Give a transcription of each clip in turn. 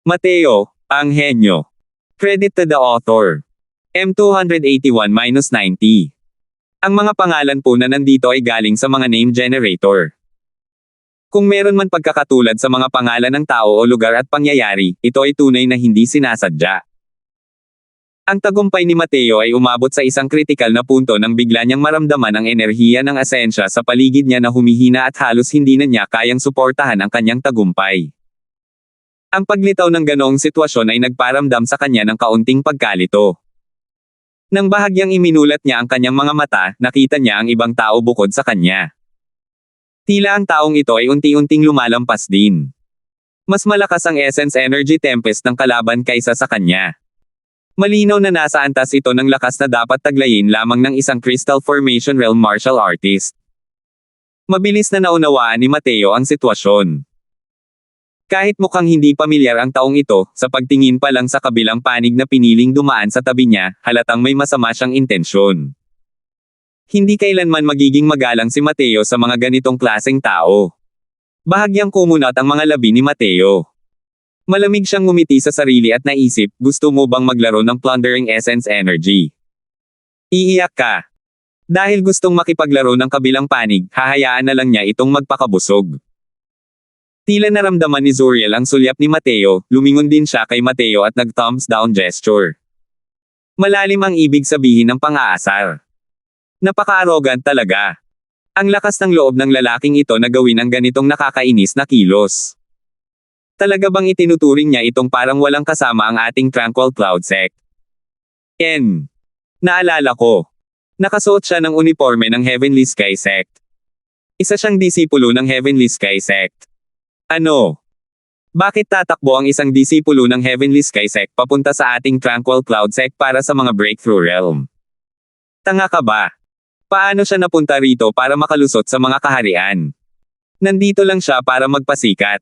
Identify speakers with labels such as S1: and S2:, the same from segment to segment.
S1: Mateo, ang henyo. Credit to the author. M281-90. Ang mga pangalan po na nandito ay galing sa mga name generator. Kung meron man pagkakatulad sa mga pangalan ng tao o lugar at pangyayari, ito ay tunay na hindi sinasadya. Ang tagumpay ni Mateo ay umabot sa isang kritikal na punto nang bigla niyang maramdaman ang enerhiya ng asensya sa paligid niya na humihina at halos hindi na niya kayang suportahan ang kanyang tagumpay. Ang paglitaw ng ganoong sitwasyon ay nagparamdam sa kanya ng kaunting pagkalito. Nang bahagyang iminulat niya ang kanyang mga mata, nakita niya ang ibang tao bukod sa kanya. Tila ang taong ito ay unti-unting lumalampas din. Mas malakas ang essence energy tempest ng kalaban kaysa sa kanya. Malinaw na nasa antas ito ng lakas na dapat taglayin lamang ng isang Crystal Formation Realm martial artist. Mabilis na naunawaan ni Mateo ang sitwasyon. Kahit mukhang hindi pamilyar ang taong ito, sa pagtingin pa lang sa kabilang panig na piniling dumaan sa tabi niya, halatang may masama siyang intensyon. Hindi kailanman magiging magalang si Mateo sa mga ganitong klaseng tao. Bahagyang kumunat ang mga labi ni Mateo. Malamig siyang ngumiti sa sarili at naisip, gusto mo bang maglaro ng Plundering Essence Energy? Iiyak ka. Dahil gustong makipaglaro ng kabilang panig, hahayaan na lang niya itong magpakabusog. Tila naramdaman ni Zuriel ang sulyap ni Mateo, lumingon din siya kay Mateo at nag-thumbs down gesture. Malalim ang ibig sabihin ng pang-aasar. Napaka-arrogant talaga. Ang lakas ng loob ng lalaking ito na gawin ang ganitong nakakainis na kilos. Talaga bang itinuturing niya itong parang walang kasama ang ating Tranquil Cloud Sect? Naalala ko. Nakasuot siya ng uniforme ng Heavenly Sky Sect. Isa siyang disipulo ng Heavenly Sky Sect. Ano? Bakit tatakbo ang isang disipulo ng Heavenly Sky Sect papunta sa ating Tranquil Cloud Sect para sa mga Breakthrough Realm? Tanga ka ba? Paano siya napunta rito para makalusot sa mga kaharian? Nandito lang siya para magpasikat.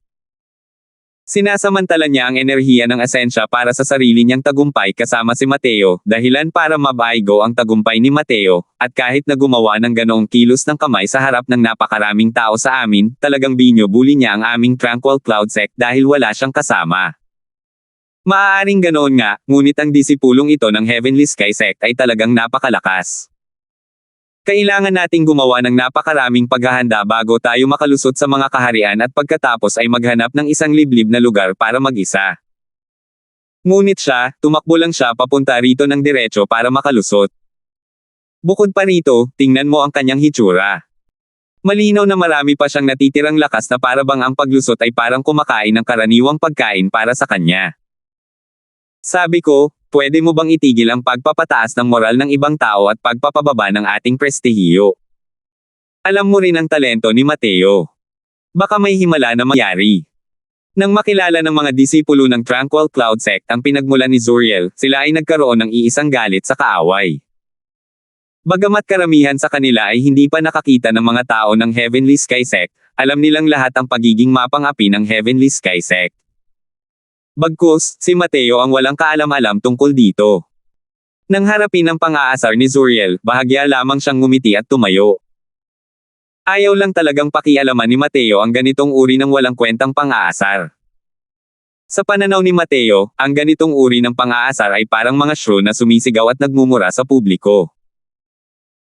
S1: Sinasamantala niya ang enerhiya ng asensya para sa sarili niyang tagumpay kasama si Mateo, dahilan para mabaigo ang tagumpay ni Mateo, at kahit na gumawa ng ganoong kilos ng kamay sa harap ng napakaraming tao sa amin, talagang binyo-bully niya ang aming Tranquil Cloud Sect dahil wala siyang kasama. Maaaring ganoon nga, ngunit ang disipulong ito ng Heavenly Sky Sect ay talagang napakalakas. Kailangan nating gumawa ng napakaraming paghahanda bago tayo makalusot sa mga kaharian at pagkatapos ay maghanap ng isang liblib na lugar para mag-isa. Ngunit tumakbo lang siya papunta rito ng diretso para makalusot. Bukod pa rito, tingnan mo ang kanyang hitsura. Malinaw na marami pa siyang natitirang lakas na para bang ang paglusot ay parang kumakain ng karaniwang pagkain para sa kanya. Sabi ko, pwede mo bang itigil ang pagpapataas ng moral ng ibang tao at pagpapababa ng ating prestihiyo? Alam mo rin ang talento ni Mateo. Baka may himala na mangyari. Nang makilala ng mga disipulo ng Tranquil Cloud Sect ang pinagmulan ni Zuriel, sila ay nagkaroon ng iisang galit sa kaaway. Bagamat karamihan sa kanila ay hindi pa nakakita ng mga tao ng Heavenly Sky Sect, alam nilang lahat ang pagiging mapang-api ng Heavenly Sky Sect. Bagkus, si Mateo ang walang kaalam-alam tungkol dito. Nang harapin ang pang-aasar ni Zuriel, bahagya lamang siyang ngumiti at tumayo. Ayaw lang talagang pakialaman ni Mateo ang ganitong uri ng walang kwentang pang-aasar. Sa pananaw ni Mateo, ang ganitong uri ng pang-aasar ay parang mga shrew na sumisigaw at nagmumura sa publiko.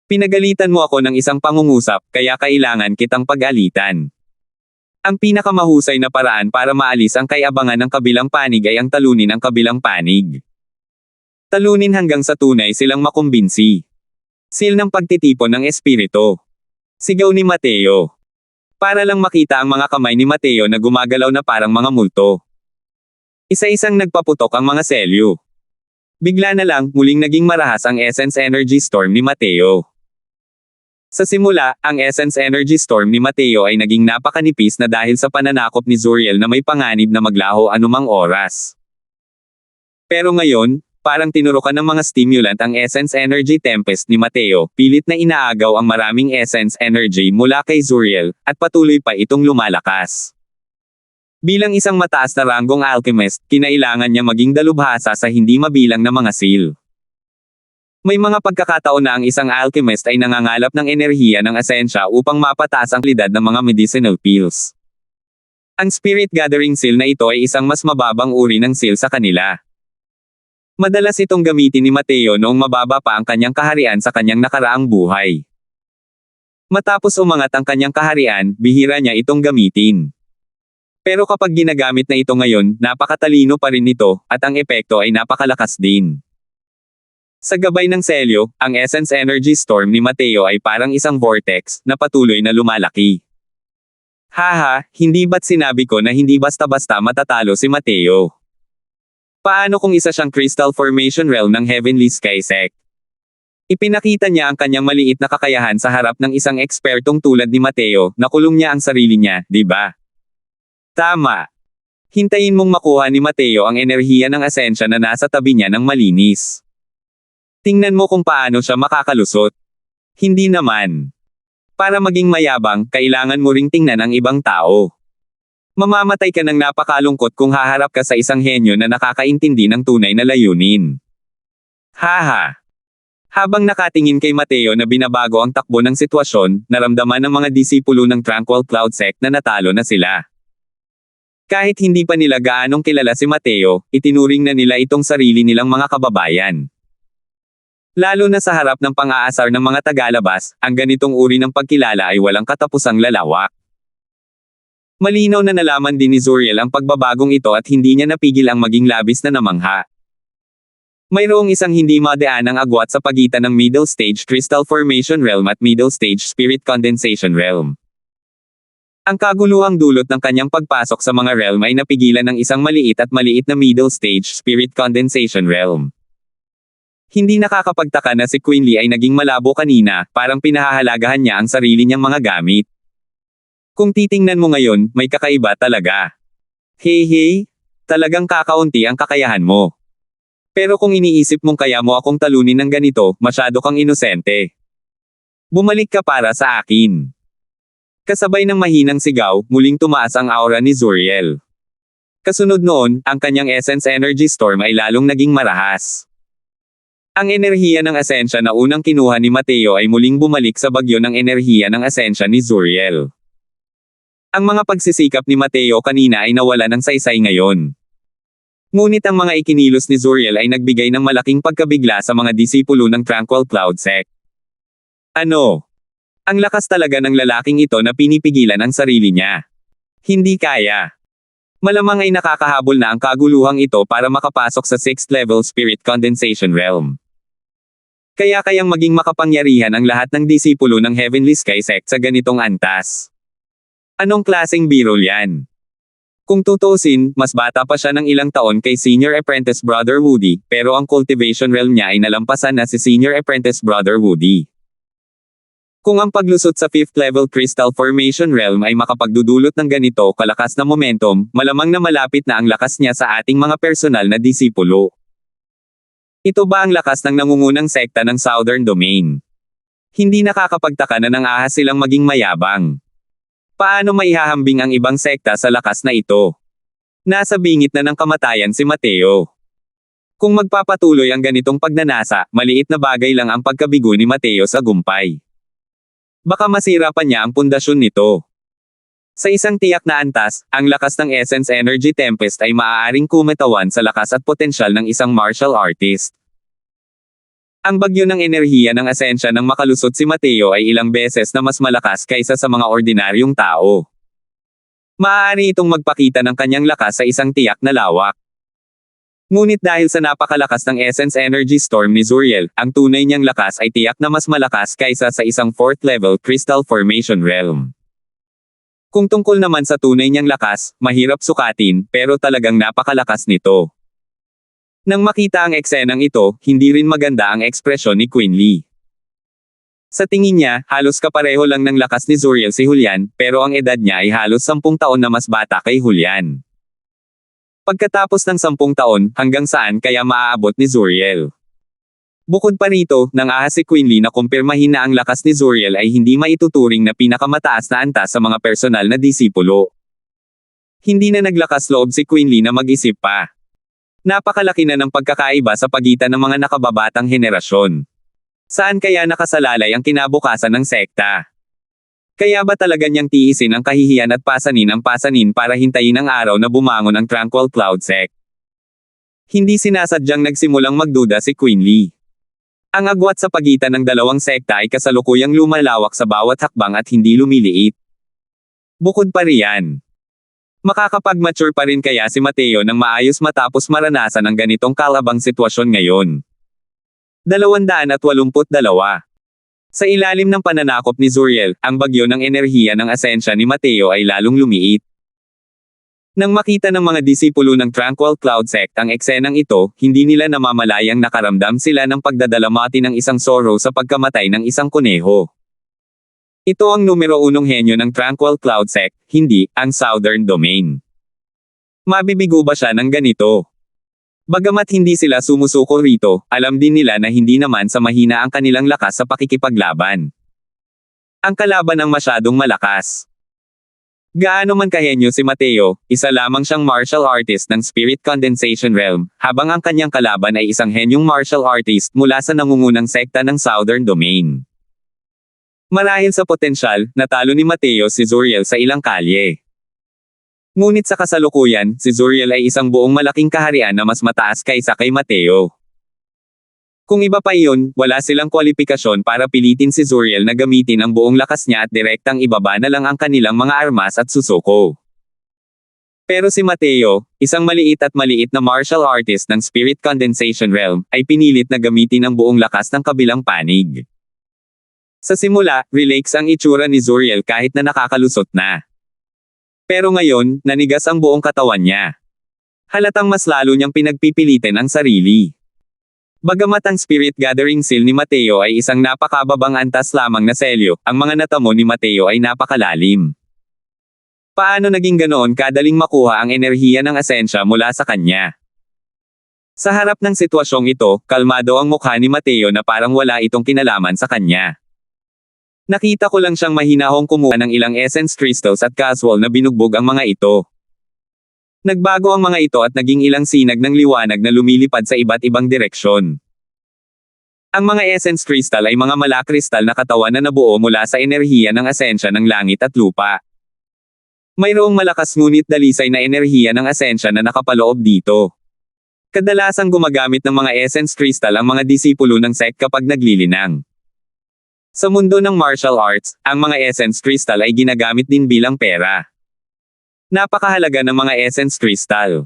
S1: Pinagalitan mo ako ng isang pangungusap, kaya kailangan kitang pag-alitan. Ang pinakamahusay na paraan para maalis ang kay-abangan ng kabilang panig ay ang talunin ang kabilang panig. Talunin hanggang sa tunay silang makumbinsi. Seal ng pagtitipon ng espiritu. Sigaw ni Mateo. Para lang makita ang mga kamay ni Mateo na gumagalaw na parang mga multo. Isa-isang nagpaputok ang mga selyo. Bigla na lang, muling naging marahas ang Essence Energy Storm ni Mateo. Sa simula, ang Essence Energy Storm ni Mateo ay naging napakanipis na dahil sa pananakop ni Zuriel na may panganib na maglaho anumang oras. Pero ngayon, parang tinurukan ng mga stimulant ang Essence Energy Tempest ni Mateo, pilit na inaagaw ang maraming Essence Energy mula kay Zuriel, at patuloy pa itong lumalakas. Bilang isang mataas na ranggong alchemist, kinailangan niya maging dalubhasa sa hindi mabilang na mga seal. May mga pagkakataon na ang isang alchemist ay nangangalap ng enerhiya ng asensya upang mapataas ang kalidad ng mga medicinal pills. Ang spirit gathering seal na ito ay isang mas mababang uri ng seal sa kanila. Madalas itong gamitin ni Mateo noong mababa pa ang kanyang kaharian sa kanyang nakaraang buhay. Matapos umangat ang kanyang kaharian, bihira niya itong gamitin. Pero kapag ginagamit na ito ngayon, napakatalino pa rin nito, at ang epekto ay napakalakas din. Sa gabay ng selyo, ang Essence Energy Storm ni Mateo ay parang isang vortex, na patuloy na lumalaki. Haha, hindi ba't sinabi ko na hindi basta-basta matatalo si Mateo? Paano kung isa siyang Crystal Formation Realm ng Heavenly Sky Sect? Ipinakita niya ang kanyang maliit na kakayahan sa harap ng isang ekspertong tulad ni Mateo, nakulong niya ang sarili niya, di ba? Tama. Hintayin mong makuha ni Mateo ang enerhiya ng asensya na nasa tabi niya ng malinis. Tingnan mo kung paano siya makakalusot. Hindi naman. Para maging mayabang, kailangan mo ring tingnan ang ibang tao. Mamamatay ka ng napakalungkot kung haharap ka sa isang henyo na nakakaintindi ng tunay na layunin. Haha. Habang nakatingin kay Mateo na binabago ang takbo ng sitwasyon, naramdaman ng mga disipulo ng Tranquil Cloud Sect na natalo na sila. Kahit hindi pa nila gaanong kilala si Mateo, itinuring na nila itong sarili nilang mga kababayan. Lalo na sa harap ng pang-aasar ng mga tagalabas, ang ganitong uri ng pagkilala ay walang katapusang lalawak. Malinaw na nalaman din ni Zuriel ang pagbabagong ito at hindi niya napigil ang maging labis na namangha. Mayroong isang hindi madaanang agwat sa pagitan ng Middle Stage Crystal Formation Realm at Middle Stage Spirit Condensation Realm. Ang kaguluhang dulot ng kanyang pagpasok sa mga realm ay napigilan ng isang maliit na Middle Stage Spirit Condensation Realm. Hindi nakakapagtaka na si Quinley ay naging malabo kanina, parang pinahahalagahan niya ang sarili niyang mga gamit. Kung titingnan mo ngayon, may kakaiba talaga. Hey, talagang kakaunti ang kakayahan mo. Pero kung iniisip mong kaya mo akong talunin ng ganito, masyado kang inosente. Bumalik ka para sa akin. Kasabay ng mahinang sigaw, muling tumaas ang aura ni Zuriel. Kasunod noon, ang kanyang Essence Energy Storm ay lalong naging marahas. Ang enerhiya ng asensya na unang kinuha ni Mateo ay muling bumalik sa bagyo ng enerhiya ng asensya ni Zuriel. Ang mga pagsisikap ni Mateo kanina ay nawala ng saysay ngayon. Ngunit ang mga ikinilos ni Zuriel ay nagbigay ng malaking pagkabigla sa mga disipulo ng Tranquil Cloud Sect. Ano? Ang lakas talaga ng lalaking ito na pinipigilan ang sarili niya. Hindi kaya. Malamang ay nakakahabol na ang kaguluhang ito para makapasok sa 6th level Spirit Condensation Realm. Kayang maging makapangyarihan ang lahat ng disipulo ng Heavenly Sky Sect sa ganitong antas. Anong klaseng biro yan? Kung tutusin, mas bata pa siya ng ilang taon kay Senior Apprentice Brother Woody, pero ang cultivation realm niya ay nalampasan na si Senior Apprentice Brother Woody. Kung ang paglusot sa 5th level Crystal Formation Realm ay makapagdudulot ng ganito kalakas na momentum, malamang na malapit na ang lakas niya sa ating mga personal na disipulo. Ito ba ang lakas ng nangungunang sekta ng Southern Domain? Hindi nakakapagtaka na nang ahas silang maging mayabang. Paano maihahambing ang ibang sekta sa lakas na ito? Nasa bingit na ng kamatayan si Mateo. Kung magpapatuloy ang ganitong pagnanasa, maliit na bagay lang ang pagkabigo ni Mateo sa gumpay. Baka masira pa niya ang pundasyon nito. Sa isang tiyak na antas, ang lakas ng Essence Energy Tempest ay maaaring kumatawan sa lakas at potensyal ng isang martial artist. Ang bagyo ng enerhiya ng asensya ng makalusot si Mateo ay ilang beses na mas malakas kaysa sa mga ordinaryong tao. Maaari itong magpakita ng kanyang lakas sa isang tiyak na lawak. Ngunit dahil sa napakalakas ng Essence Energy Storm ni Zuriel, ang tunay niyang lakas ay tiyak na mas malakas kaysa sa isang 4th level Crystal Formation Realm. Kung tungkol naman sa tunay niyang lakas, mahirap sukatin, pero talagang napakalakas nito. Nang makita ang eksenang ito, hindi rin maganda ang ekspresyon ni Quinley. Sa tingin niya, halos kapareho lang ng lakas ni Zuriel si Julian, pero ang edad niya ay halos 10 taon na mas bata kay Julian. Pagkatapos ng 10 taon, hanggang saan kaya maaabot ni Zuriel? Bukod pa rito, nang ahas si Quinley na kumpirmahin na ang lakas ni Zuriel ay hindi maituturing na pinakamataas na antas sa mga personal na disipulo. Hindi na naglakas loob si Quinley na mag-isip pa. Napakalaki na ng pagkakaiba sa pagitan ng mga nakababatang henerasyon. Saan kaya nakasalalay ang kinabukasan ng sekta? Kaya ba talaga niyang tiisin ang kahihiyan at pasanin ang pasanin para hintayin ang araw na bumangon ang Tranquil Cloud Sect? Hindi sinasadyang nagsimulang magduda si Queen Lee. Ang agwat sa pagitan ng dalawang sekta ay kasalukuyang lumalawak sa bawat hakbang at hindi lumiliit. Bukod pa riyan, makakapag-mature pa rin kaya si Mateo ng maayos matapos maranasan ang ganitong kalabang sitwasyon ngayon. 282. Sa ilalim ng pananakop ni Zuriel, ang bagyo ng enerhiya ng asensya ni Mateo ay lalong lumiit. Nang makita ng mga disipulo ng Tranquil Cloud Sect ang eksenang ito, hindi nila namamalayang nakaramdam sila ng pagdadalamati ng isang sorrow sa pagkamatay ng isang kuneho. Ito ang numero 1 henyo ng Tranquil Cloud Sect, hindi ang Southern Domain. Mabibigo ba siya ng ganito? Bagamat hindi sila sumusuko rito, alam din nila na hindi naman sa mahina ang kanilang lakas sa pakikipaglaban. Ang kalaban ang masyadong malakas. Gaano man kahenyo si Mateo, isa lamang siyang martial artist ng Spirit Condensation Realm, habang ang kanyang kalaban ay isang henyong martial artist mula sa nangungunang sekta ng Southern Domain. Marahil sa potensyal, natalo ni Mateo si Zuriel sa ilang kalye. Ngunit sa kasalukuyan, si Zuriel ay isang buong malaking kaharian na mas mataas kaysa kay Mateo. Kung iba pa iyon, wala silang kwalipikasyon para pilitin si Zuriel na gamitin ang buong lakas niya at direktang ibaba na lang ang kanilang mga armas at susuko. Pero si Mateo, isang maliit na martial artist ng Spirit Condensation Realm, ay pinilit na gamitin ang buong lakas ng kabilang panig. Sa simula, relax ang itsura ni Zuriel kahit na nakakalusot na. Pero ngayon, nanigas ang buong katawan niya. Halatang mas lalo niyang pinagpipilitin ang sarili. Bagamat ang Spirit Gathering Seal ni Mateo ay isang napakababang antas lamang na selyo, ang mga natamo ni Mateo ay napakalalim. Paano naging ganoon kadaling makuha ang enerhiya ng asensya mula sa kanya? Sa harap ng sitwasyong ito, kalmado ang mukha ni Mateo na parang wala itong kinalaman sa kanya. Nakita ko lang siyang mahinahong kumuha ng ilang essence crystals at casual na binugbog ang mga ito. Nagbago ang mga ito at naging ilang sinag ng liwanag na lumilipad sa iba't ibang direksyon. Ang mga essence crystal ay mga malakristal na katawan na nabuo mula sa enerhiya ng asensya ng langit at lupa. Mayroong malakas ngunit dalisay na enerhiya ng asensya na nakapaloob dito. Kadalasang gumagamit ng mga essence crystal ang mga disipulo ng sect kapag naglilinang. Sa mundo ng martial arts, ang mga essence crystal ay ginagamit din bilang pera. Napakahalaga ng mga essence crystal.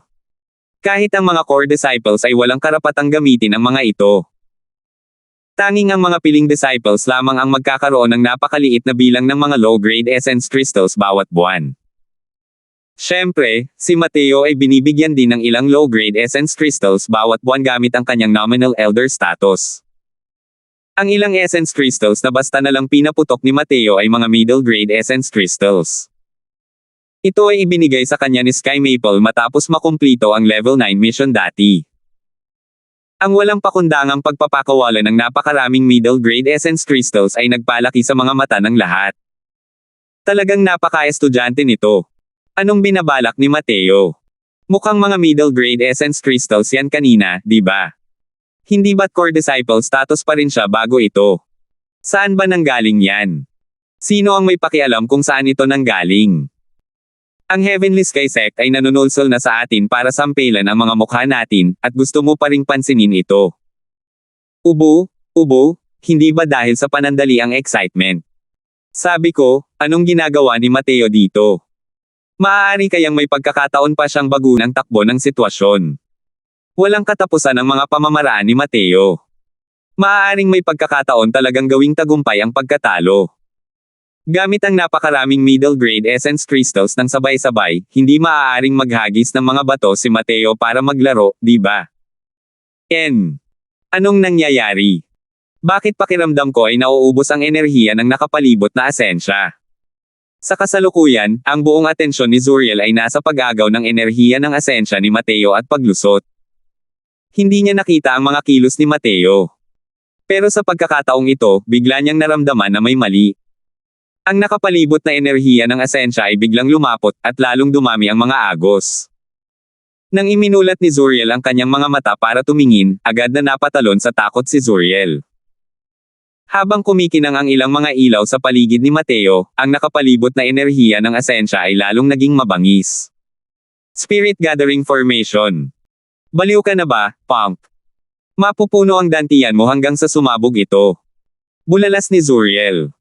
S1: Kahit ang mga core disciples ay walang karapatang gamitin ang mga ito. Tanging ang mga piling disciples lamang ang magkakaroon ng napakaliit na bilang ng mga low-grade essence crystals bawat buwan. Siyempre, si Mateo ay binibigyan din ng ilang low-grade essence crystals bawat buwan gamit ang kanyang nominal elder status. Ang ilang essence crystals na basta na lang pinaputok ni Mateo ay mga middle-grade essence crystals. Ito ay ibinigay sa kanya ni Sky Maple matapos makumplito ang level 9 mission dati. Ang walang pakundangang pagpapakawala ng napakaraming middle-grade essence crystals ay nagpalaki sa mga mata ng lahat. Talagang napaka-estudyante nito. Anong binabalak ni Mateo? Mukhang mga middle-grade essence crystals yan kanina, di ba? Hindi ba't core disciple status pa rin siya bago ito? Saan ba nanggaling yan? Sino ang may pakialam kung saan ito nanggaling? Ang Heavenly Sky Sect ay nanunulsol na sa atin para sampelan ang mga mukha natin, at gusto mo pa ring pansinin ito. Ubo, hindi ba dahil sa panandali ang excitement? Sabi ko, anong ginagawa ni Mateo dito? Maaari kayang may pagkakataon pa siyang baguhin ang takbo ng sitwasyon. Walang katapusan ang mga pamamaraan ni Mateo. Maaaring may pagkakataon talagang gawing tagumpay ang pagkatalo. Gamit ang napakaraming middle-grade essence crystals ng sabay-sabay, hindi maaaring maghagis ng mga bato si Mateo para maglaro, di ba? Anong nangyayari? Bakit pakiramdam ko ay nauubos ang enerhiya ng nakapalibot na asensya? Sa kasalukuyan, ang buong atensyon ni Zuriel ay nasa pag-agaw ng enerhiya ng asensya ni Mateo at paglusot. Hindi niya nakita ang mga kilos ni Mateo. Pero sa pagkakataong ito, bigla niyang naramdaman na may mali. Ang nakapalibot na enerhiya ng asensya ay biglang lumapot, at lalong dumami ang mga agos. Nang iminulat ni Zuriel ang kanyang mga mata para tumingin, agad na napatalon sa takot si Zuriel. Habang kumikinang ang ilang mga ilaw sa paligid ni Mateo, ang nakapalibot na enerhiya ng asensya ay lalong naging mabangis. Spirit Gathering Formation. Baliw ka na ba, punk? Mapupuno ang dantiyan mo hanggang sa sumabog ito. Bulalas ni Zuriel.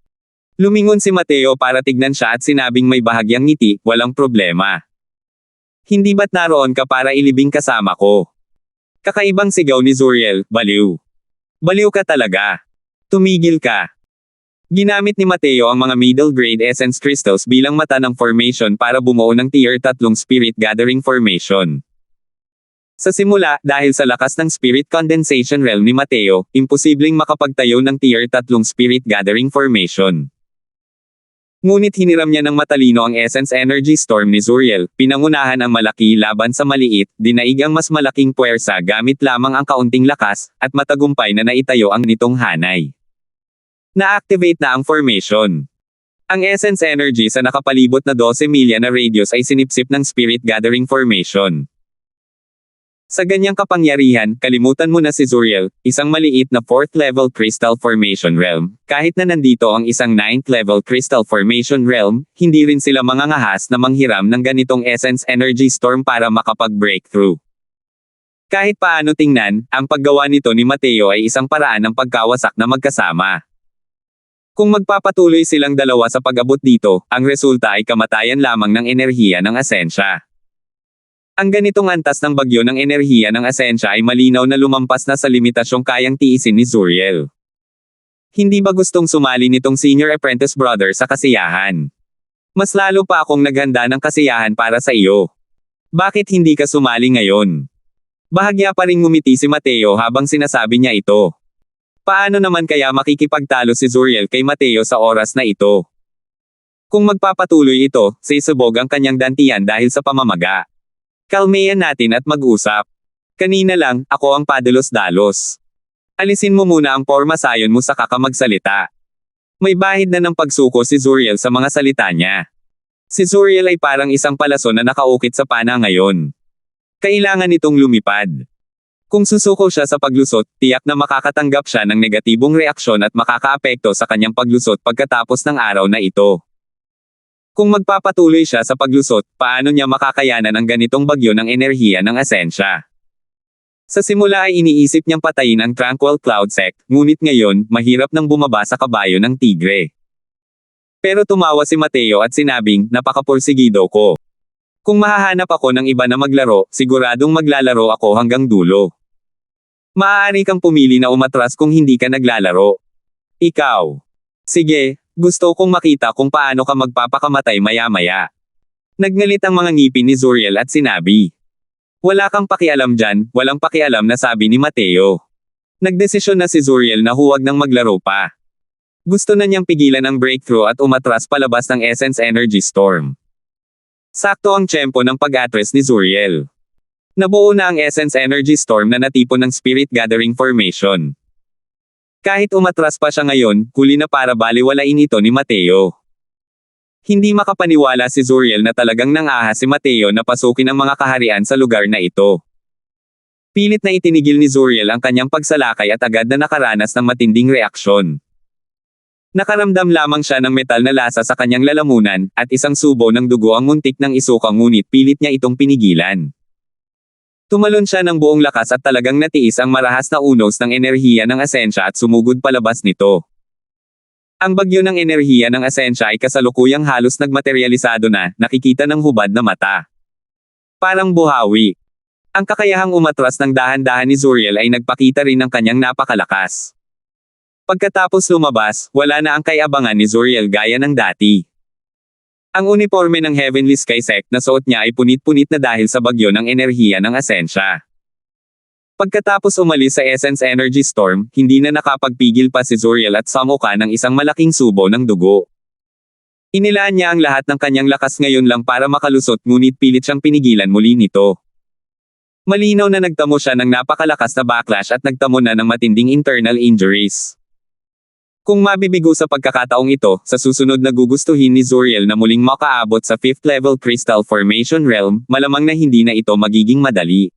S1: Lumingon si Mateo para tignan siya at sinabing may bahagyang ngiti, walang problema. Hindi ba't naroon ka para ilibing kasama ko? Kakaibang sigaw ni Zuriel, baliw. Baliw ka talaga. Tumigil ka. Ginamit ni Mateo ang mga middle grade essence crystals bilang mata ng formation para bumuo ng tier 3 spirit gathering formation. Sa simula, dahil sa lakas ng spirit condensation realm ni Mateo, imposibleng makapagtayo ng tier 3 spirit gathering formation. Ngunit hiniram niya ng matalino ang essence energy storm ni Zuriel, pinangunahan ang malaki laban sa maliit, dinaig ang mas malaking puwersa gamit lamang ang kaunting lakas, at matagumpay na naitayo ang nitong hanay. Na-activate na ang formation. Ang essence energy sa nakapalibot na 12 milya na radius ay sinipsip ng spirit gathering formation. Sa ganyang kapangyarihan, kalimutan mo na si Zuriel, isang maliit na 4th level crystal formation realm. Kahit na nandito ang isang 9th level crystal formation realm, hindi rin sila mangangahas na manghiram ng ganitong essence energy storm para makapag-breakthrough. Kahit paano tingnan, ang paggawa nito ni Mateo ay isang paraan ng pagkawasak na magkasama. Kung magpapatuloy silang dalawa sa pag-abot dito, ang resulta ay kamatayan lamang ng enerhiya ng asensya. Ang ganitong antas ng bagyo ng enerhiya ng asensya ay malinaw na lumampas na sa limitasyong kayang tiisin ni Zuriel. Hindi ba gustong sumali nitong senior apprentice brother sa kasiyahan? Mas lalo pa akong naghanda ng kasiyahan para sa iyo. Bakit hindi ka sumali ngayon? Bahagya pa ring ngumiti si Mateo habang sinasabi niya ito. Paano naman kaya makikipagtalo si Zuriel kay Mateo sa oras na ito? Kung magpapatuloy ito, sisubog ang kanyang dantian dahil sa pamamaga. Kalmayan natin at mag-usap. Kanina lang, ako ang padalos-dalos. Alisin mo muna ang porma sayon mo sa kakamagsalita. May bahid na ng pagsuko si Zuriel sa mga salita niya. Si Zuriel ay parang isang palaso na nakaukit sa pana ngayon. Kailangan itong lumipad. Kung susuko siya sa paglusot, tiyak na makakatanggap siya ng negatibong reaksyon at makakaapekto sa kanyang paglusot pagkatapos ng araw na ito. Kung magpapatuloy siya sa paglusot, paano niya makakayanan ang ganitong bagyo ng enerhiya ng asensya? Sa simula ay iniisip niyang patayin ang Tranquil Cloud Sect, ngunit ngayon, mahirap nang bumaba sa kabayo ng tigre. Pero tumawa si Mateo at sinabing, napakapursigido ko. Kung mahahanap ako ng iba na maglaro, siguradong maglalaro ako hanggang dulo. Maaari kang pumili na umatras kung hindi ka naglalaro. Ikaw. Sige. Gusto kong makita kung paano ka magpapakamatay maya-maya. Nagngalit ang mga ngipin ni Zuriel at sinabi. Wala kang pakialam dyan, walang pakialam na sabi ni Mateo. Nagdesisyon na si Zuriel na huwag nang maglaro pa. Gusto na niyang pigilan ang breakthrough at umatras palabas ng Essence Energy Storm. Sakto ang tiyempo ng pag-atres ni Zuriel. Nabuo na ang Essence Energy Storm na natipon ng Spirit Gathering Formation. Kahit umatras pa siya ngayon, huli na para baliwalain ito ni Mateo. Hindi makapaniwala si Zuriel na talagang nang-ahas si Mateo na pasukin ang mga kaharian sa lugar na ito. Pilit na itinigil ni Zuriel ang kanyang pagsalakay at agad na nakaranas ng matinding reaksyon. Nakaramdam lamang siya ng metal na lasa sa kanyang lalamunan, at isang subo ng dugo ang muntik ng isuka ngunit pilit niya itong pinigilan. Tumalon siya ng buong lakas at talagang natiis ang marahas na unos ng enerhiya ng asensya at sumugod palabas nito. Ang bagyo ng enerhiya ng asensya ay kasalukuyang halos nagmaterialisado na, nakikita ng hubad na mata. Parang buhawi. Ang kakayahang umatras ng dahan-dahan ni Zuriel ay nagpakita rin ng kanyang napakalakas. Pagkatapos lumabas, wala na ang kaiabangan ni Zuriel gaya ng dati. Ang uniforme ng Heavenly Sky Sect na suot niya ay punit-punit na dahil sa bagyo ng enerhiya ng asensya. Pagkatapos umalis sa Essence Energy Storm, hindi na nakapagpigil pa si Zuriel at sumuka ng isang malaking subo ng dugo. Inilaan niya ang lahat ng kanyang lakas ngayon lang para makalusot ngunit pilit siyang pinigilan muli nito. Malinaw na nagtamo siya ng napakalakas na backlash at nagtamo na ng matinding internal injuries. Kung mabibigo sa pagkakataong ito, sa susunod na gugustuhin ni Zuriel na muling makaabot sa 5th level Crystal Formation Realm, malamang na hindi na ito magiging madali.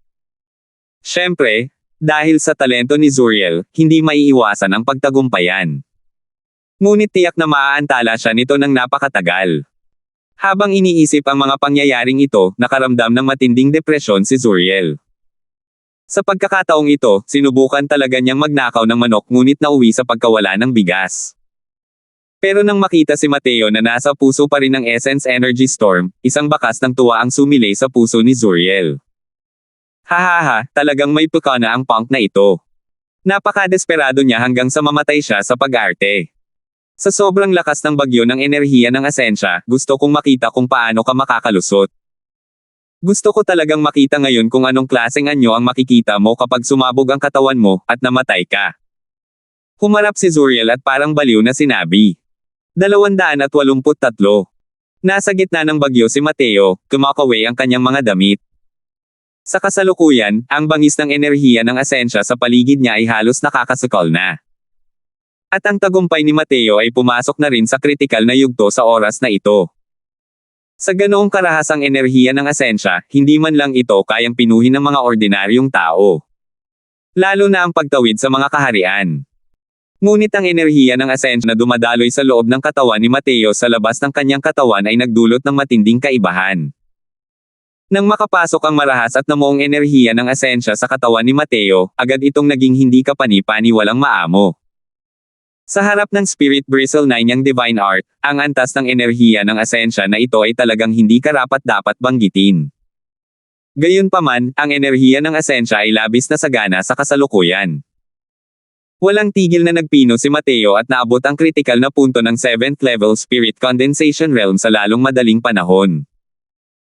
S1: Siyempre, dahil sa talento ni Zuriel, hindi maiiwasan ang pagtagumpayan. Ngunit tiyak na maaantala siya nito ng napakatagal. Habang iniisip ang mga pangyayaring ito, nakaramdam ng matinding depresyon si Zuriel. Sa pagkakataong ito, sinubukan talaga niyang magnakaw ng manok ngunit nauwi sa pagkawala ng bigas. Pero nang makita si Mateo na nasa puso pa rin ng Essence Energy Storm, isang bakas ng tuwa ang sumilay sa puso ni Zuriel. Hahaha, talagang may puka na ang punk na ito. Napaka-desperado niya hanggang sa mamatay siya sa pag-arte. Sa sobrang lakas ng bagyo ng enerhiya ng Asensya, gusto kong makita kung paano ka makakalusot. Gusto ko talagang makita ngayon kung anong klaseng anyo ang makikita mo kapag sumabog ang katawan mo, at namatay ka. Humarap si Zuriel at parang baliw na sinabi. 283. Nasa gitna ng bagyo si Mateo, kumakaway ang kanyang mga damit. Sa kasalukuyan, ang bangis ng enerhiya ng Asensya sa paligid niya ay halos nakakasukol na. At ang tagumpay ni Mateo ay pumasok na rin sa kritikal na yugto sa oras na ito. Sa ganoong karahasang enerhiya ng Asensya, hindi man lang ito kayang pinuhin ng mga ordinaryong tao. Lalo na ang pagtawid sa mga kaharian. Ngunit ang enerhiya ng Asensya na dumadaloy sa loob ng katawan ni Mateo sa labas ng kanyang katawan ay nagdulot ng matinding kaibahan. Nang makapasok ang marahas at namuong enerhiya ng Asensya sa katawan ni Mateo, agad itong naging hindi kapani-pani walang maamo. Sa harap ng Spirit Bristle 9 niyang Divine Art, ang antas ng enerhiya ng Asensya na ito ay talagang hindi karapat-dapat banggitin. Gayunpaman, ang enerhiya ng Asensya ay labis na sagana sa kasalukuyan. Walang tigil na nagpino si Mateo at naabot ang kritikal na punto ng 7th level Spirit Condensation Realm sa lalong madaling panahon.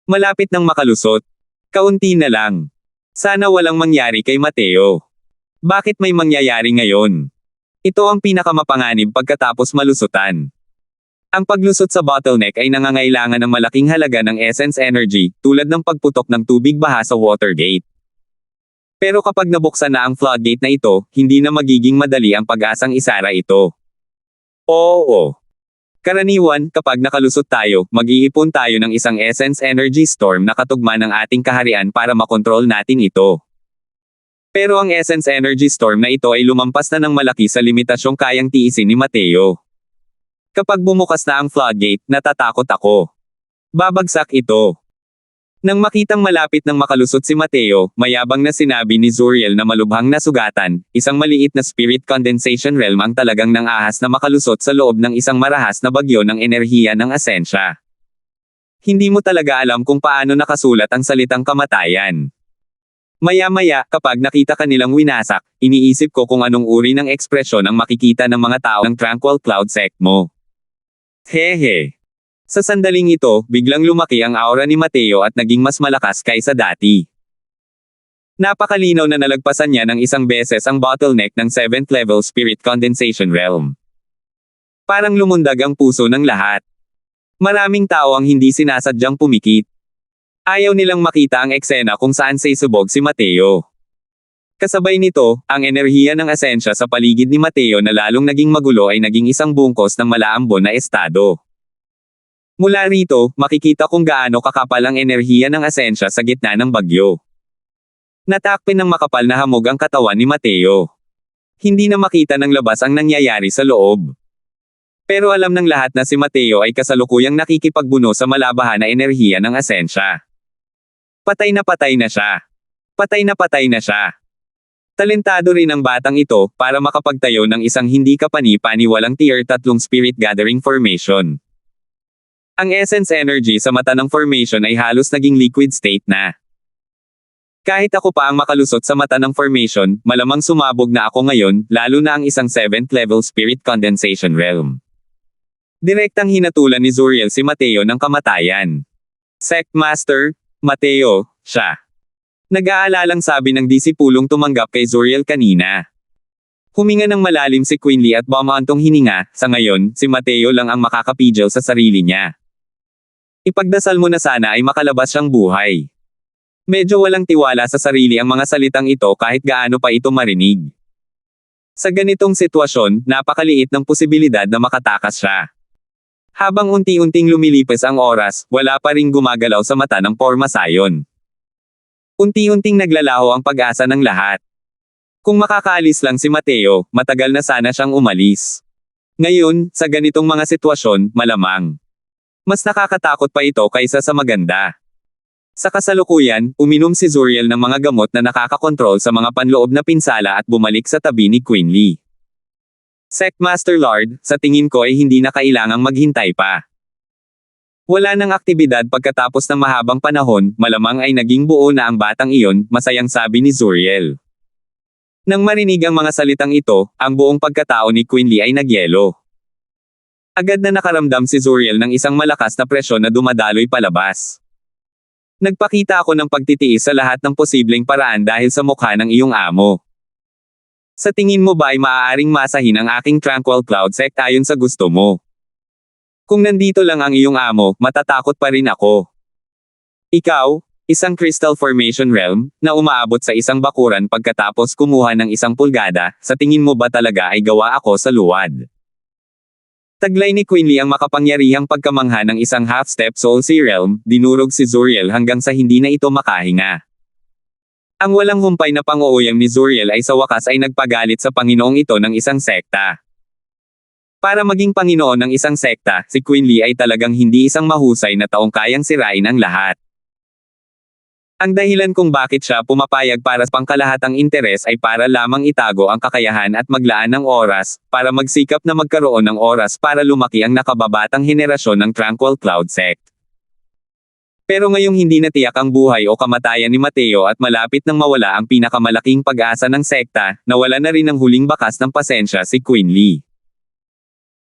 S1: Malapit nang makalusot. Kaunti na lang. Sana walang mangyari kay Mateo. Bakit may mangyayari ngayon? Ito ang pinakamapanganib pagkatapos malusutan. Ang paglusot sa bottleneck ay nangangailangan ng malaking halaga ng essence energy, tulad ng pagputok ng tubig baha sa water gate. Pero kapag nabuksan na ang floodgate na ito, hindi na magiging madali ang pag-asang isara ito. Oo. Karaniwan, kapag nakalusot tayo, mag-iipon tayo ng isang essence energy storm na katugma ng ating kaharian para makontrol natin ito. Pero ang essence energy storm na ito ay lumampas na ng malaki sa limitasyong kayang tiisin ni Mateo. Kapag bumukas na ang floodgate, natatakot ako. Babagsak ito. Nang makitang malapit ng makalusot si Mateo, mayabang na sinabi ni Zuriel na malubhang nasugatan, isang maliit na spirit condensation realm ang talagang nang-ahas na makalusot sa loob ng isang marahas na bagyo ng enerhiya ng Asensya. Hindi mo talaga alam kung paano nakasulat ang salitang kamatayan. Maya-maya, kapag nakita kanilang winasak, iniisip ko kung anong uri ng ekspresyon ang makikita ng mga tao ng Tranquil Cloud sect mo. Hehe. Sa sandaling ito, biglang lumaki ang aura ni Mateo at naging mas malakas kaysa dati. Napakalinaw na nalagpasan niya ng isang beses ang bottleneck ng 7th level Spirit Condensation Realm. Parang lumundag ang puso ng lahat. Maraming tao ang hindi sinasadyang pumikit. Ayaw nilang makita ang eksena kung saan sisubog si Mateo. Kasabay nito, ang enerhiya ng Asensya sa paligid ni Mateo na lalong naging magulo ay naging isang bungkos ng malaambon na estado. Mula rito, makikita kung gaano kakapal ang enerhiya ng Asensya sa gitna ng bagyo. Natakpin ng makapal na hamog ang katawan ni Mateo. Hindi na makita ng labas ang nangyayari sa loob. Pero alam ng lahat na si Mateo ay kasalukuyang nakikipagbuno sa malabahan na enerhiya ng Asensya. Patay na siya. Patay na siya. Talentado rin ang batang ito para makapagtayo ng isang hindi kapani-paniwalang tier 3 spirit gathering formation. Ang essence energy sa mata ng formation ay halos naging liquid state na. Kahit ako pa ang makalusot sa mata ng formation, malamang sumabog na ako ngayon, lalo na ang isang 7th level spirit condensation realm. Direktang hinatulan ni Zuriel si Mateo ng kamatayan. Sect Master, Mateo, siya. Nag-aalalang sabi ng disipulong tumanggap kay Zuriel kanina. Huminga ng malalim si Quinley at bumantong hininga, sa ngayon, si Mateo lang ang makakapigil sa sarili niya. Ipagdasal mo na sana ay makalabas siyang buhay. Medyo walang tiwala sa sarili ang mga salitang ito kahit gaano pa ito marinig. Sa ganitong sitwasyon, napakaliit ng posibilidad na makatakas siya. Habang unti-unting lumilipas ang oras, wala pa ring gumagalaw sa mata ng pormasayon. Unti-unting naglalaho ang pag-asa ng lahat. Kung makakaalis lang si Mateo, matagal na sana siyang umalis. Ngayon, sa ganitong mga sitwasyon, malamang mas nakakatakot pa ito kaysa sa maganda. Sa kasalukuyan, uminom si Zuriel ng mga gamot na nakakakontrol sa mga panloob na pinsala at bumalik sa tabi ni Quinley. Sectmaster Lord, sa tingin ko ay hindi na kailangang maghintay pa. Wala nang aktibidad pagkatapos ng mahabang panahon, malamang ay naging buo na ang batang iyon, masayang sabi ni Zuriel. Nang marinig ang mga salitang ito, ang buong pagkatao ni Quinley ay nagyelo. Agad na nakaramdam si Zuriel ng isang malakas na presyon na dumadaloy palabas. Nagpakita ako ng pagtitiis sa lahat ng posibleng paraan dahil sa mukha ng iyong amo. Sa tingin mo ba ay maaaring masahin ang aking Tranquil Cloud Sect ayon sa gusto mo? Kung nandito lang ang iyong amo, matatakot pa rin ako. Ikaw, isang Crystal Formation Realm, na umaabot sa isang bakuran pagkatapos kumuha ng 1 pulgada, sa tingin mo ba talaga ay gawa ako sa luwad? Taglay ni Quinley ang makapangyarihang pagkamangha ng isang half-step Soul Sea Realm, dinurog si Zuriel hanggang sa hindi na ito makahinga. Ang walang humpay na pang-uuyam ni Zuriel ay sa wakas ay nagpagalit sa Panginoong ito ng isang sekta. Para maging Panginoon ng isang sekta, si Quinley ay talagang hindi isang mahusay na taong kayang sirain ang lahat. Ang dahilan kung bakit siya pumapayag para sa pangkalahatang interes ay para lamang itago ang kakayahan at maglaan ng oras, para magsikap na magkaroon ng oras para lumaki ang nakababatang henerasyon ng Tranquil Cloud Sect. Pero ngayong hindi natiyak ang buhay o kamatayan ni Mateo at malapit nang mawala ang pinakamalaking pag-asa ng sekta, nawala na rin ng huling bakas ng pasensya si Quinley.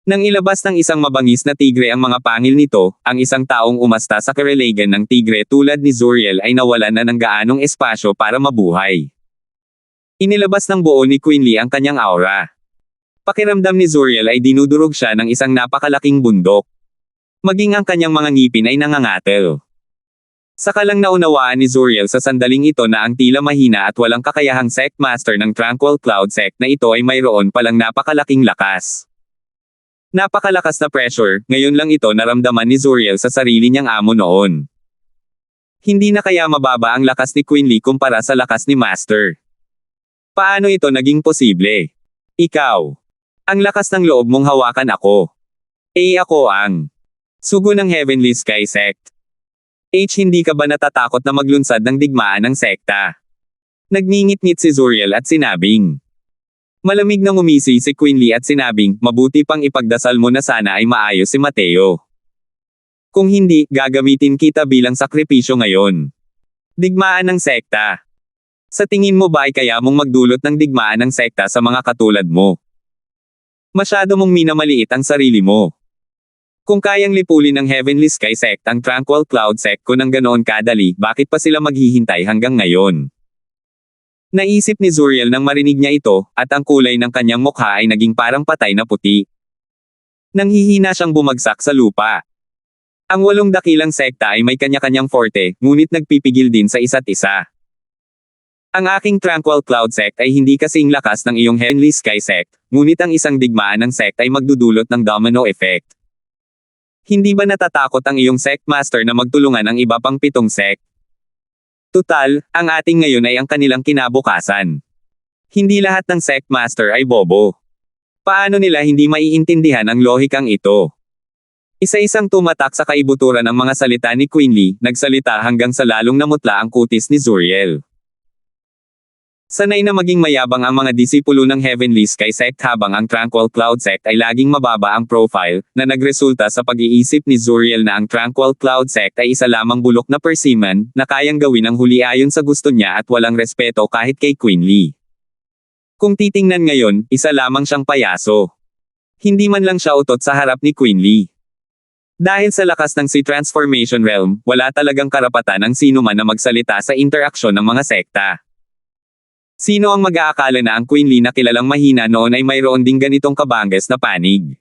S1: Nang ilabas ng isang mabangis na tigre ang mga pangil nito, ang isang taong umasta sa karelegan ng tigre tulad ni Zuriel ay nawalan na ng gaanong espasyo para mabuhay. Inilabas ng buo ni Quinley ang kanyang aura. Pakiramdam ni Zuriel ay dinudurog siya ng isang napakalaking bundok. Maging ang kanyang mga ngipin ay nangangatel. Saka lang naunawaan ni Zuriel sa sandaling ito na ang tila mahina at walang kakayahang Sectmaster ng Tranquil Cloud Sect na ito ay mayroon palang napakalaking lakas. Napakalakas na pressure, ngayon lang ito naramdaman ni Zuriel sa sarili niyang amo noon. Hindi na kaya mababa ang lakas ni Quinley kumpara sa lakas ni Master. Paano ito naging posible? Ikaw. Ang lakas ng loob mong hawakan ako. Ako ang sugo ng Heavenly Sky Sect. Hindi ka ba natatakot na maglunsad ng digmaan ng sekta? Nagngingit-ngit si Zuriel at sinabing. Malamig na ngumisi si Quinley at sinabing, mabuti pang ipagdasal mo na sana ay maayos si Mateo. Kung hindi, gagamitin kita bilang sakripisyo ngayon. Digmaan ng sekta. Sa tingin mo ba ay kaya mong magdulot ng digmaan ng sekta sa mga katulad mo? Masyado mong minamaliit ang sarili mo. Kung kayang lipulin ng Heavenly Sky Sect ang Tranquil Cloud Sect ko ng ganoon kadali, bakit pa sila maghihintay hanggang ngayon? Naisip ni Zuriel nang marinig niya ito, at ang kulay ng kanyang mukha ay naging parang patay na puti. Nanghihina siyang bumagsak sa lupa. Ang 8 dakilang sekta ay may kanya-kanyang forte, ngunit nagpipigil din sa isa't isa. Ang aking Tranquil Cloud Sect ay hindi kasing lakas ng iyong Heavenly Sky Sect, ngunit ang isang digmaan ng sect ay magdudulot ng domino effect. Hindi ba natatakot ang iyong Sectmaster na magtulungan ang iba pang 7 sect? Tutal, ang ating ngayon ay ang kanilang kinabukasan. Hindi lahat ng Sectmaster ay bobo. Paano nila hindi maiintindihan ang lohikang ito? Isa-isang tumatak sa kaibuturan ng mga salita ni Quinley, nagsalita hanggang sa lalong namutla ang kutis ni Zuriel. Sanay na maging mayabang ang mga disipulo ng Heavenly Sky Sect habang ang Tranquil Cloud Sect ay laging mababa ang profile, na nagresulta sa pag-iisip ni Zuriel na ang Tranquil Cloud Sect ay isa lamang bulok na persimmon, na kayang gawin ang huli ayon sa gusto niya at walang respeto kahit kay Quinley. Kung titingnan ngayon, isa lamang siyang payaso. Hindi man lang siya utot sa harap ni Quinley. Dahil sa lakas ng Sea Transformation Realm, wala talagang karapatan ang sino man na magsalita sa interaksyon ng mga sekta. Sino ang mag-aakala na ang Quinley na kilalang mahina noon ay mayroon ding ganitong kabangges na panig?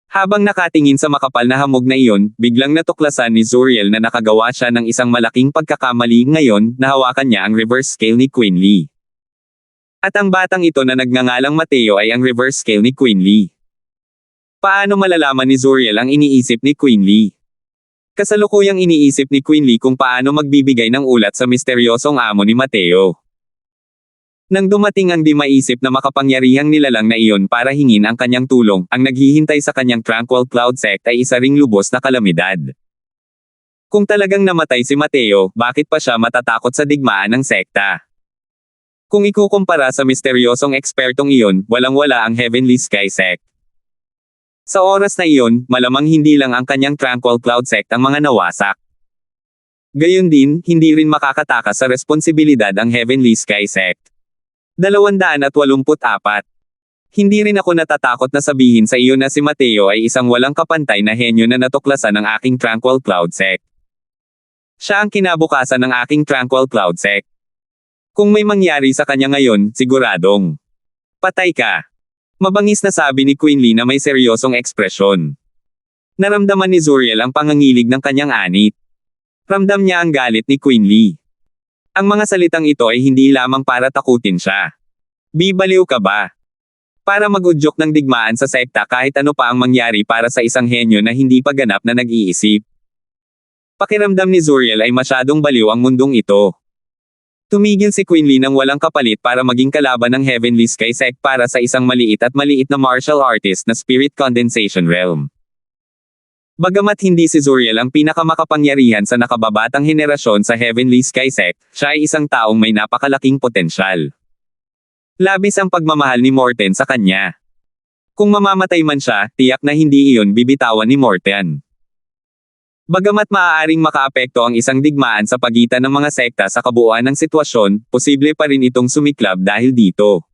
S1: Habang nakatingin sa makapal na hamog na iyon, biglang natuklasan ni Zuriel na nakagawa siya ng isang malaking pagkakamali ngayon, nahawakan niya ang reverse scale ni Quinley. At ang batang ito na nagngangalang Mateo ay ang reverse scale ni Quinley. Paano malalaman ni Zuriel ang iniisip ni Quinley? Kasalukuyang iniisip ni Quinley kung paano magbibigay ng ulat sa misteryosong amo ni Mateo. Nang dumating ang di maisip na makapangyarihang nilalang na iyon para hingin ang kanyang tulong, ang naghihintay sa kanyang Tranquil Cloud Sect ay isa ring lubos na kalamidad. Kung talagang namatay si Mateo, bakit pa siya matatakot sa digmaan ng sekta? Kung ikukumpara sa misteryosong ekspertong iyon, walang-wala ang Heavenly Sky Sect. Sa oras na iyon, malamang hindi lang ang kanyang Tranquil Cloud Sect ang mga nawasak. Gayon din, hindi rin makakatakas sa responsibilidad ang Heavenly Sky Sect. 284. Hindi rin ako natatakot na sabihin sa iyo na si Mateo ay isang walang kapantay na henyo na natuklasan ng aking Tranquil Cloud Sect. Siya ang kinabukasan ng aking Tranquil Cloud Sect. Kung may mangyari sa kanya ngayon, siguradong patay ka. Mabangis na sabi ni Quinley na may seryosong ekspresyon. Naramdaman ni Zuriel ang pangangilig ng kanyang anit. Ramdam niya ang galit ni Quinley. Ang mga salitang ito ay hindi lamang para takutin siya. Bibaliw ka ba? Para mag-udyok ng digmaan sa sekta kahit ano pa ang mangyari para sa isang henyo na hindi pa ganap na nag-iisip. Pakiramdam ni Zuriel ay masyadong baliw ang mundong ito. Tumigil si Quinley ng walang kapalit para maging kalaban ng Heavenly Sky Sect para sa isang maliit na martial artist na Spirit Condensation Realm. Bagamat hindi si Zuriel ang pinakamakapangyarihan sa nakababatang henerasyon sa Heavenly Sky Sect, siya ay isang taong may napakalaking potensyal. Labis ang pagmamahal ni Morten sa kanya. Kung mamamatay man siya, tiyak na hindi iyon bibitawan ni Morten. Bagamat maaaring makaapekto ang isang digmaan sa pagitan ng mga sekta sa kabuuan ng sitwasyon, posible pa rin itong sumiklab dahil dito.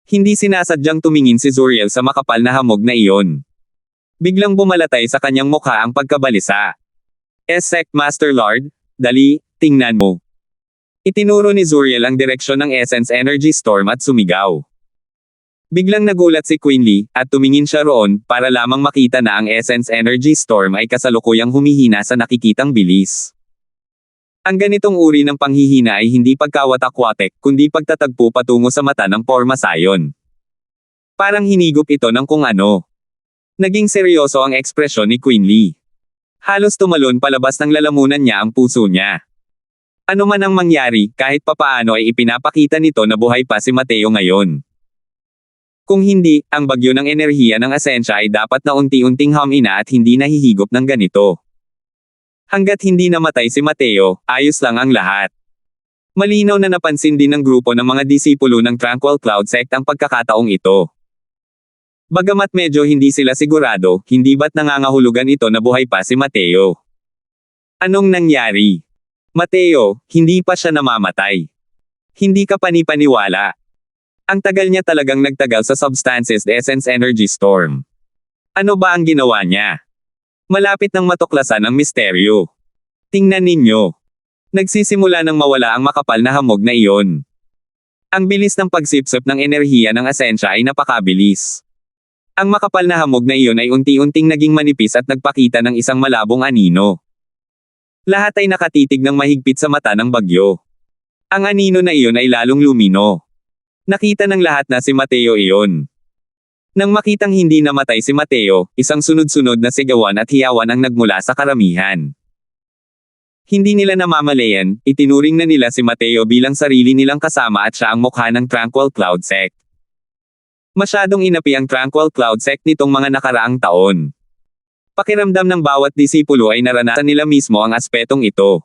S1: Hindi sinasadyang tumingin si Zuriel sa makapal na hamog na iyon. Biglang bumalatay sa kanyang mukha ang pagkabalisa. Sect Master Lord, dali, tingnan mo. Itinuro ni Zuriel ang direksyon ng Essence Energy Storm at sumigaw. Biglang nagulat si Quinley, at tumingin siya roon, para lamang makita na ang Essence Energy Storm ay kasalukuyang humihina sa nakikitang bilis. Ang ganitong uri ng panghihina ay hindi pagkawatak-watek, kundi pagtatagpo patungo sa mata ng Pormasayon. Parang hinigop ito ng kung ano. Naging seryoso ang ekspresyon ni Quinley. Halos tumalon palabas ng lalamunan niya ang puso niya. Ano man ang mangyari, kahit papaano ay ipinapakita nito na buhay pa si Mateo ngayon. Kung hindi, ang bagyo ng enerhiya ng Asensya ay dapat na unti-unting humina at hindi nahihigop ng ganito. Hanggat hindi namatay si Mateo, ayos lang ang lahat. Malinaw na napansin din ng grupo ng mga disipulo ng Tranquil Cloud Sect ang pagkakataong ito. Bagamat medyo hindi sila sigurado, hindi ba't nangangahulugan ito na buhay pa si Mateo? Anong nangyari? Mateo, hindi pa siya namamatay. Hindi ka panipaniwala. Ang tagal niya talagang nagtagal sa Substances Essence Energy Storm. Ano ba ang ginawa niya? Malapit nang matuklasan ang misteryo. Tingnan ninyo. Nagsisimula nang mawala ang makapal na hamog na iyon. Ang bilis ng pagsipsip ng enerhiya ng Asensya ay napakabilis. Ang makapal na hamog na iyon ay unti-unting naging manipis at nagpakita ng isang malabong anino. Lahat ay nakatitig ng mahigpit sa mata ng bagyo. Ang anino na iyon ay lalong lumino. Nakita ng lahat na si Mateo iyon. Nang makitang hindi namatay si Mateo, isang sunod-sunod na sigawan at hiyawan ang nagmula sa karamihan. Hindi nila namamalayan, itinuring na nila si Mateo bilang sarili nilang kasama at siya ang mukha ng Tranquil Cloud Sect. Masyadong inapi ang Tranquil Cloud Sect nitong mga nakaraang taon. Pakiramdam ng bawat disipulo ay naranasan nila mismo ang aspetong ito.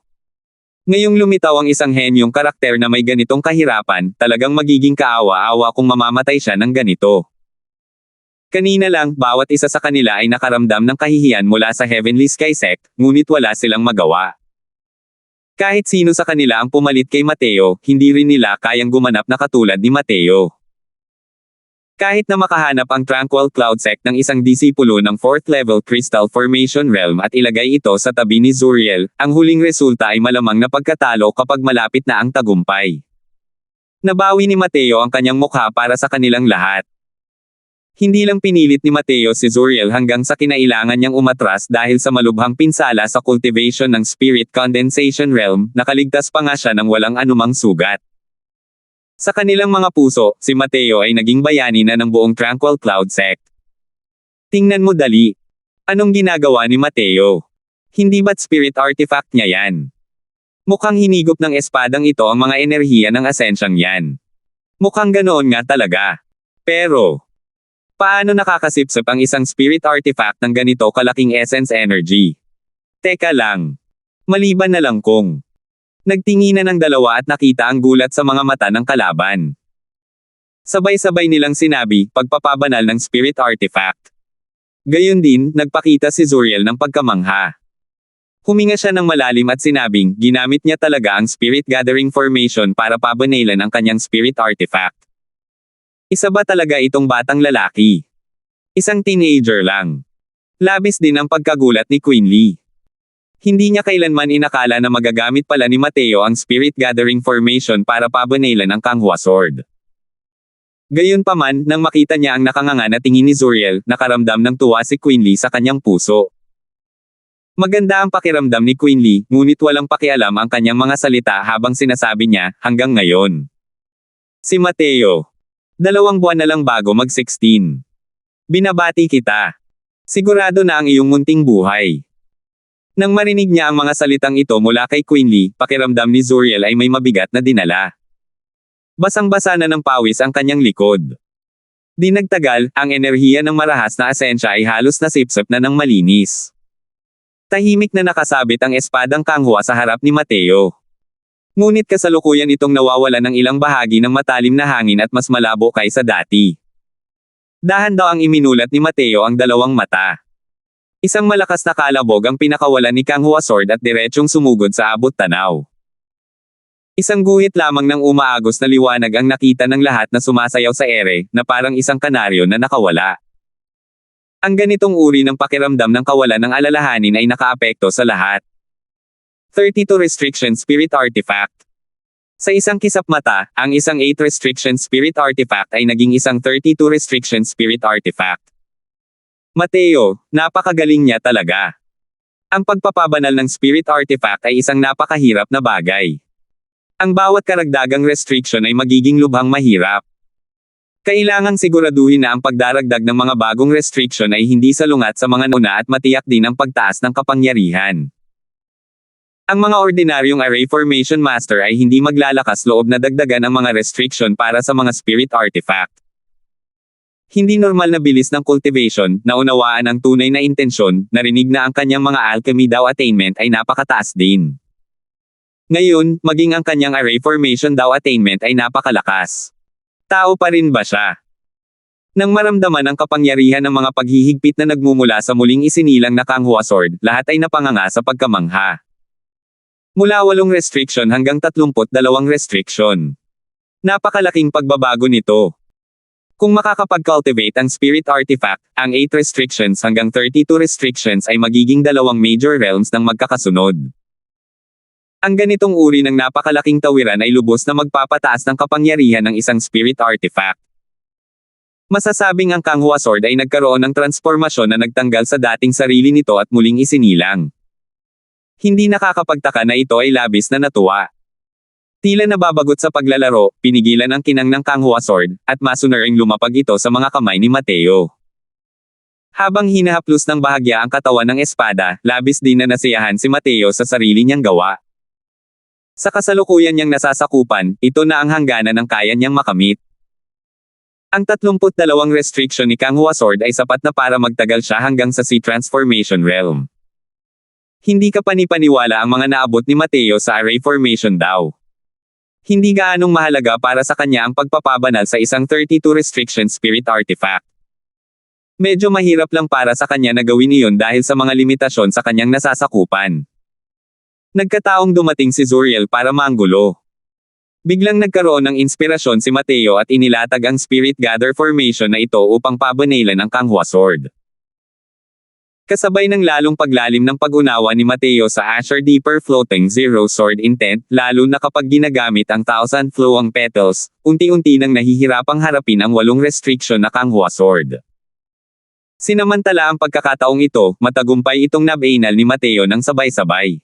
S1: Ngayong lumitaw ang isang henyong karakter na may ganitong kahirapan, talagang magiging kaawa-awa kung mamamatay siya ng ganito. Kanina lang, bawat isa sa kanila ay nakaramdam ng kahihiyan mula sa Heavenly Sky Sect, ngunit wala silang magawa. Kahit sino sa kanila ang pumalit kay Mateo, hindi rin nila kayang gumanap na katulad ni Mateo. Kahit na makahanap ang Tranquil Cloud Sect ng isang disipulo ng 4th level Crystal Formation Realm at ilagay ito sa tabi ni Zuriel, ang huling resulta ay malamang na pagkatalo kapag malapit na ang tagumpay. Nabawi ni Mateo ang kanyang mukha para sa kanilang lahat. Hindi lang pinilit ni Mateo si Zuriel hanggang sa kinailangan niyang umatras dahil sa malubhang pinsala sa cultivation ng Spirit Condensation Realm, nakaligtas pa nga siya ng walang anumang sugat. Sa kanilang mga puso, si Mateo ay naging bayani na ng buong Tranquil Cloud Sect. Tingnan mo dali. Anong ginagawa ni Mateo? Hindi ba't spirit artifact niya yan? Mukhang hinigop ng espadang ito ang mga enerhiya ng asensyang yan. Mukhang ganoon nga talaga. Pero, paano nakakasipsip ang isang spirit artifact ng ganito kalaking essence energy? Teka lang. Maliban na lang kung nagtinginan ng dalawa at nakita ang gulat sa mga mata ng kalaban. Sabay-sabay nilang sinabi, pagpapabanal ng spirit artifact. Gayon din, nagpakita si Zuriel ng pagkamangha. Huminga siya ng malalim at sinabing, ginamit niya talaga ang spirit gathering formation para pabanalan ang kanyang spirit artifact. Isa ba talaga itong batang lalaki? Isang teenager lang. Labis din ang pagkagulat ni Queen Lee. Hindi niya kailanman inakala na magagamit pala ni Mateo ang spirit gathering formation para pabanalan ang Kanghua Sword. Gayunpaman, nang makita niya ang nakanganga na tingin ni Zuriel, nakaramdam ng tuwa si Queen Lee sa kanyang puso. Maganda ang pakiramdam ni Queen Lee, ngunit walang pakialam ang kanyang mga salita habang sinasabi niya, hanggang ngayon. Si Mateo. 2 buwan na lang bago mag-16. Binabati kita. Sigurado na ang iyong munting buhay. Nang marinig niya ang mga salitang ito mula kay Queen Lee, pakiramdam ni Zuriel ay may mabigat na dinala. Basang-basa na ng pawis ang kanyang likod. Di nagtagal, ang enerhiya ng marahas na asensya ay halos nasipsip na ng malinis. Tahimik na nakasabit ang espadang Kanghua sa harap ni Mateo. Ngunit kasalukuyan itong nawawala ng ilang bahagi ng matalim na hangin at mas malabo kaysa dati. Dahan daw ang iminulat ni Mateo ang dalawang mata. Isang malakas na kalabog ang pinakawalan ni Kanghua Sword at diretsyong sumugod sa abot tanaw. Isang guhit lamang ng umaagos na liwanag ang nakita ng lahat na sumasayaw sa ere, na parang isang kanaryo na nakawala. Ang ganitong uri ng pakiramdam ng kawalan ng alalahanin ay nakaapekto sa lahat. 32 Restriction Spirit Artifact. Sa isang kisap mata, ang isang 8 Restriction Spirit Artifact ay naging isang 32 Restriction Spirit Artifact. Mateo, napakagaling niya talaga. Ang pagpapabanal ng Spirit Artifact ay isang napakahirap na bagay. Ang bawat karagdagang restriction ay magiging lubhang mahirap. Kailangang siguraduhin na ang pagdaragdag ng mga bagong restriction ay hindi salungat sa mga nauna at matiyak din ang pagtaas ng kapangyarihan. Ang mga ordinaryong Array Formation Master ay hindi maglalakas loob na dagdagan ang mga restriction para sa mga spirit artifact. Hindi normal na bilis ng cultivation, naunawaan ang tunay na intensyon, narinig na ang kanyang mga alchemy daw attainment ay napakataas din. Ngayon, maging ang kanyang Array Formation daw attainment ay napakalakas. Tao pa rin ba siya? Nang maramdaman ang kapangyarihan ng mga paghihigpit na nagmumula sa muling isinilang na Kanghua Sword, lahat ay napanganga sa pagkamangha. Mula 8 restriction hanggang 32 restriction. Napakalaking pagbabago nito. Kung makakapag-cultivate ang Spirit Artifact, ang 8 restrictions hanggang 32 restrictions ay magiging 2 major realms ng magkakasunod. Ang ganitong uri ng napakalaking tawiran ay lubos na magpapataas ng kapangyarihan ng isang spirit artifact. Masasabing ang Kanghua Sword ay nagkaroon ng transformasyon na nagtanggal sa dating sarili nito at muling isinilang. Hindi nakakapagtaka na ito ay labis na natuwa. Tila nababagot sa paglalaro, pinigilan ang kinang ng Kanghua Sword, at masunaring lumapag ito sa mga kamay ni Mateo. Habang hinahaplos ng bahagya ang katawan ng espada, labis din na nasiyahan si Mateo sa sarili niyang gawa. Sa kasalukuyan niyang nasasakupan, ito na ang hangganan ng kaya niyang makamit. Ang 32 restriction ni Kanghua Sword ay sapat na para magtagal siya hanggang sa Sea Transformation Realm. Hindi ka panipaniwala ang mga naabot ni Mateo sa Array Formation daw. Hindi gaanong mahalaga para sa kanya ang pagpapabanal sa isang 32 restriction spirit artifact. Medyo mahirap lang para sa kanya na gawin iyon dahil sa mga limitasyon sa kanyang nasasakupan. Nagkataong dumating si Zuriel para manggulo. Biglang nagkaroon ng inspirasyon si Mateo at inilatag ang Spirit Gather Formation na ito upang pabanalan ang Kanghua Sword. Kasabay ng lalong paglalim ng pag-unawa ni Mateo sa Asher Deeper Floating Zero Sword Intent, lalo na kapag ginagamit ang 1,000 flowing petals, unti-unti nang nahihirapang harapin ang 8 restriction na Kanghua Sword. Sinamantala ang pagkakataong ito, matagumpay itong nabainal ni Mateo ng sabay-sabay.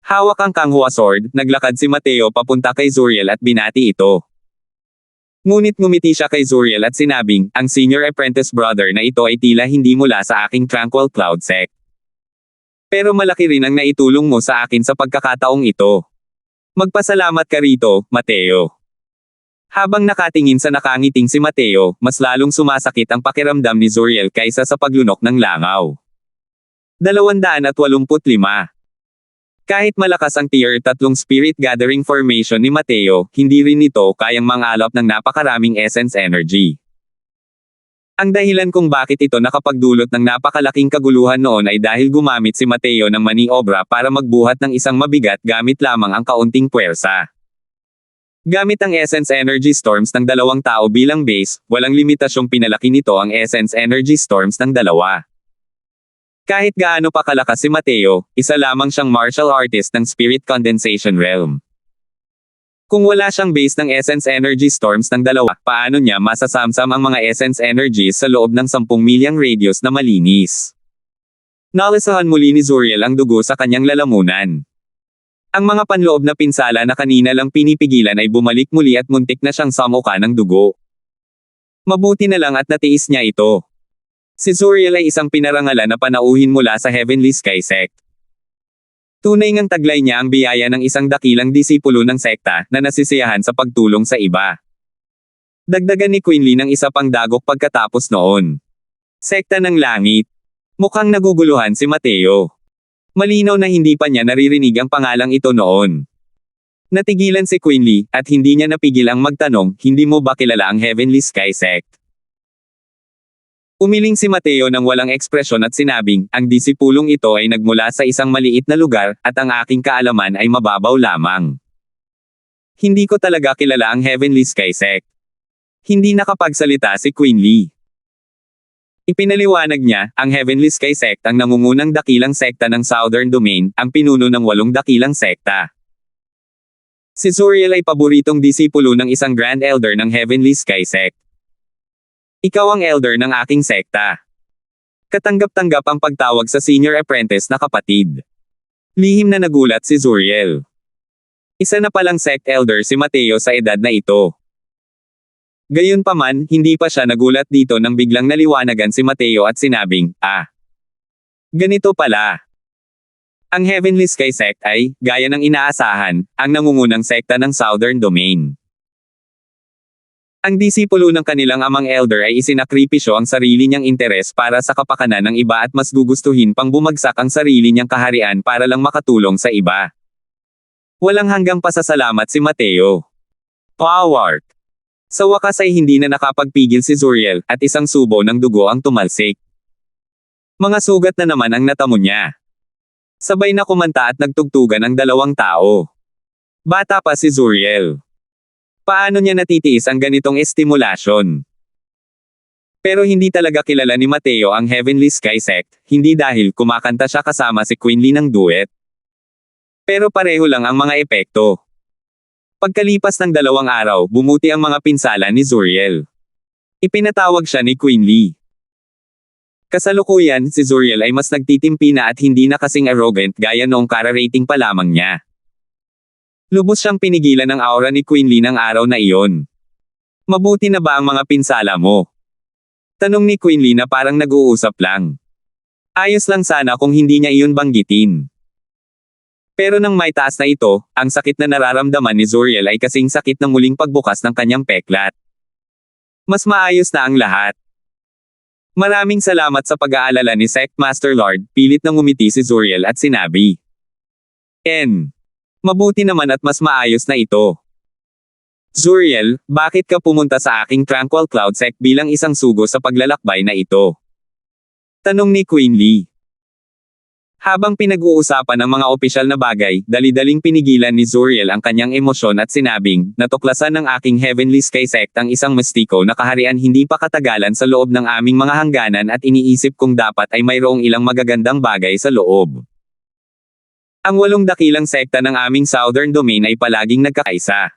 S1: Hawak ang Kanghua Sword, naglakad si Mateo papunta kay Zuriel at binati ito. Ngunit ngumiti siya kay Zuriel at sinabing, ang senior apprentice brother na ito ay tila hindi mula sa aking Tranquil Cloud Sect. Pero malaki rin ang naitulong mo sa akin sa pagkakataong ito. Magpasalamat ka rito, Mateo. Habang nakatingin sa nakangiting si Mateo, mas lalong sumasakit ang pakiramdam ni Zuriel kaysa sa paglunok ng langaw. 285. Kahit malakas ang Tier 3 Spirit Gathering Formation ni Mateo, hindi rin ito kayang mangalap ng napakaraming essence energy. Ang dahilan kung bakit ito nakapagdulot ng napakalaking kaguluhan noon ay dahil gumamit si Mateo ng maniobra para magbuhat ng isang mabigat gamit lamang ang kaunting puwersa. Gamit ang Essence Energy Storms ng dalawang tao bilang base, walang limitasyong pinalaki nito ang Essence Energy Storms ng dalawa. Kahit gaano pa kalakas si Mateo, isa lamang siyang martial artist ng Spirit Condensation Realm. Kung wala siyang base ng Essence Energy Storms ng dalawa, paano niya masasamsam ang mga Essence Energies sa loob ng 10 milyang radius na malinis? Nalisahan muli ni Zuriel ang dugo sa kanyang lalamunan. Ang mga panloob na pinsala na kanina lang pinipigilan ay bumalik muli at muntik na siyang samuka ng dugo. Mabuti na lang at natiis niya ito. Si Zuriel ay isang pinarangalan na panauhin mula sa Heavenly Sky Sect. Tunay ngang taglay niya ang biyaya ng isang dakilang disipulo ng sekta na nasisiyahan sa pagtulong sa iba. Dagdagan ni Queen Lee ng isa pang dagok pagkatapos noon. Sekta ng Langit. Mukhang naguguluhan si Mateo. Malinaw na hindi pa niya naririnig ang pangalang ito noon. Natigilan si Queen Lee, at hindi niya napigil ang magtanong, hindi mo ba kilala ang Heavenly Sky Sect? Umiling si Mateo nang walang ekspresyon at sinabing, ang disipulong ito ay nagmula sa isang maliit na lugar, at ang aking kaalaman ay mababaw lamang. Hindi ko talaga kilala ang Heavenly Sky Sect. Hindi nakapagsalita si Queen Lee. Ipinaliwanag niya, ang Heavenly Sky Sect ang nangungunang dakilang sekta ng Southern Domain, ang pinuno ng 8 dakilang sekta. Si Zuriel ay paboritong disipulo ng isang Grand Elder ng Heavenly Sky Sect. Ikaw ang elder ng aking sekta. Katanggap-tanggap ang pagtawag sa senior apprentice na kapatid. Lihim na nagulat si Zuriel. Isa na palang sect elder si Mateo sa edad na ito. Gayunpaman, hindi pa siya nagulat dito nang biglang naliwanagan si Mateo at sinabing, ganito pala. Ang Heavenly Sky Sect ay, gaya ng inaasahan, ang nangungunang sekta ng Southern Domain. Ang disipulo ng kanilang amang elder ay isinakripisyo ang sarili niyang interes para sa kapakanan ng iba at mas gugustuhin pang bumagsak ang sarili niyang kaharian para lang makatulong sa iba. Walang hanggang pasasalamat si Mateo. Power! Sa wakas ay hindi na nakapagpigil si Zuriel, at isang subo ng dugo ang tumalsik. Mga sugat na naman ang natamo niya. Sabay na kumanta at nagtugtugan ang dalawang tao. Bata pa si Zuriel. Paano niya natitiis ang ganitong estimulasyon? Pero hindi talaga kilala ni Mateo ang Heavenly Sky Sect, hindi dahil kumakanta siya kasama si Queen Lee ng duet. Pero pareho lang ang mga epekto. Pagkalipas ng 2 araw, bumuti ang mga pinsala ni Zuriel. Ipinatawag siya ni Queen Lee. Kasalukuyan, si Zuriel ay mas nagtitimpi na at hindi na kasing arrogant gaya noong kararating pa lamang niya. Lubos siyang pinigilan ng aura ni Queen Lee ng araw na iyon. Mabuti na ba ang mga pinsala mo? Tanong ni Queen Lee na parang nag-uusap lang. Ayos lang sana kung hindi niya iyon banggitin. Pero nang may taas na ito, ang sakit na nararamdaman ni Zuriel ay kasing sakit ng muling pagbukas ng kanyang peklat. Mas maayos na ang lahat. Maraming salamat sa pag-aalala ni Sect Master Lord, pilit nang ngumiti si Zuriel at sinabi. Mabuti naman at mas maayos na ito. Zuriel, bakit ka pumunta sa aking Tranquil Cloud Sect bilang isang sugo sa paglalakbay na ito? Tanong ni Queen Lee. Habang pinag-uusapan ng mga opisyal na bagay, dali-daling pinigilan ni Zuriel ang kanyang emosyon at sinabing, natuklasan ng aking Heavenly Sky Sect ang isang mistiko na kaharian hindi pa katagalan sa loob ng aming mga hangganan at iniisip kung dapat ay mayroong ilang magagandang bagay sa loob. Ang 8 dakilang sekta ng aming Southern Domain ay palaging nagkakaisa.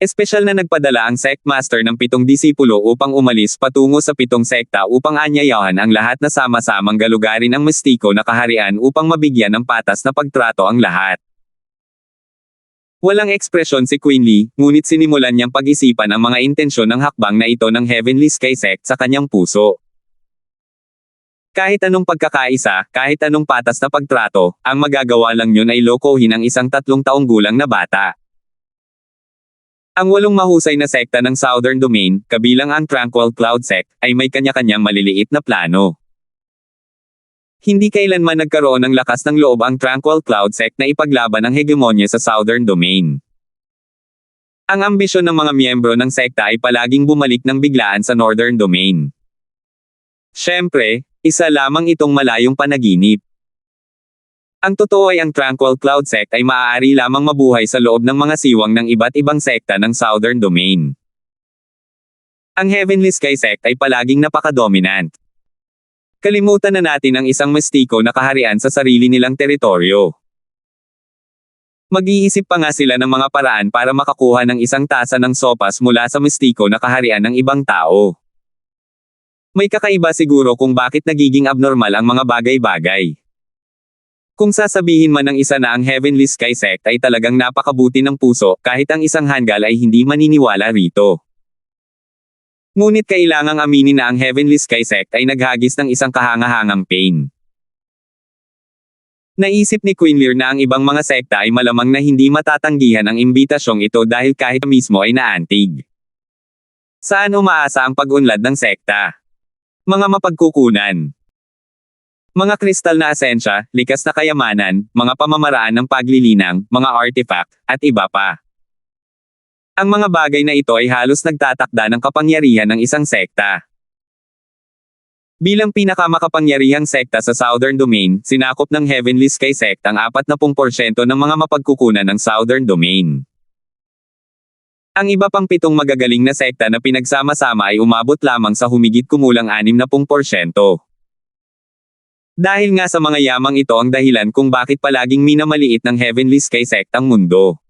S1: Espesyal na nagpadala ang Sect Master ng 7 disipulo upang umalis patungo sa 7 sekta upang anyayahan ang lahat na sama-samang galugarin ang mistiko na kaharian upang mabigyan ng patas na pagtrato ang lahat. Walang ekspresyon si Queen Lee, ngunit sinimulan niyang pag-isipan ang mga intensyon ng hakbang na ito ng Heavenly Sky Sect sa kanyang puso. Kahit anong pagkakaisa, kahit anong patas na pagtrato, ang magagawa lang yun ay lokohin ang isang 3 taong gulang na bata. Ang 8 mahusay na sekta ng Southern Domain, kabilang ang Tranquil Cloud Sect, ay may kanya-kanyang maliliit na plano. Hindi kailanman nagkaroon ng lakas ng loob ang Tranquil Cloud Sect na ipaglaban ang hegemonya sa Southern Domain. Ang ambisyon ng mga miyembro ng sekta ay palaging bumalik ng biglaan sa Northern Domain. Siyempre, isa lamang itong malayong panaginip. Ang totoo ay ang Tranquil Cloud Sect ay maaari lamang mabuhay sa loob ng mga siwang ng iba't ibang sekta ng Southern Domain. Ang Heavenly Sky Sect ay palaging napaka-dominant. Kalimutan na natin ang isang mistiko na kaharian sa sarili nilang teritoryo. Mag-iisip pa nga sila ng mga paraan para makakuha ng isang tasa ng sopas mula sa mistiko na kaharian ng ibang tao. May kakaiba siguro kung bakit nagiging abnormal ang mga bagay-bagay. Kung sasabihin man ng isa na ang Heavenly Sky Sect ay talagang napakabuti ng puso, kahit ang isang hanggal ay hindi maniniwala rito. Ngunit kailangang aminin na ang Heavenly Sky Sect ay naghagis ng isang kahangahangang pain. Naisip ni Queen Lear na ang ibang mga sekta ay malamang na hindi matatanggihan ang imbitasyong ito dahil kahit mismo ay naantig. Saan umaasa ang pag-unlad ng sekta? Mga mapagkukunan. Mga kristal na asensya, likas na kayamanan, mga pamamaraan ng paglilinang, mga artifact, at iba pa. Ang mga bagay na ito ay halos nagtatakda ng kapangyarihan ng isang sekta. Bilang pinakamakapangyarihang sekta sa Southern Domain, sinakop ng Heavenly Sky Sect ang 40% ng mga mapagkukunan ng Southern Domain. Ang iba pang 7 magagaling na sekta na pinagsama-sama ay umabot lamang sa humigit kumulang 60%. Dahil nga sa mga yamang ito ang dahilan kung bakit palaging minamaliit ng Heavenly Sky Sect ang mundo.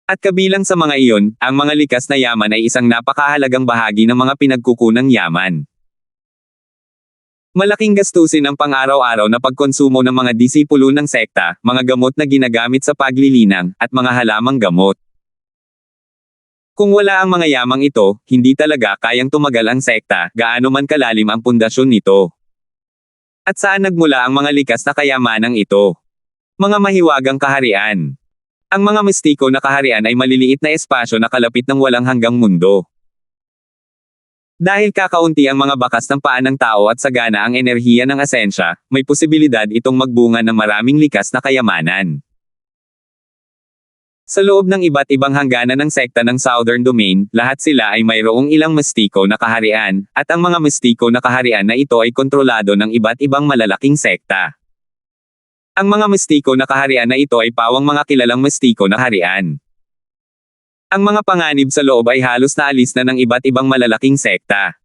S1: At kabilang sa mga iyon, ang mga likas na yaman ay isang napakahalagang bahagi ng mga pinagkukunang yaman. Malaking gastusin ang pang-araw-araw na pagkonsumo ng mga disipulo ng sekta, mga gamot na ginagamit sa paglilinang, at mga halamang gamot. Kung wala ang mga yamang ito, hindi talaga kayang tumagal ang sekta, gaano man kalalim ang pundasyon nito. At saan nagmula ang mga likas na kayamanang ito? Mga mahiwagang kaharian. Ang mga mistiko na kaharian ay maliliit na espasyo na kalapit ng walang hanggang mundo. Dahil kakaunti ang mga bakas ng paa ng tao at sagana ang enerhiya ng asensya, may posibilidad itong magbunga ng maraming likas na kayamanan. Sa loob ng iba't ibang hangganan ng sekta ng Southern Domain, lahat sila ay mayroong ilang mistiko na kaharian, at ang mga mistiko na kaharian na ito ay kontrolado ng iba't ibang malalaking sekta. Ang mga mistiko na kaharian na ito ay pawang mga kilalang mistiko na harian. Ang mga panganib sa loob ay halos naalis na ng iba't ibang malalaking sekta.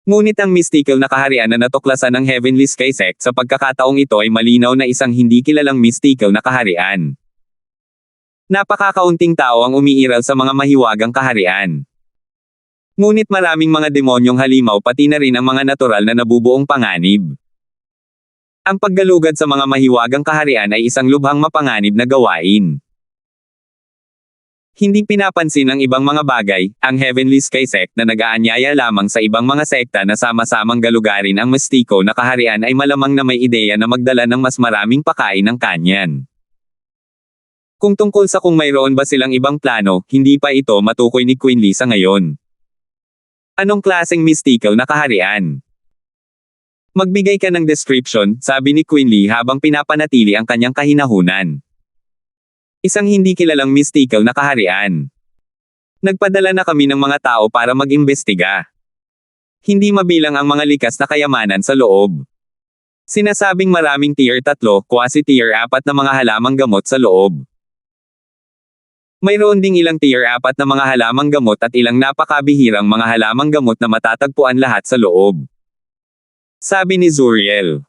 S1: Ngunit ang mystical na kaharian na natuklasan ng Heavenly Sky Sect sa pagkakataong ito ay malinaw na isang hindi kilalang mystical na kaharian. Napakakaunting tao ang umiiral sa mga mahiwagang kaharian. Ngunit maraming mga demonyong halimaw pati na rin ang mga natural na nabubuong panganib. Ang paggalugad sa mga mahiwagang kaharian ay isang lubhang mapanganib na gawain. Hindi pinapansin ng ibang mga bagay, ang Heavenly Sky Sect na nag-aanyaya lamang sa ibang mga sekta na sama-samang galugarin ang mistiko na kaharian ay malamang na may ideya na magdala ng mas maraming pakain ng kanyan. Kung tungkol sa kung mayroon ba silang ibang plano, hindi pa ito matukoy ni Queen Lee sa ngayon. Anong klaseng mystical na kaharian? Magbigay ka ng description, sabi ni Queen Lee habang pinapanatili ang kanyang kahinahunan. Isang hindi kilalang mystical na kaharian. Nagpadala na kami ng mga tao para mag-imbestiga. Hindi mabilang ang mga likas na kayamanan sa loob. Sinasabing maraming tier 3, quasi tier 4 na mga halamang gamot sa loob. Mayroon ding ilang tier 4 na mga halamang gamot at ilang napakabihirang mga halamang gamot na matatagpuan lahat sa loob. Sabi ni Zuriel.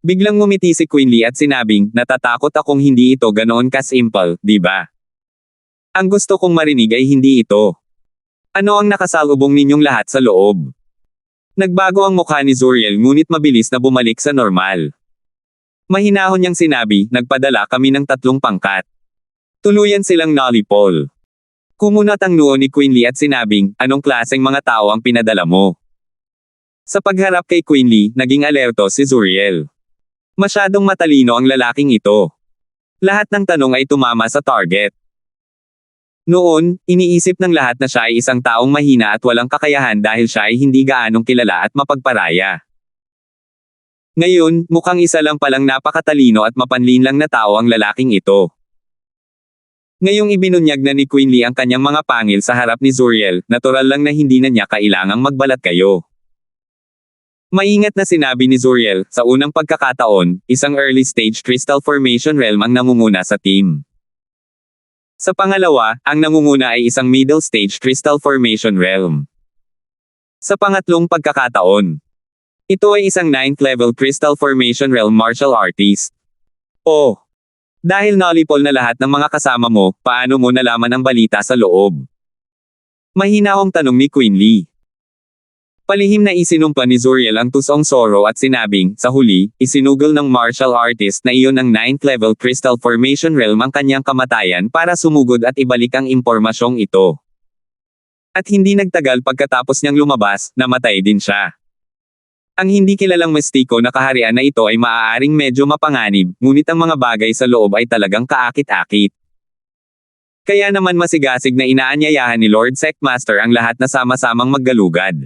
S1: Biglang ngumiti si Queen Lee at sinabing, natatakot akong hindi ito ganoon ka-simple, di ba? Ang gusto kong marinig ay hindi ito. Ano ang nakasalubong ninyong lahat sa loob? Nagbago ang mukha ni Zuriel ngunit mabilis na bumalik sa normal. Mahinahon niyang sinabi, nagpadala kami ng 3 pangkat. Tuluyan silang nalipol. Kumunat ang noo ni Queen Lee at sinabing, anong klaseng mga tao ang pinadala mo? Sa pagharap kay Queen Lee, naging alerto si Zuriel. Masyadong matalino ang lalaking ito. Lahat ng tanong ay tumama sa target. Noon, iniisip ng lahat na siya ay isang taong mahina at walang kakayahan dahil siya ay hindi gaanong kilala at mapagparaya. Ngayon, mukhang isa lang palang napakatalino at mapanlinlang na tao ang lalaking ito. Ngayong ibinunyag na ni Queen Lee ang kanyang mga pangil sa harap ni Zuriel, natural lang na hindi na niya kailangang magbalat kayo. Maingat na sinabi ni Zuriel, sa unang pagkakataon, isang early stage crystal formation realm ang nangunguna sa team. Sa pangalawa, ang nangunguna ay isang middle stage crystal formation realm. Sa pangatlong pagkakataon, ito ay isang 9th level crystal formation realm martial artist. Oh! Dahil knowledgeable na lahat ng mga kasama mo, paano mo nalaman ang balita sa loob? Mahinahong tanong ni Queen Lee. Palihim na isinumpa ni Zuriel ang tusong Zoro at sinabing, sa huli, isinugol ng martial artist na iyon ang 9th level crystal formation realm ang kanyang kamatayan para sumugod at ibalik ang impormasyong ito. At hindi nagtagal pagkatapos niyang lumabas, namatay din siya. Ang hindi kilalang mistiko na kaharian na ito ay maaaring medyo mapanganib, ngunit ang mga bagay sa loob ay talagang kaakit-akit. Kaya naman masigasig na inaanyayahan ni Lord Sectmaster ang lahat na sama-samang maggalugad.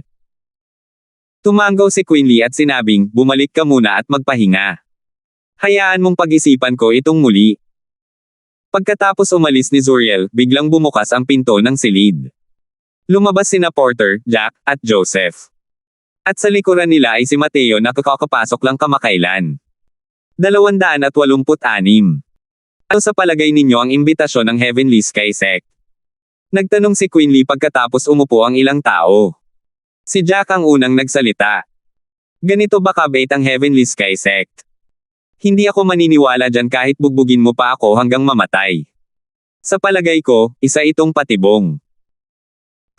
S1: Tumanggaw si Queen Lee at sinabing, bumalik ka muna at magpahinga. Hayaan mong pag-isipan ko itong muli. Pagkatapos umalis ni Zuriel, biglang bumukas ang pinto ng silid. Lumabas sina Porter, Jack, at Joseph. At sa likuran nila ay si Mateo na kakapasok lang kamakailan. 286. Ano sa palagay ninyo ang imbitasyon ng Heavenly Sky Sect? Nagtanong si Queen Lee pagkatapos umupo ang ilang tao. Si Jack ang unang nagsalita. Ganito ba kabait ang Heavenly Sky Sect? Hindi ako maniniwala dyan kahit bugbugin mo pa ako hanggang mamatay. Sa palagay ko, isa itong patibong.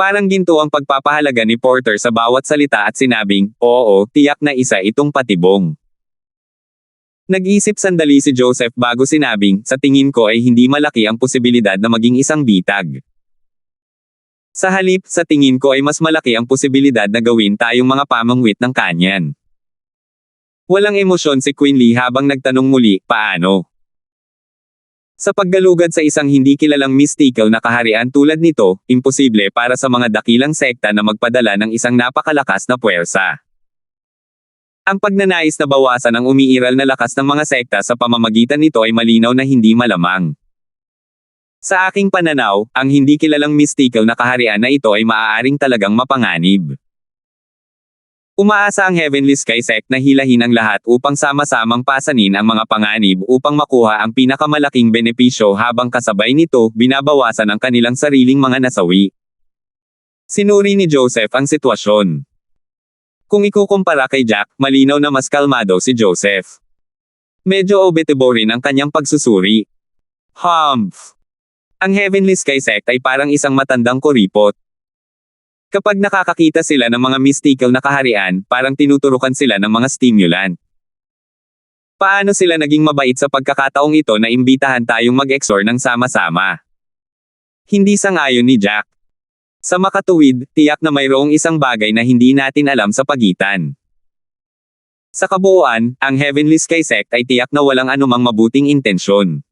S1: Parang ginto ang pagpapahalaga ni Porter sa bawat salita at sinabing, oo, tiyak na isa itong patibong. Nag-isip sandali si Joseph bago sinabing, sa tingin ko ay hindi malaki ang posibilidad na maging isang bitag. Sa halip, sa tingin ko ay mas malaki ang posibilidad na gawin tayong mga pamangwit ng kanyan. Walang emosyon si Queen Lee habang nagtanong muli, paano? Sa paggalugad sa isang hindi kilalang mystical na kaharian tulad nito, imposible para sa mga dakilang sekta na magpadala ng isang napakalakas na puwersa. Ang pagnanais na bawasan ang umiiral na lakas ng mga sekta sa pamamagitan nito ay malinaw na hindi malamang. Sa aking pananaw, ang hindi kilalang mystical na kaharian na ito ay maaaring talagang mapanganib. Umaasa ang Heavenly Sky Sect na hilahin ang lahat upang sama-samang pasanin ang mga panganib upang makuha ang pinakamalaking benepisyo habang kasabay nito, binabawasan ang kanilang sariling mga nasawi. Sinuri ni Joseph ang sitwasyon. Kung ikukumpara kay Jack, malinaw na mas kalmado si Joseph. Medyo obetibo rin ang kanyang pagsusuri. Humph! Ang Heavenly Sky Sect ay parang isang matandang kuripot. Kapag nakakakita sila ng mga mystical na kaharian, parang tinuturukan sila ng mga stimulant. Paano sila naging mabait sa pagkakataong ito na imbitahan tayong mag-exor ng sama-sama? Hindi sang-ayon ni Jack. Sa makatuwid, tiyak na mayroong isang bagay na hindi natin alam sa pagitan. Sa kabuuan, ang Heavenly Sky Sect ay tiyak na walang anumang mabuting intensyon.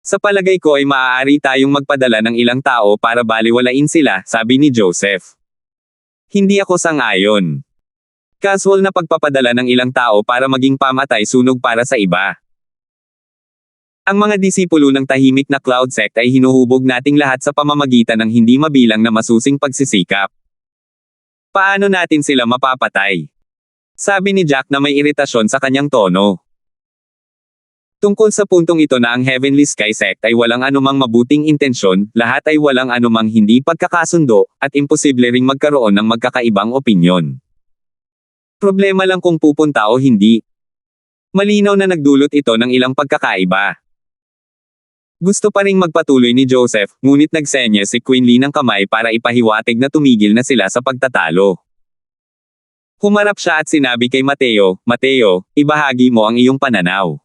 S1: Sa palagay ko ay maaari tayong magpadala ng ilang tao para baliwalain sila, sabi ni Joseph. Hindi ako sang-ayon. Casual na pagpapadala ng ilang tao para maging pamatay sunog para sa iba. Ang mga disipulo ng tahimik na Cloud Sect ay hinuhubog nating lahat sa pamamagitan ng hindi mabilang na masusing pagsisikap. Paano natin sila mapapatay? Sabi ni Jack na may iritasyon sa kanyang tono. Tungkol sa puntong ito na ang Heavenly Sky Sect ay walang anumang mabuting intensyon, lahat ay walang anumang hindi pagkakasundo, at imposible ring magkaroon ng magkakaibang opinyon. Problema lang kung pupunta o hindi. Malinaw na nagdulot ito ng ilang pagkakaiba. Gusto pa ring magpatuloy ni Joseph, ngunit nagsenye si Queen Lee ng kamay para ipahiwatig na tumigil na sila sa pagtatalo. Humarap siya at sinabi kay Mateo, Mateo, ibahagi mo ang iyong pananaw.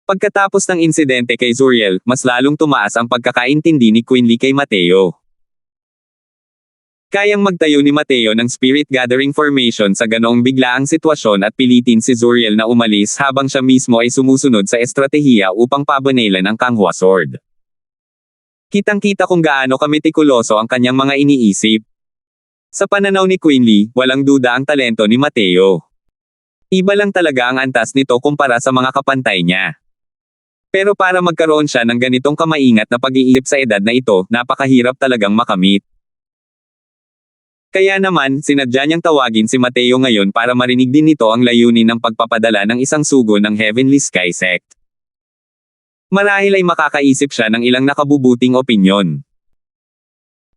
S1: Pagkatapos ng insidente kay Zuriel, mas lalong tumaas ang pagkakaintindi ni Queen Lee kay Mateo. Kayang magtayo ni Mateo ng spirit gathering formation sa ganoong biglaang sitwasyon at pilitin si Zuriel na umalis habang siya mismo ay sumusunod sa estratehiya upang pabanelan ang Kanghua Sword. Kitang-kita kung gaano kametikuloso ang kanyang mga iniisip. Sa pananaw ni Quinley, walang duda ang talento ni Mateo. Iba lang talaga ang antas nito kumpara sa mga kapantay niya. Pero para magkaroon siya ng ganitong kamaingat na pag-iisip sa edad na ito, napakahirap talagang makamit. Kaya naman, sinadya niyang tawagin si Mateo ngayon para marinig din nito ang layunin ng pagpapadala ng isang sugo ng Heavenly Sky Sect. Marahil ay makakaisip siya ng ilang nakabubuting opinyon.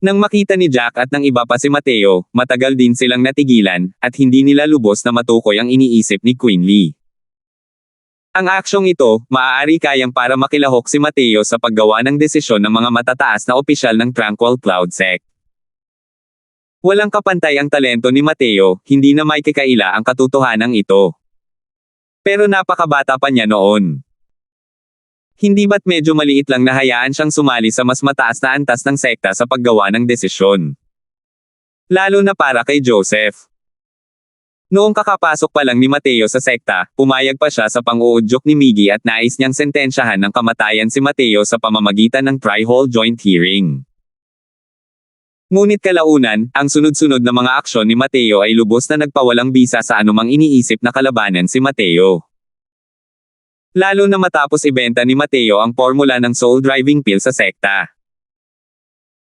S1: Nang makita ni Jack at ng iba pa si Mateo, matagal din silang natigilan, at hindi nila lubos na matukoy ang iniisip ni Quinley. Ang aksyong ito, maaari kayang para makilahok si Mateo sa paggawa ng desisyon ng mga matataas na opisyal ng Tranquil Cloud Sect. Walang kapantay ang talento ni Mateo, hindi na may kakaila ang katotohanan ito. Pero napakabata pa niya noon. Hindi ba't medyo maliit lang na hayaan siyang sumali sa mas mataas na antas ng sekta sa paggawa ng desisyon? Lalo na para kay Joseph. Noong kakapasok pa lang ni Mateo sa sekta, pumayag pa siya sa pang-uudyok ni Miggy at nais niyang sentensyahan ng kamatayan si Mateo sa pamamagitan ng tri-hole joint hearing. Ngunit kalaunan, ang sunod-sunod na mga aksyon ni Mateo ay lubos na nagpawalang bisa sa anumang iniisip na kalabanan si Mateo. Lalo na matapos ibenta ni Mateo ang formula ng soul driving pill sa sekta.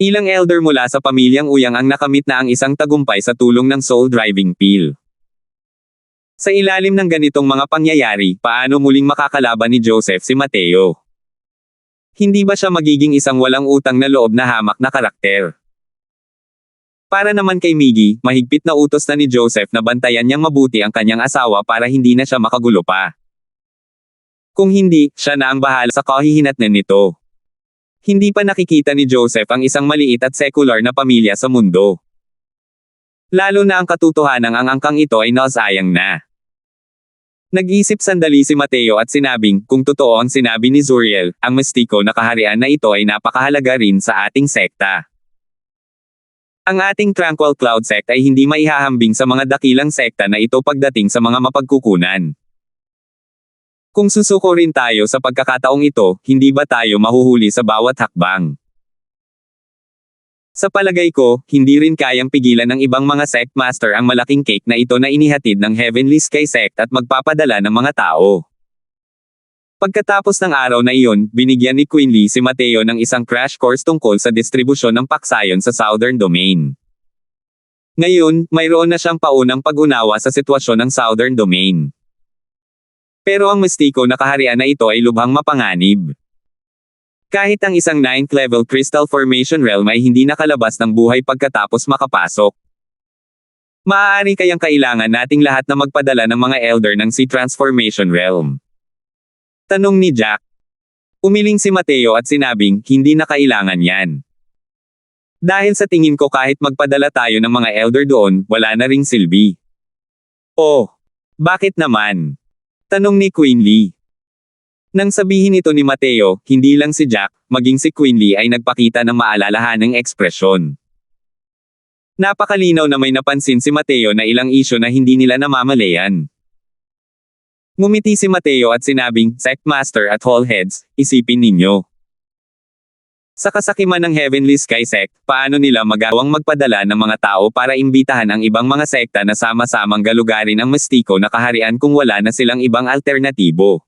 S1: Ilang elder mula sa pamilyang Uyang ang nakamit na ang isang tagumpay sa tulong ng soul driving pill. Sa ilalim ng ganitong mga pangyayari, paano muling makakalaban ni Joseph si Mateo? Hindi ba siya magiging isang walang utang na loob na hamak na karakter? Para naman kay Miggy, mahigpit na utos na ni Joseph na bantayan niyang mabuti ang kanyang asawa para hindi na siya makagulo pa. Kung hindi, siya na ang bahala sa kahihinatnan nito. Hindi pa nakikita ni Joseph ang isang maliit at secular na pamilya sa mundo. Lalo na ang katotohanan ang angkang ito ay nasayang na. Nag-isip sandali si Mateo at sinabing, kung totoo ang sinabi ni Zuriel, ang mistiko na kaharian na ito ay napakahalaga rin sa ating sekta. Ang ating Tranquil Cloud Sect ay hindi maihahambing sa mga dakilang sekta na ito pagdating sa mga mapagkukunan. Kung susuko rin tayo sa pagkakataong ito, hindi ba tayo mahuhuli sa bawat hakbang? Sa palagay ko, hindi rin kayang pigilan ng ibang mga sect master ang malaking cake na ito na inihatid ng Heavenly Sky Sect at magpapadala ng mga tao. Pagkatapos ng araw na iyon, binigyan ni Quinley si Mateo ng isang crash course tungkol sa distribusyon ng paksayon sa Southern Domain. Ngayon, mayroon na siyang paunang pag-unawa sa sitwasyon ng Southern Domain. Pero ang mistiko na kaharian na ito ay lubhang mapanganib. Kahit ang isang 9th level crystal formation realm ay hindi nakalabas ng buhay pagkatapos makapasok. Maaari kayang kailangan nating lahat na magpadala ng mga elder ng Sea Transformation Realm? Tanong ni Jack. Umiling si Mateo at sinabing, hindi na kailangan yan. Dahil sa tingin ko kahit magpadala tayo ng mga elder doon, wala na ring silbi. Oh, bakit naman? Tanong ni Quinley. Nang sabihin ito ni Mateo, hindi lang si Jack, maging si Quinley ay nagpakita ng maalalahanang ekspresyon. Napakalinaw na may napansin si Mateo na ilang isyu na hindi nila namamalayan. Ngumiti si Mateo at sinabing, Sect Master at Hall Heads, isipin ninyo. Sa kasakiman ng Heavenly Sky Sect, paano nila magawang magpadala ng mga tao para imbitahan ang ibang mga sekta na sama-samang galugarin ang mistiko na kaharian kung wala na silang ibang alternatibo?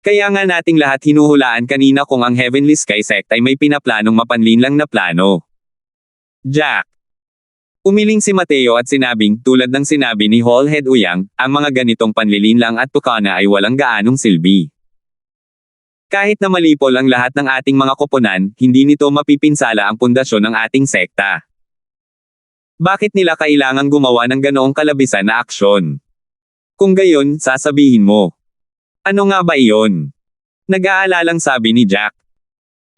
S1: Kaya nga nating lahat hinuhulaan kanina kung ang Heavenly Sky Sect ay may pinaplanong mapanlinlang na plano. Jack. Umiling si Mateo at sinabing, tulad ng sinabi ni Hall Head Uyang, ang mga ganitong panlilinlang at tukana ay walang gaanong silbi. Kahit na malipol ang lahat ng ating mga koponan, hindi nito mapipinsala ang pundasyon ng ating sekta. Bakit nila kailangang gumawa ng ganoong kalabisan na aksyon? Kung gayon, sasabihin mo. Ano nga ba iyon? Nag-aalalang sabi ni Jack.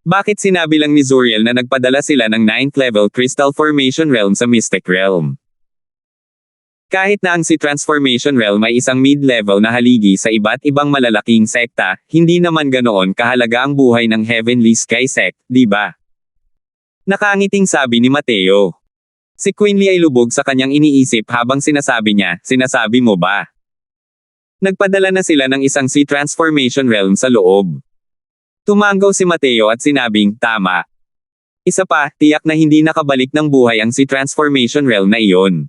S1: Bakit sinabi lang ni Zuriel na nagpadala sila ng 9th level Crystal Formation Realm sa Mystic Realm? Kahit na ang Sea Transformation Realm ay isang mid-level na haligi sa iba't ibang malalaking sekta, hindi naman ganoon kahalaga ang buhay ng Heavenly Sky Sect, di ba? Nakangiting sabi ni Mateo. Si Quinley ay lubog sa kanyang iniisip habang sinasabi niya, sinasabi mo ba? Nagpadala na sila ng isang Sea Transformation Realm sa loob. Tumanggaw si Mateo at sinabing, tama. Isa pa, tiyak na hindi nakabalik ng buhay ang si Transformation Realm na iyon.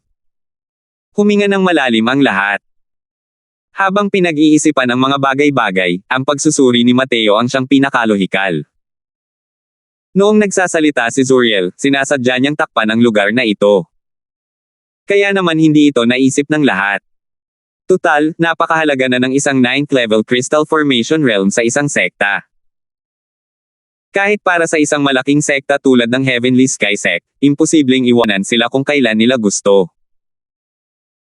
S1: Huminga ng malalim ang lahat. Habang pinag-iisipan ang mga bagay-bagay, ang pagsusuri ni Mateo ang siyang pinakalohikal. Noong nagsasalita si Zuriel, sinasadya niyang takpan ang lugar na ito. Kaya naman hindi ito naisip ng lahat. Tutal, napakahalaga na ng isang 9th level Crystal Formation Realm sa isang sekta. Kahit para sa isang malaking sekta tulad ng Heavenly Sky Sect, imposibleng iwanan sila kung kailan nila gusto.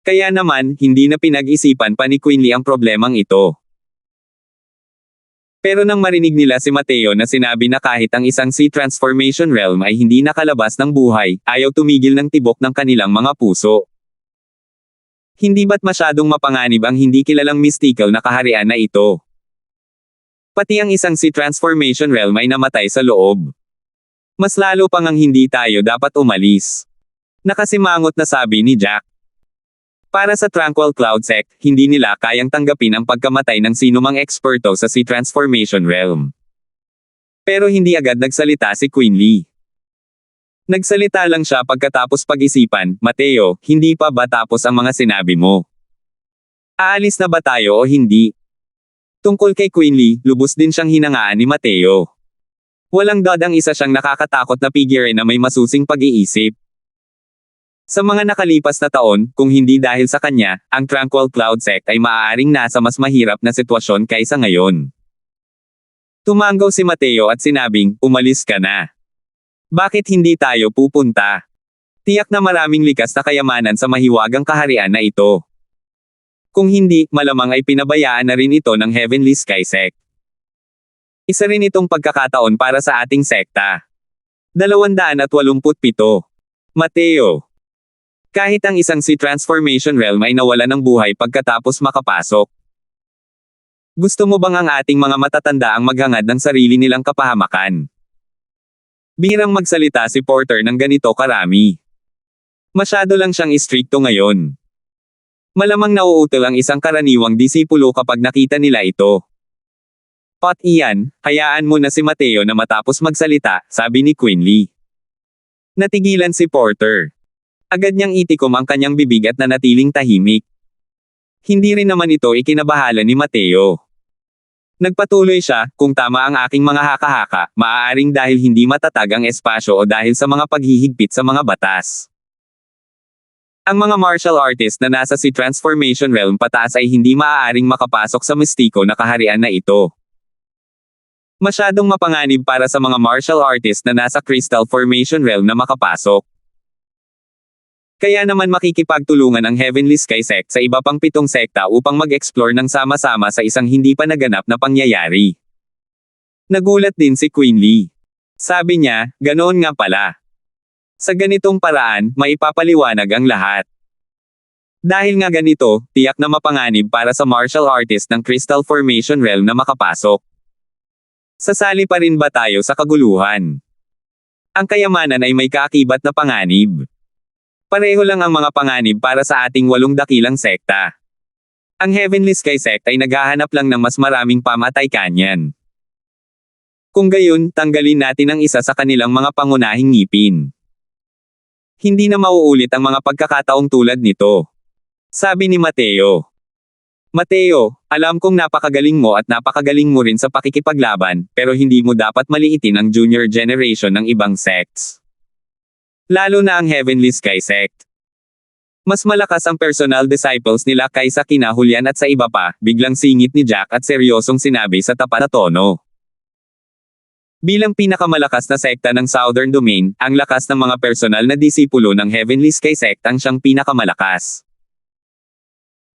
S1: Kaya naman, hindi na pinag-isipan pa ni Quinley ang problemang ito. Pero nang marinig nila si Mateo na sinabi na kahit ang isang Sea Transformation Realm ay hindi nakalabas ng buhay, ayaw tumigil ng tibok ng kanilang mga puso. Hindi ba't masyadong mapanganib ang hindi kilalang mystical na kaharian na ito? Pati ang isang Sea Transformation Realm ay namatay sa loob. Mas lalo pang ang hindi tayo dapat umalis. Nakasimangot na sabi ni Jack. Para sa Tranquil Cloud Sect, hindi nila kayang tanggapin ang pagkamatay ng sinumang eksperto sa Sea Transformation Realm. Pero hindi agad nagsalita si Quinley. Nagsalita lang siya pagkatapos pag-isipan, Mateo, hindi pa ba tapos ang mga sinabi mo? Aalis na ba tayo o hindi? Tungkol kay Quinley, lubos din siyang hinangaan ni Mateo. Walang dodang isa siyang nakakatakot na figure na may masusing pag-iisip. Sa mga nakalipas na taon, kung hindi dahil sa kanya, ang Tranquil Cloud Sect ay maaaring nasa mas mahirap na sitwasyon kaysa ngayon. Tumanggaw si Mateo at sinabing, umalis ka na. Bakit hindi tayo pupunta? Tiyak na maraming likas na kayamanan sa mahiwagang kaharian na ito. Kung hindi, malamang ay pinabayaan na rin ito ng Heavenly Sky Sect. Isa rin itong pagkakataon para sa ating sekta. 287. Mateo. Kahit ang isang Sea Transformation Realm ay nawala ng buhay pagkatapos makapasok. Gusto mo bang ang ating mga matatanda ang maghangad ng sarili nilang kapahamakan? Bihirang magsalita si Porter ng ganito karami. Masyado lang siyang istrikto ngayon. Malamang nauutol ang isang karaniwang disipulo kapag nakita nila ito. Pat iyan, hayaan mo na si Mateo na matapos magsalita, sabi ni Quinley. Natigilan si Porter. Agad niyang itikom ang kanyang bibig at nanatiling tahimik. Hindi rin naman ito ikinabahala ni Mateo. Nagpatuloy siya, kung tama ang aking mga haka-haka, maaaring dahil hindi matatag ang espasyo o dahil sa mga paghihigpit sa mga batas. Ang mga martial artist na nasa Sea Transformation Realm pataas ay hindi maaaring makapasok sa mistiko na kaharian na ito. Masyadong mapanganib para sa mga martial artist na nasa Crystal Formation Realm na makapasok. Kaya naman makikipagtulungan ang Heavenly Sky Sect sa iba pang 7 sekta upang mag-explore ng sama-sama sa isang hindi pa naganap na pangyayari. Nagulat din si Quinley. Sabi niya, ganoon nga pala. Sa ganitong paraan, maipapaliwanag ang lahat. Dahil nga ganito, tiyak na mapanganib para sa martial artist ng Crystal Formation Realm na makapasok. Sasali pa rin ba tayo sa kaguluhan? Ang kayamanan ay may kaakibat na panganib. Pareho lang ang mga panganib para sa ating 8 dakilang sekta. Ang Heavenly Sky Sect ay naghahanap lang ng mas maraming pamatay kanyan. Kung gayon, tanggalin natin ang isa sa kanilang mga pangunahing ngipin. Hindi na mauulit ang mga pagkakataong tulad nito. Sabi ni Mateo. Mateo, alam kong napakagaling mo at napakagaling mo rin sa pakikipaglaban, pero hindi mo dapat maliitin ang junior generation ng ibang sects. Lalo na ang Heavenly Sky Sect. Mas malakas ang personal disciples nila kaysa kina Julian at sa iba pa, biglang singit ni Jack at seryosong sinabi sa tapat na tono. Bilang pinakamalakas na sekta ng Southern Domain, ang lakas ng mga personal na disipulo ng Heavenly Sky Sect ang siyang pinakamalakas.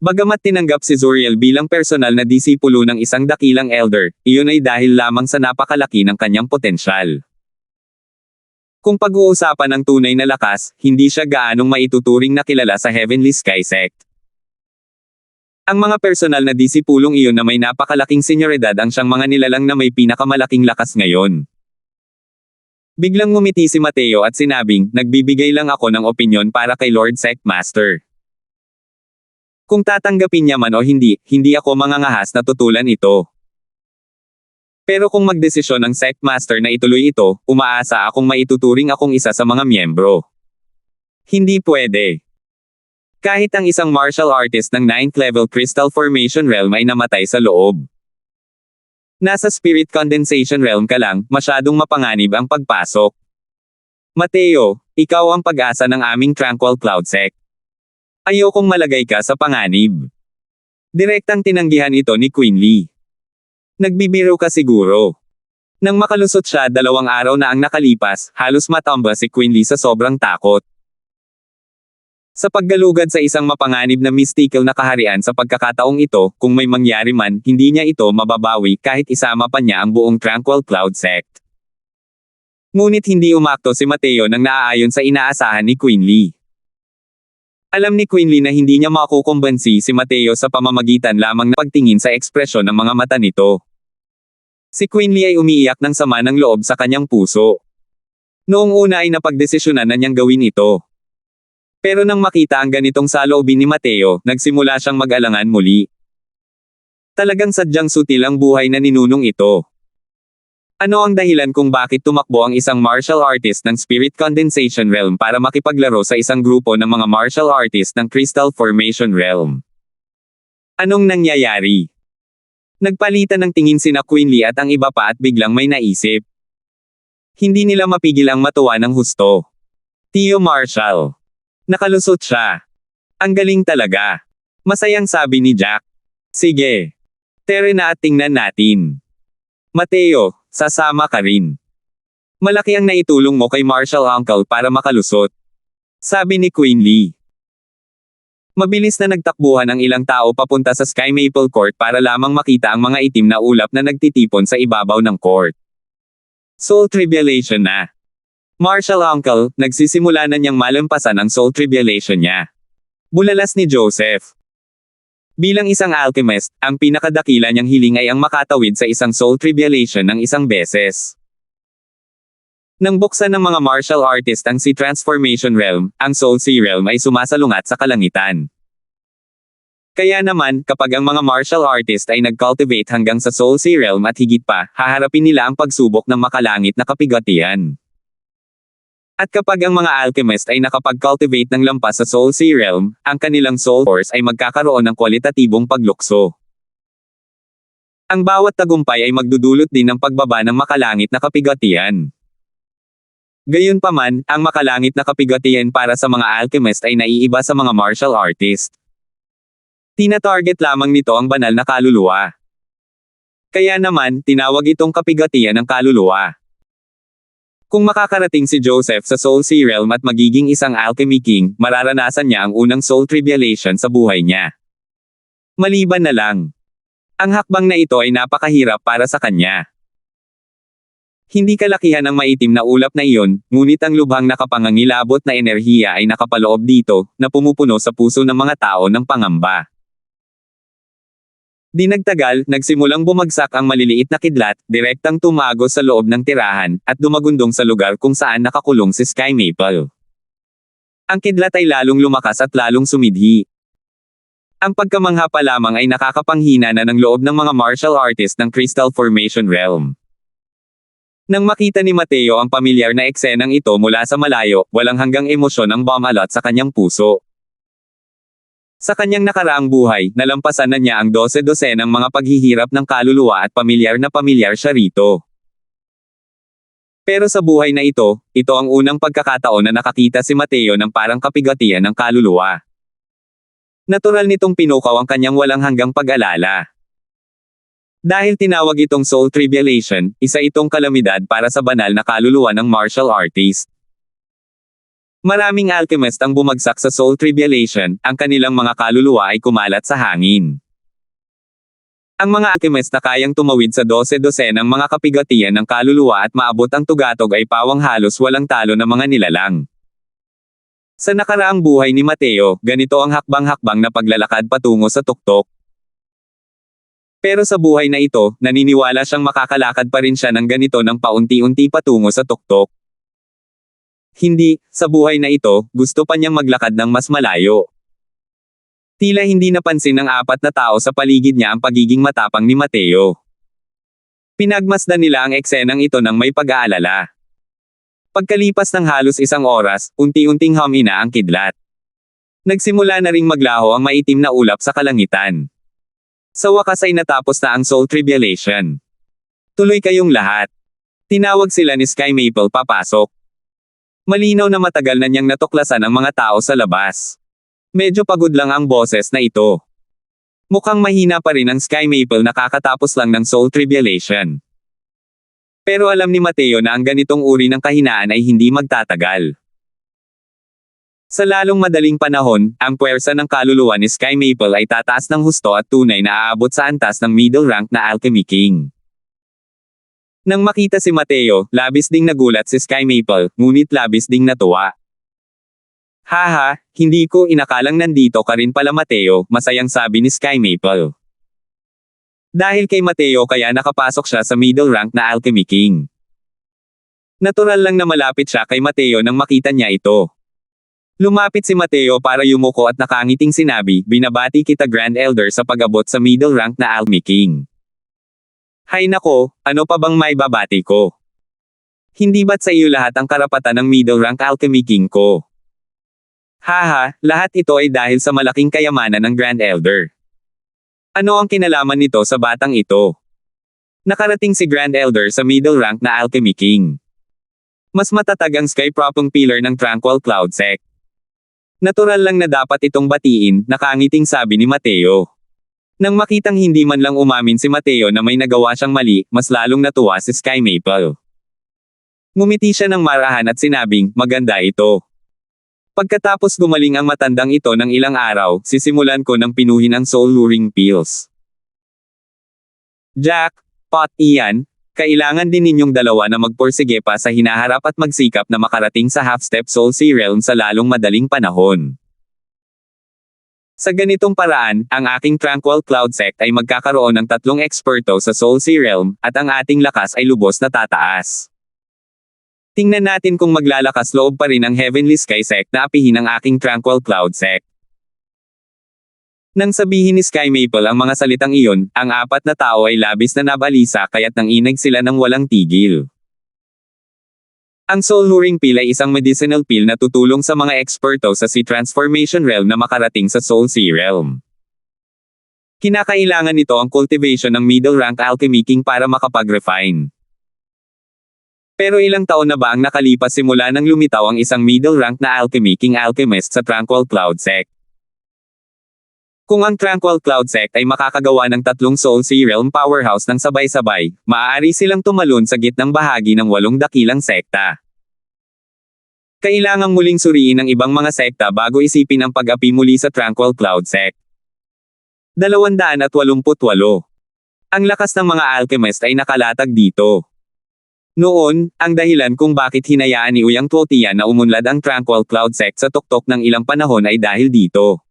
S1: Bagamat tinanggap si Zuriel bilang personal na disipulo ng isang dakilang elder, iyon ay dahil lamang sa napakalaki ng kanyang potensyal. Kung pag-uusapan ng tunay na lakas, hindi siya gaanong maituturing na kilala sa Heavenly Sky Sect. Ang mga personal na disipulong iyon na may napakalaking senyoridad ang siyang mga nilalang na may pinakamalaking lakas ngayon. Biglang ngumiti si Mateo at sinabing, nagbibigay lang ako ng opinyon para kay Lord Sect Master. Kung tatanggapin niya man o hindi, hindi ako mangangahas na tutulan ito. Pero kung magdesisyon ang sect master na ituloy ito, umaasa akong maituturing akong isa sa mga miyembro. Hindi pwede. Kahit ang isang martial artist ng 9th level Crystal Formation Realm ay namatay sa loob. Nasa Spirit Condensation Realm ka lang, masyadong mapanganib ang pagpasok. Mateo, ikaw ang pag-asa ng aming Tranquil Cloud Sect. Ayokong malagay ka sa panganib. Direktang tinanggihan ito ni Quinley. Nagbibiro ka siguro. Nang makalusot siya 2 araw na ang nakalipas, halos matamba si Quinley sa sobrang takot. Sa paggalugad sa isang mapanganib na mystical na kaharian sa pagkakataong ito, kung may mangyari man, hindi niya ito mababawi kahit isama pa niya ang buong Tranquil Cloud Sect. Ngunit hindi umakto si Mateo nang naaayon sa inaasahan ni Quinley. Alam ni Quinley na hindi niya makukumbansi si Mateo sa pamamagitan lamang ng pagtingin sa ekspresyon ng mga mata nito. Si Quinley ay umiiyak ng sama ng loob sa kanyang puso. Noong una ay napagdesisyonan na niyang gawin ito. Pero nang makita ang ganitong saloobin ni Mateo, nagsimula siyang mag-alangan muli. Talagang sadyang sutil ang buhay na ninunong ito. Ano ang dahilan kung bakit tumakbo ang isang martial artist ng Spirit Condensation Realm para makipaglaro sa isang grupo ng mga martial artist ng Crystal Formation Realm? Anong nangyayari? Nagpalitan ng tingin sina Quinley at ang iba pa at biglang may naisip. Hindi nila mapigil ang matuwa ng husto. Tio Marshall. Nakalusot siya. Ang galing talaga. Masayang sabi ni Jack. Sige. Tere na at tingnan natin. Mateo, sasama ka rin. Malaki ang naitulong mo kay Marshall Uncle para makalusot. Sabi ni Quinley. Mabilis na nagtakbuhan ang ilang tao papunta sa Sky Maple Court para lamang makita ang mga itim na ulap na nagtitipon sa ibabaw ng court. Soul Tribulation na. Marshall Uncle, nagsisimula na niyang malampasan ang Soul Tribulation niya. Bulalas ni Joseph. Bilang isang alchemist, ang pinakadakila niyang hiling ay ang makatawid sa isang Soul Tribulation ng isang beses. Nang buksan ng mga martial artist ang Sea Transformation Realm, ang Soul Sea Realm ay sumasalungat sa kalangitan. Kaya naman, kapag ang mga martial artist ay nag-cultivate hanggang sa Soul Sea Realm at higit pa, haharapin nila ang pagsubok ng makalangit na kapigatian. At kapag ang mga alchemist ay nakapag-cultivate ng lampas sa Soul Sea Realm, ang kanilang soul force ay magkakaroon ng kwalitatibong paglukso. Ang bawat tagumpay ay magdudulot din ng pagbaba ng makalangit na kapigatian. Gayunpaman, ang makalangit na kapigatian para sa mga alchemist ay naiiba sa mga martial artist. Tina-target lamang nito ang banal na kaluluwa. Kaya naman, tinawag itong kapigatian ng kaluluwa. Kung makakarating si Joseph sa Soul Sea Realm at magiging isang Alchemy King, mararanasan niya ang unang Soul Tribulation sa buhay niya. Maliban na lang. Ang hakbang na ito ay napakahirap para sa kanya. Hindi kalakihan ang maitim na ulap na iyon, ngunit ang lubhang nakapangangilabot na enerhiya ay nakapaloob dito, na pumupuno sa puso ng mga tao ng pangamba. Di nagtagal, nagsimulang bumagsak ang maliliit na kidlat, direktang tumagos sa loob ng tirahan, at dumagundong sa lugar kung saan nakakulong si Sky Maple. Ang kidlat ay lalong lumakas at lalong sumidhi. Ang pagkamangha pa lamang ay nakakapanghina na ng loob ng mga martial artist ng Crystal Formation Realm. Nang makita ni Mateo ang pamilyar na eksenang ito mula sa malayo, walang hanggang emosyon ang bumalot sa kanyang puso. Sa kanyang nakaraang buhay, nalampasan na niya ang 12-dosenang mga paghihirap ng kaluluwa at pamilyar siya rito. Pero sa buhay na ito ang unang pagkakataon na nakakita si Mateo ng parang kapigatian ng kaluluwa. Natural nitong pinukaw ang kanyang walang hanggang pag-alala. Dahil tinawag itong Soul Tribulation, isa itong kalamidad para sa banal na kaluluwa ng martial artist. Maraming alchemist ang bumagsak sa Soul Tribulation, ang kanilang mga kaluluwa ay kumalat sa hangin. Ang mga alchemist na kayang tumawid sa 12-dosenang mga kapigatian ng kaluluwa at maabot ang tugatog ay pawang halos walang talo na mga nilalang. Sa nakaraang buhay ni Mateo, ganito ang hakbang-hakbang na paglalakad patungo sa tuktok. Pero sa buhay na ito, naniniwala siyang makakalakad pa rin siya ng ganito ng paunti-unti patungo sa tuktok. Hindi, sa buhay na ito, gusto pa niyang maglakad ng mas malayo. Tila hindi napansin ng 4 na tao sa paligid niya ang pagiging matapang ni Mateo. Pinagmasdan nila ang eksenang ito ng may pag-aalala. Pagkalipas ng halos 1 oras, unti-unting humina ang kidlat. Nagsimula na ring maglaho ang maitim na ulap sa kalangitan. Sa wakas ay natapos na ang Soul Tribulation. Tuloy kayong lahat. Tinawag sila ni Sky Maple papasok. Malinaw na matagal na niyang natuklasan ang mga tao sa labas. Medyo pagod lang ang boses na ito. Mukhang mahina pa rin ang Sky Maple na kakatapos lang ng Soul Tribulation. Pero alam ni Mateo na ang ganitong uri ng kahinaan ay hindi magtatagal. Sa lalong madaling panahon, ang puwersa ng kaluluwa ni Sky Maple ay tataas ng husto at tunay na aabot sa antas ng middle rank na Alchemy King. Nang makita si Mateo, labis ding nagulat si Sky Maple, ngunit labis ding natuwa. Haha, hindi ko inakalang nandito ka rin pala Mateo, masayang sabi ni Sky Maple. Dahil kay Mateo kaya nakapasok siya sa middle rank na Alchemy King. Natural lang na malapit siya kay Mateo nang makita niya ito. Lumapit si Mateo para yumuko at nakangiting sinabi, binabati kita Grand Elder sa pag-abot sa middle rank na Alchemy King. Hay nako, ano pa bang may babati ko? Hindi ba't sa iyo lahat ang karapatan ng middle rank Alchemy King ko? Haha, lahat ito ay dahil sa malaking kayamanan ng Grand Elder. Ano ang kinalaman nito sa batang ito? Nakarating si Grand Elder sa middle rank na Alchemy King. Mas matatag ang Sky Propong Pillar ng Tranquil Cloud Sect. Natural lang na dapat itong batiin, nakangiting sabi ni Mateo. Nang makitang hindi man lang umamin si Mateo na may nagawa siyang mali, mas lalong natuwa si Sky Maple. Ngumiti siya ng marahan at sinabing, maganda ito. Pagkatapos gumaling ang matandang ito ng ilang araw, sisimulan ko ng pinuhin ang soul luring pills. Jack, Pot, Ian, kailangan din ninyong dalawa na magporsige pa sa hinaharap at magsikap na makarating sa half-step Soul Sea Realm sa lalong madaling panahon. Sa ganitong paraan, ang aking Tranquil Cloud Sect ay magkakaroon ng 3 eksperto sa Soul Sea Realm, at ang ating lakas ay lubos na tataas. Tingnan natin kung maglalakas loob pa rin ang Heavenly Sky Sect na apihin ang aking Tranquil Cloud Sect. Nang sabihin ni Sky Maple ang mga salitang iyon, ang 4 na tao ay labis na nabalisa kaya't nanginig sila ng walang tigil. Ang Soul Luring Pill ay isang medicinal pill na tutulong sa mga eksperto sa Sea Transformation Realm na makarating sa Soul Sea Realm. Kinakailangan nito ang cultivation ng middle rank Alchemy King para makapag-refine. Pero ilang taon na ba ang nakalipas simula nang lumitaw ang isang middle rank na Alchemy King alchemist sa Tranquil Cloud Sect? Kung ang Tranquil Cloud Sect ay makakagawa ng 3 Soul Sea Realm powerhouse ng sabay-sabay, maaari silang tumalon sa gitnang bahagi ng 8 dakilang sekta. Kailangang muling suriin ang ibang mga sekta bago isipin ang pag-api muli sa Tranquil Cloud Sect. 288. Ang lakas ng mga alchemist ay nakalatag dito. Noon, ang dahilan kung bakit hinayaan ni Uyang Tuotian na umunlad ang Tranquil Cloud Sect sa tuktok ng ilang panahon ay dahil dito.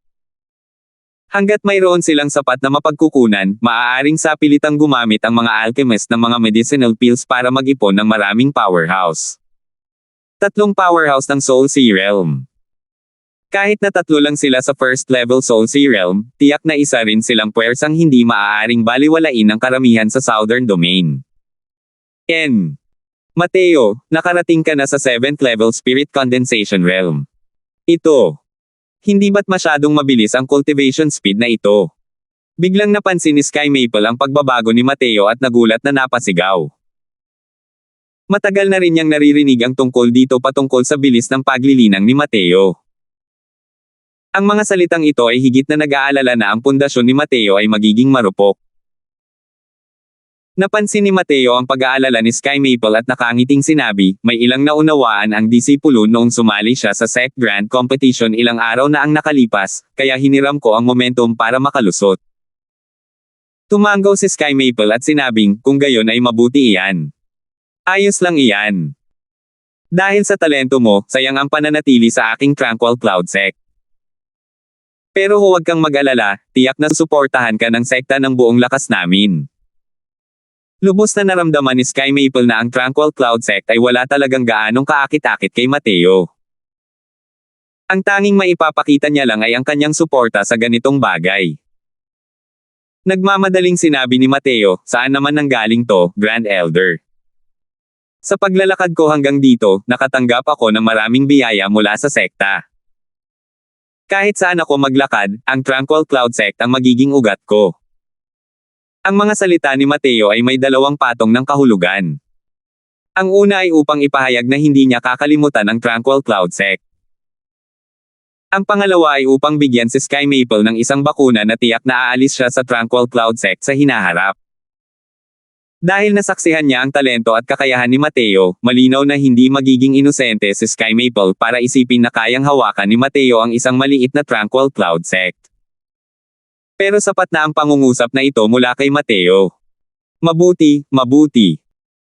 S1: Hanggat mayroon silang sapat na mapagkukunan, maaaring sapilitang gumamit ang mga alchemist ng mga medicinal pills para mag-ipon ng maraming powerhouse. 3 powerhouse ng Soul Sea Realm. Kahit na 3 lang sila sa first level Soul Sea Realm, tiyak na isa rin silang puwersang hindi maaaring baliwalain ng karamihan sa Southern Domain. N. Mateo, nakarating ka na sa 7th level Spirit Condensation Realm. Ito. Hindi ba't masyadong mabilis ang cultivation speed na ito? Biglang napansin ni Sky Maple ang pagbabago ni Mateo at nagulat na napasigaw. Matagal na rin niyang naririnig ang tungkol dito patungkol sa bilis ng paglilinang ni Mateo. Ang mga salitang ito ay higit na nag-aalala na ang pundasyon ni Mateo ay magiging marupok. Napansin ni Mateo ang pag-aalala ni Sky Maple at nakangiting sinabi, may ilang naunawaan ang disipulo noong sumali siya sa Sect Grand Competition ilang araw na ang nakalipas, kaya hiniram ko ang momentum para makalusot. Tumanggaw si Sky Maple at sinabing, kung gayon ay mabuti iyan. Ayos lang iyan. Dahil sa talento mo, sayang ang pananatili sa aking Tranquil Cloud Sect. Pero huwag kang mag-alala, tiyak na suportahan ka ng sekta ng buong lakas namin. Lubos na naramdaman ni Sky Maple na ang Tranquil Cloud Sect ay wala talagang gaanong kaakit-akit kay Mateo. Ang tanging maipapakita niya lang ay ang kanyang suporta sa ganitong bagay. Nagmamadaling sinabi ni Mateo, saan naman nanggaling to, Grand Elder? Sa paglalakad ko hanggang dito, nakatanggap ako ng maraming biyaya mula sa sekta. Kahit saan ako maglakad, ang Tranquil Cloud Sect ang magiging ugat ko. Ang mga salita ni Mateo ay may dalawang patong ng kahulugan. Ang una ay upang ipahayag na hindi niya kakalimutan ang Tranquil Cloud Sect. Ang pangalawa ay upang bigyan si Sky Maple ng isang bakuna na tiyak na aalis siya sa Tranquil Cloud Sect sa hinaharap. Dahil nasaksihan niya ang talento at kakayahan ni Mateo, malinaw na hindi magiging inosente si Sky Maple para isipin na kayang hawakan ni Mateo ang isang maliit na Tranquil Cloud Sect. Pero sapat na ang pangungusap na ito mula kay Mateo. Mabuti, mabuti.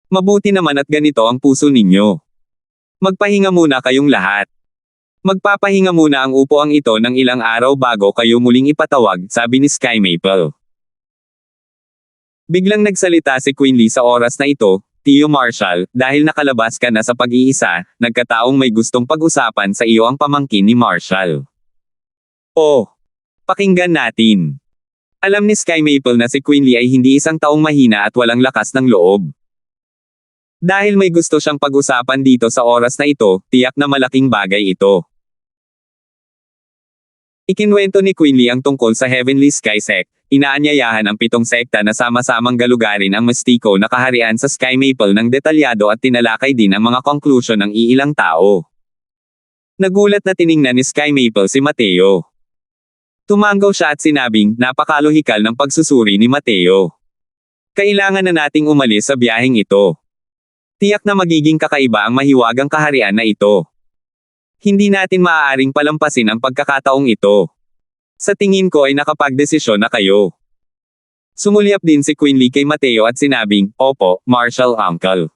S1: Mabuti naman at ganito ang puso ninyo. Magpahinga muna kayong lahat. Magpapahinga muna ang upuang ito ng ilang araw bago kayo muling ipatawag, sabi ni Sky Maple. Biglang nagsalita si Queen Lee sa oras na ito, Tio Marshall, dahil nakalabas ka na sa pag-iisa, nagkataong may gustong pag-usapan sa iyo ang pamangkin ni Marshall. Oh, pakinggan natin. Alam ni Sky Maple na si Queen Lee ay hindi isang taong mahina at walang lakas ng loob. Dahil may gusto siyang pag-usapan dito sa oras na ito, tiyak na malaking bagay ito. Ikinwento ni Queen Lee ang tungkol sa Heavenly Sky Sect. Inaanyayahan ang 7 sekta na sama-samang galugarin ang mistiko na kaharian sa Sky Maple ng detalyado at tinalakay din ang mga conclusion ng iilang tao. Nagulat na tiningnan ni Sky Maple si Mateo. Tumanggaw siya at sinabing, napakalohikal ng pagsusuri ni Mateo. Kailangan na nating umalis sa biyaheng ito. Tiyak na magiging kakaiba ang mahiwagang kaharian na ito. Hindi natin maaaring palampasin ang pagkakataong ito. Sa tingin ko ay nakapagdesisyon na kayo. Sumulyap din si Queen Lee kay Mateo at sinabing, Opo, Marshall Uncle.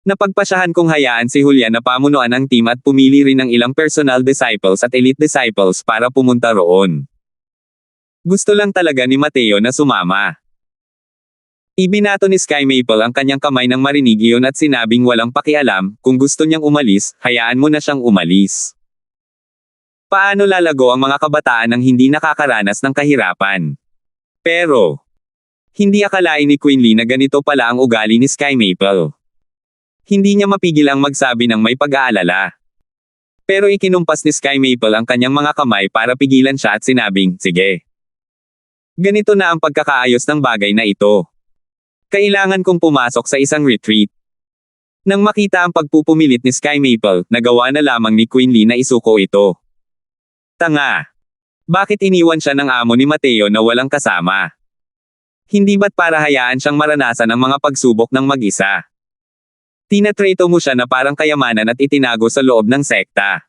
S1: Napagpasyahan kong hayaan si Julian na pamunuan ang team at pumili rin ng ilang personal disciples at elite disciples para pumunta roon. Gusto lang talaga ni Mateo na sumama. Ibinato ni Sky Maple ang kanyang kamay nang marinig iyon at sinabing walang pakialam, kung gusto niyang umalis, hayaan mo na siyang umalis. Paano lalago ang mga kabataan nang hindi nakakaranas ng kahirapan? Pero, hindi akalain ni Queen Lee na ganito pala ang ugali ni Sky Maple. Hindi niya mapigil ang magsabi ng may pag-aalala. Pero ikinumpas ni Sky Maple ang kanyang mga kamay para pigilan siya at sinabing, sige. Ganito na ang pagkakaayos ng bagay na ito. Kailangan kong pumasok sa isang retreat. Nang makita ang pagpupumilit ni Sky Maple, nagawa na lamang ni Queen Lee na isuko ito. Tanga! Bakit iniwan siya ng amo ni Mateo na walang kasama? Hindi ba't para hayaan siyang maranasan ang mga pagsubok ng mag-isa? Tinatreto mo siya na parang kayamanan at itinago sa loob ng sekta.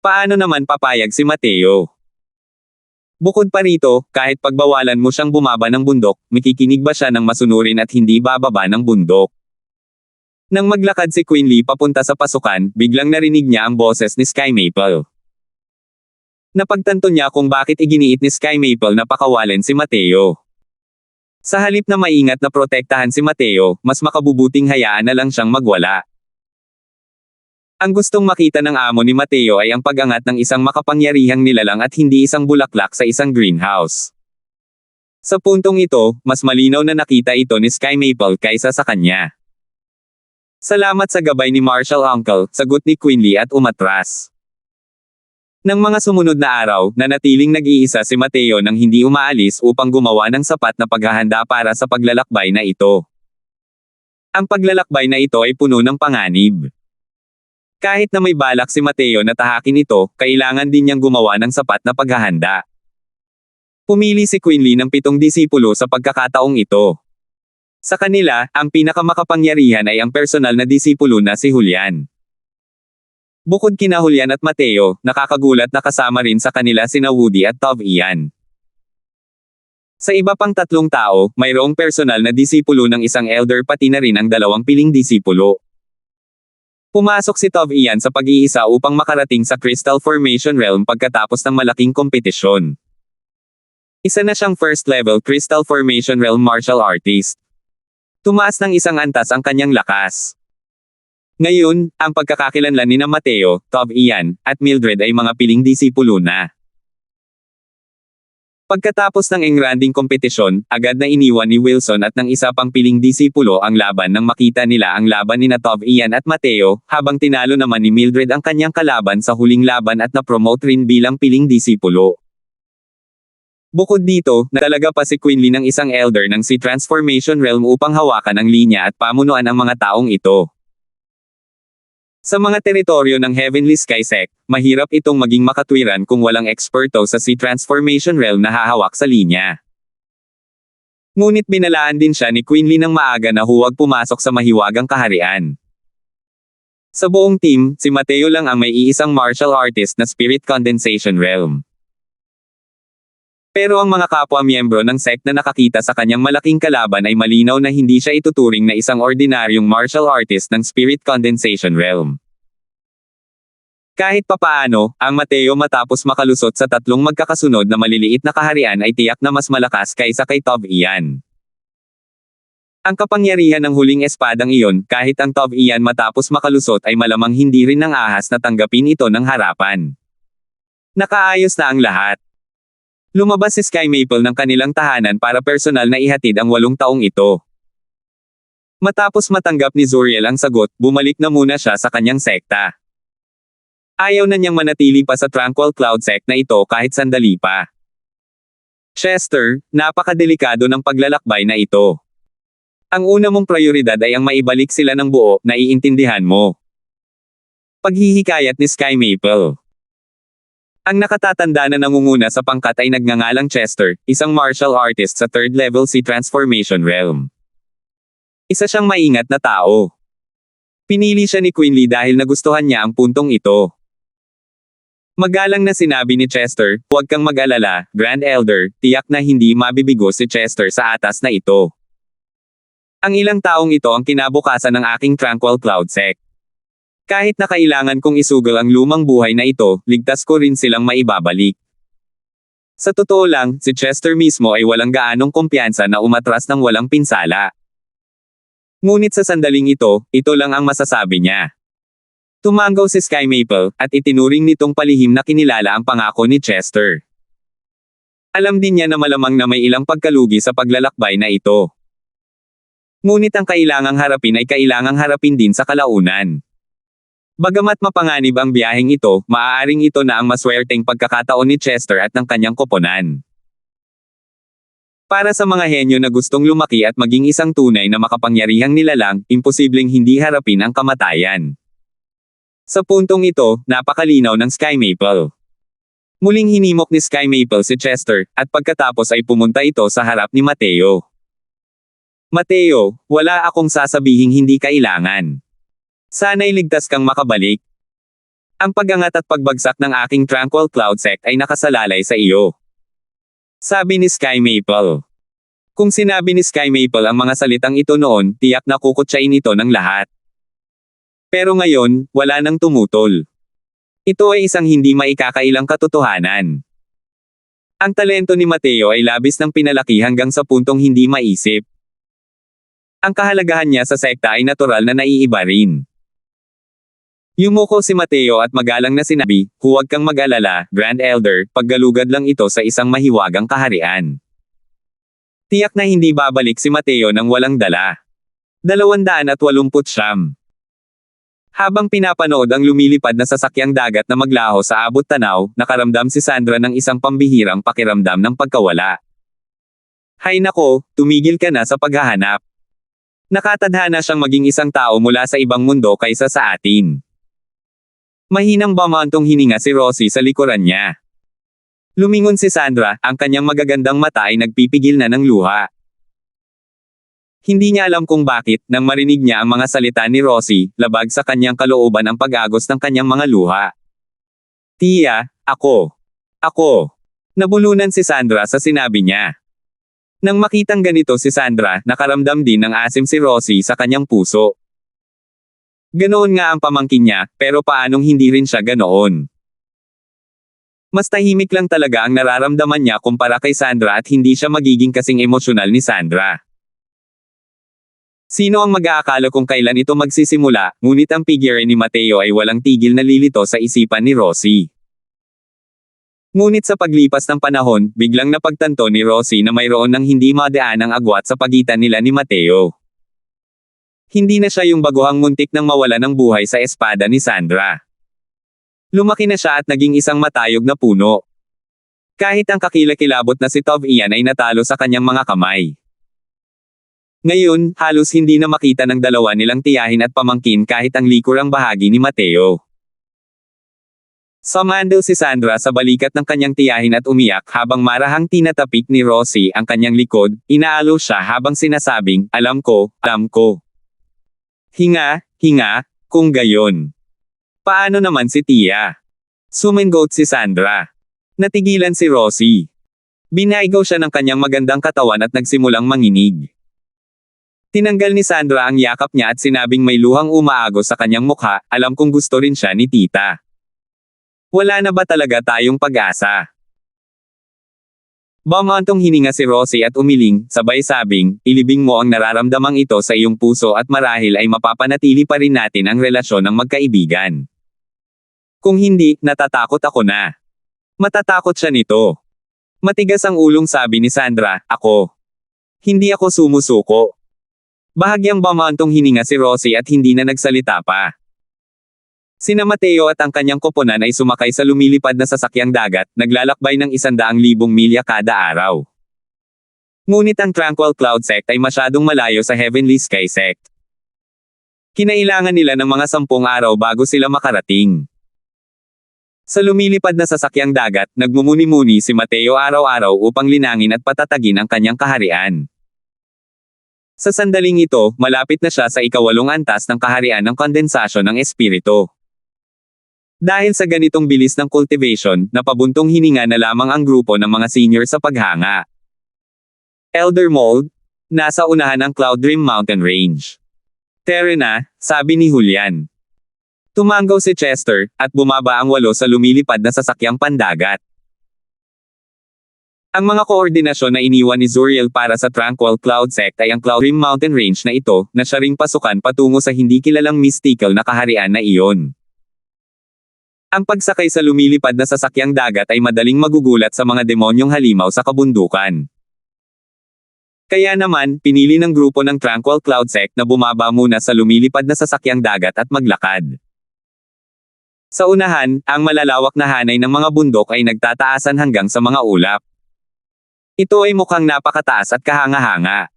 S1: Paano naman papayag si Mateo? Bukod pa rito, kahit pagbawalan mo siyang bumaba ng bundok, makikinig ba siya ng masunurin at hindi bababa ng bundok? Nang maglakad si Queen Lee papunta sa pasukan, biglang narinig niya ang boses ni Sky Maple. Napagtanto niya kung bakit iginiit ni Sky Maple na pakawalan si Mateo. Sa halip na maingat na protektahan si Mateo, mas makabubuting hayaan na lang siyang magwala. Ang gustong makita ng amo ni Mateo ay ang pag-angat ng isang makapangyarihang nilalang at hindi isang bulaklak sa isang greenhouse. Sa puntong ito, mas malinaw na nakita ito ni Sky Maple kaysa sa kanya. Salamat sa gabay ni Marshall Uncle, sagot ni Queen Lee at umatras. Nang mga sumunod na araw, nanatiling nag-iisa si Mateo nang hindi umaalis upang gumawa ng sapat na paghahanda para sa paglalakbay na ito. Ang paglalakbay na ito ay puno ng panganib. Kahit na may balak si Mateo na tahakin ito, kailangan din niyang gumawa ng sapat na paghahanda. Pumili si Queen Lee ng 7 disipulo sa pagkakataong ito. Sa kanila, ang pinakamakapangyarihan ay ang personal na disipulo na si Julian. Bukod kina Julian at Mateo, nakakagulat na kasama rin sa kanila sina Woody at Tov Ian. Sa iba pang 3 tao, mayroong personal na disipulo ng isang elder pati na rin ang 2 piling disipulo. Pumasok si Tov Ian sa pag-iisa upang makarating sa Crystal Formation Realm pagkatapos ng malaking kompetisyon. Isa na siyang first-level Crystal Formation Realm martial artist. Tumaas ng isang antas ang kanyang lakas. Ngayon, ang pagkakakilanlan ni Mateo, Tov Ian, at Mildred ay mga piling disipulo na. Pagkatapos ng engranding kompetisyon, agad na iniwan ni Wilson at ng isa pang piling disipulo ang laban nang makita nila ang laban nina Tov Ian at Mateo, habang tinalo naman ni Mildred ang kanyang kalaban sa huling laban at na-promote rin bilang piling disipulo. Bukod dito, nadalaga pa si Quinley ng isang elder ng si Transformation Realm upang hawakan ang linya at pamunuan ang mga taong ito. Sa mga teritoryo ng Heavenly Sky Sect, mahirap itong maging makatwiran kung walang eksperto sa si Transformation Realm na hahawak sa linya. Ngunit binalaan din siya ni Quinley ng maaga na huwag pumasok sa mahiwagang kaharian. Sa buong team, si Mateo lang ang may iisang martial artist na Spirit Condensation Realm. Pero ang mga kapwa-miyembro ng sect na nakakita sa kanyang malaking kalaban ay malinaw na hindi siya ituturing na isang ordinaryong martial artist ng Spirit Condensation Realm. Kahit papaano, ang Mateo matapos makalusot sa tatlong magkakasunod na maliliit na kaharian ay tiyak na mas malakas kaysa kay Tov Ian. Ang kapangyarihan ng huling espadang iyon, kahit ang Tov Ian matapos makalusot ay malamang hindi rin ng ahas na tanggapin ito ng harapan. Nakaayos na ang lahat. Lumabas si Sky Maple ng kanilang tahanan para personal na ihatid ang 8 taong ito. Matapos matanggap ni Zuriel ang sagot, bumalik na muna siya sa kanyang sekta. Ayaw na niyang manatili pa sa Tranquil Cloud Sect na ito kahit sandali pa. Chester, napakadelikado ng paglalakbay na ito. Ang una mong prioridad ay ang maibalik sila ng buo, naiintindihan mo. Paghihikayat ni Sky Maple. Ang nakatatanda na nangunguna sa pangkat ay nagngangalang Chester, isang martial artist sa 3rd level si Transformation Realm. Isa siyang maingat na tao. Pinili siya ni Quinley dahil nagustuhan niya ang puntong ito. Magalang na sinabi ni Chester, "Huwag kang mag-alala, Grand Elder, tiyak na hindi mabibigo si Chester sa atas na ito. Ang ilang taong ito ang kinabukasan ng aking Tranquil Cloud Sect. Kahit na kailangan kong isugal ang lumang buhay na ito, ligtas ko rin silang maibabalik." Sa totoo lang, si Chester mismo ay walang gaanong kumpiyansa na umatras ng walang pinsala. Ngunit sa sandaling ito lang ang masasabi niya. Tumanggaw si Sky Maple, at itinuring nitong palihim na kinilala ang pangako ni Chester. Alam din niya na malamang na may ilang pagkalugi sa paglalakbay na ito. Ngunit ang kailangang harapin ay kailangang harapin din sa kalaunan. Bagamat mapanganib ang biyaheng ito, maaaring ito na ang maswerteng pagkakataon ni Chester at ng kanyang koponan. Para sa mga henyo na gustong lumaki at maging isang tunay na makapangyarihang nilalang, imposibleng hindi harapin ang kamatayan. Sa puntong ito, napakalinaw ng Sky Maple. Muling hinimok ni Sky Maple si Chester, at pagkatapos ay pumunta ito sa harap ni Mateo. "Mateo, wala akong sasabihing hindi kailangan. Sana'y ligtas kang makabalik. Ang pagangat at pagbagsak ng aking Tranquil Cloud Sect ay nakasalalay sa iyo," sabi ni Sky Maple. Kung sinabi ni Sky Maple ang mga salitang ito noon, tiyak na kukutsain ito ng lahat. Pero ngayon, wala nang tumutol. Ito ay isang hindi maikakailang katotohanan. Ang talento ni Mateo ay labis ng pinalaki hanggang sa puntong hindi maisip. Ang kahalagahan niya sa sekta ay natural na naiiba rin. Yumuko si Mateo at magalang na sinabi, "Huwag kang mag-alala, Grand Elder, paggalugad lang ito sa isang mahiwagang kaharian." Tiyak na hindi babalik si Mateo nang walang dala. 289. Habang pinapanood ang lumilipad na sasakyang dagat na maglaho sa abot tanaw, nakaramdam si Sandra ng isang pambihirang pakiramdam ng pagkawala. "Hay nako, tumigil ka na sa paghahanap. Nakatadhana siyang maging isang tao mula sa ibang mundo kaysa sa atin." Mahinang bumantong hininga si Rosie sa likuran niya. Lumingon si Sandra, ang kanyang magagandang mata ay nagpipigil na ng luha. Hindi niya alam kung bakit, nang marinig niya ang mga salita ni Rosie, labag sa kanyang kalooban ang pag-agos ng kanyang mga luha. "Tia, ako. Nabulunan si Sandra sa sinabi niya. Nang makitang ganito si Sandra, nakaramdam din ng asim si Rosie sa kanyang puso. Ganoon nga ang pamangkin niya, pero paanong hindi rin siya ganoon? Mas tahimik lang talaga ang nararamdaman niya kumpara kay Sandra at hindi siya magiging kasing emosyonal ni Sandra. Sino ang mag-aakala kung kailan ito magsisimula, ngunit ang figure ni Mateo ay walang tigil na lilito sa isipan ni Rosie. Ngunit sa paglipas ng panahon, biglang napagtanto ni Rosie na mayroon ng hindi madaanang agwat sa pagitan nila ni Mateo. Hindi na siya yung baguhang muntik nang mawala ng buhay sa espada ni Sandra. Lumaki na siya at naging isang matayog na puno. Kahit ang kakilakilabot na si Tov Ian ay natalo sa kanyang mga kamay. Ngayon, halos hindi na makita ng dalawa nilang tiyahin at pamangkin kahit ang likurang bahagi ni Mateo. Sumandal si Sandra sa balikat ng kanyang tiyahin at umiyak habang marahang tinatapik ni Rosie ang kanyang likod, inaalo siya habang sinasabing, alam ko, alam ko. Hinga, hinga, kung gayon. Paano naman si Tia? Sumingot si Sandra. Natigilan si Rosie. Binaigaw siya ng kanyang magandang katawan at nagsimulang manginig. Tinanggal ni Sandra ang yakap niya at sinabing may luhang umaagos sa kanyang mukha, alam kong gusto rin siya ni Tita. Wala na ba talaga tayong pag-asa? Bumantong hininga si Rosie at umiling, sabay sabing, ilibing mo ang nararamdamang ito sa iyong puso at marahil ay mapapanatili pa rin natin ang relasyon ng magkaibigan. Kung hindi, natatakot ako na. Matatakot siya nito. Matigas ang ulong sabi ni Sandra, ako. Hindi ako sumusuko. Bahagyang bumantong hininga si Rosie at hindi na nagsalita pa. Sina Mateo at ang kanyang koponan ay sumakay sa lumilipad na sasakyang dagat, naglalakbay ng 100,000 milya kada araw. Ngunit ang Tranquil Cloud Sect ay masyadong malayo sa Heavenly Sky Sect. Kinailangan nila ng mga 10 araw bago sila makarating. Sa lumilipad na sasakyang dagat, nagmumuni-muni si Mateo araw-araw upang linangin at patatagin ang kanyang kaharian. Sa sandaling ito, malapit na siya sa ika-8 antas ng kaharian ng kondensasyon ng espiritu. Dahil sa ganitong bilis ng cultivation, napabuntong hininga na lamang ang grupo ng mga senior sa paghanga. Elder Mold, nasa unahan ng Cloud Dream Mountain Range. Terena, sabi ni Julian. Tumanggaw si Chester, at bumaba ang 8 sa lumilipad na sasakyang pandagat. Ang mga koordinasyon na iniwan ni Zuriel para sa Tranquil Cloud Sect ay ang Cloud Dream Mountain Range na ito, na siya ring pasukan patungo sa hindi kilalang mystical na kaharian na iyon. Ang pagsakay sa lumilipad na sasakyang dagat ay madaling magugulat sa mga demonyong halimaw sa kabundukan. Kaya naman, pinili ng grupo ng Tranquil Cloud Sect na bumaba muna sa lumilipad na sasakyang dagat at maglakad. Sa unahan, ang malalawak na hanay ng mga bundok ay nagtataasan hanggang sa mga ulap. Ito ay mukhang napakataas at kahanga-hanga.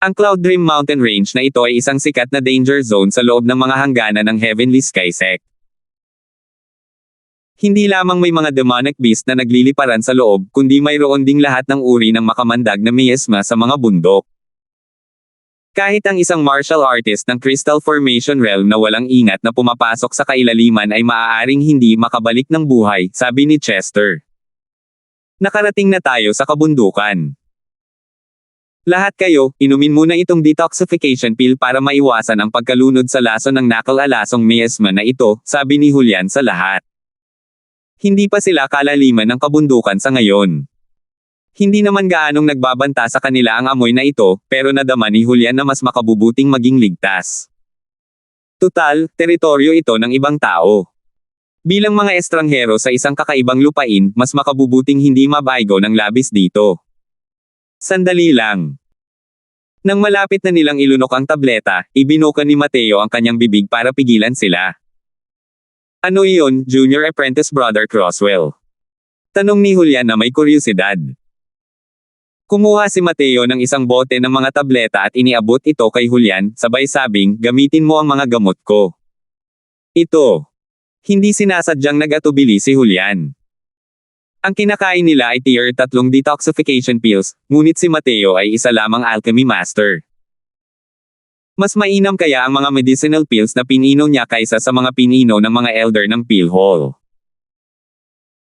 S1: Ang Cloud Dream Mountain Range na ito ay isang sikat na danger zone sa loob ng mga hangganan ng Heavenly Sky Sect. Hindi lamang may mga demonic beast na nagliliparan sa loob, kundi mayroon ding lahat ng uri ng makamandag na miasma sa mga bundok. Kahit ang isang martial artist ng Crystal Formation Realm na walang ingat na pumapasok sa kailaliman ay maaaring hindi makabalik ng buhay, sabi ni Chester. Nakarating na tayo sa kabundukan. Lahat kayo, inumin muna itong detoxification pill para maiwasan ang pagkalunod sa laso ng nakal-alasong miasma na ito, sabi ni Julian sa lahat. Hindi pa sila kalaliman ng kabundukan sa ngayon. Hindi naman gaanong nagbabanta sa kanila ang amoy na ito, pero nadama ni Julian na mas makabubuting maging ligtas. Tutal, teritoryo ito ng ibang tao. Bilang mga estranghero sa isang kakaibang lupain, mas makabubuting hindi mabaigo ng labis dito. Sandali lang. Nang malapit na nilang ilunok ang tableta, ibinukan ni Mateo ang kanyang bibig para pigilan sila. Ano iyon, Junior Apprentice Brother Croswell? Tanong ni Julian na may kuryosidad. Kumuha si Mateo ng isang bote ng mga tableta at iniabot ito kay Julian, sabay sabing, gamitin mo ang mga gamot ko. Ito. Hindi sinasadyang nag-atubili si Julian. Ang kinakain nila ay tier 3 detoxification pills, ngunit si Mateo ay isa lamang alchemy master. Mas mainam kaya ang mga medicinal pills na pinino niya kaysa sa mga pinino ng mga elder ng pill hall.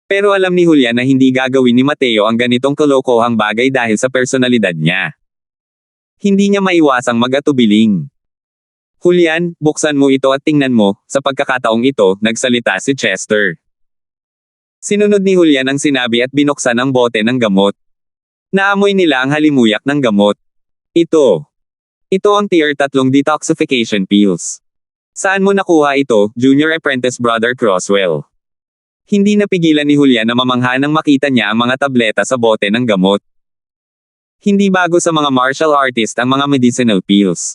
S1: Pero alam ni Julian na hindi gagawin ni Mateo ang ganitong kalokohang bagay dahil sa personalidad niya. Hindi niya maiwasang mag-atubiling. Julian, buksan mo ito at tingnan mo, sa pagkakataong ito, nagsalita si Chester. Sinunod ni Julian ang sinabi at binuksan ang bote ng gamot. Naamoy nila ang halimuyak ng gamot. Ito ang tier 3 detoxification pills. Saan mo nakuha ito, Junior Apprentice Brother Croswell? Hindi napigilan ni Julian na mamangha nang makita niya ang mga tableta sa bote ng gamot. Hindi bago sa mga martial artist ang mga medicinal pills.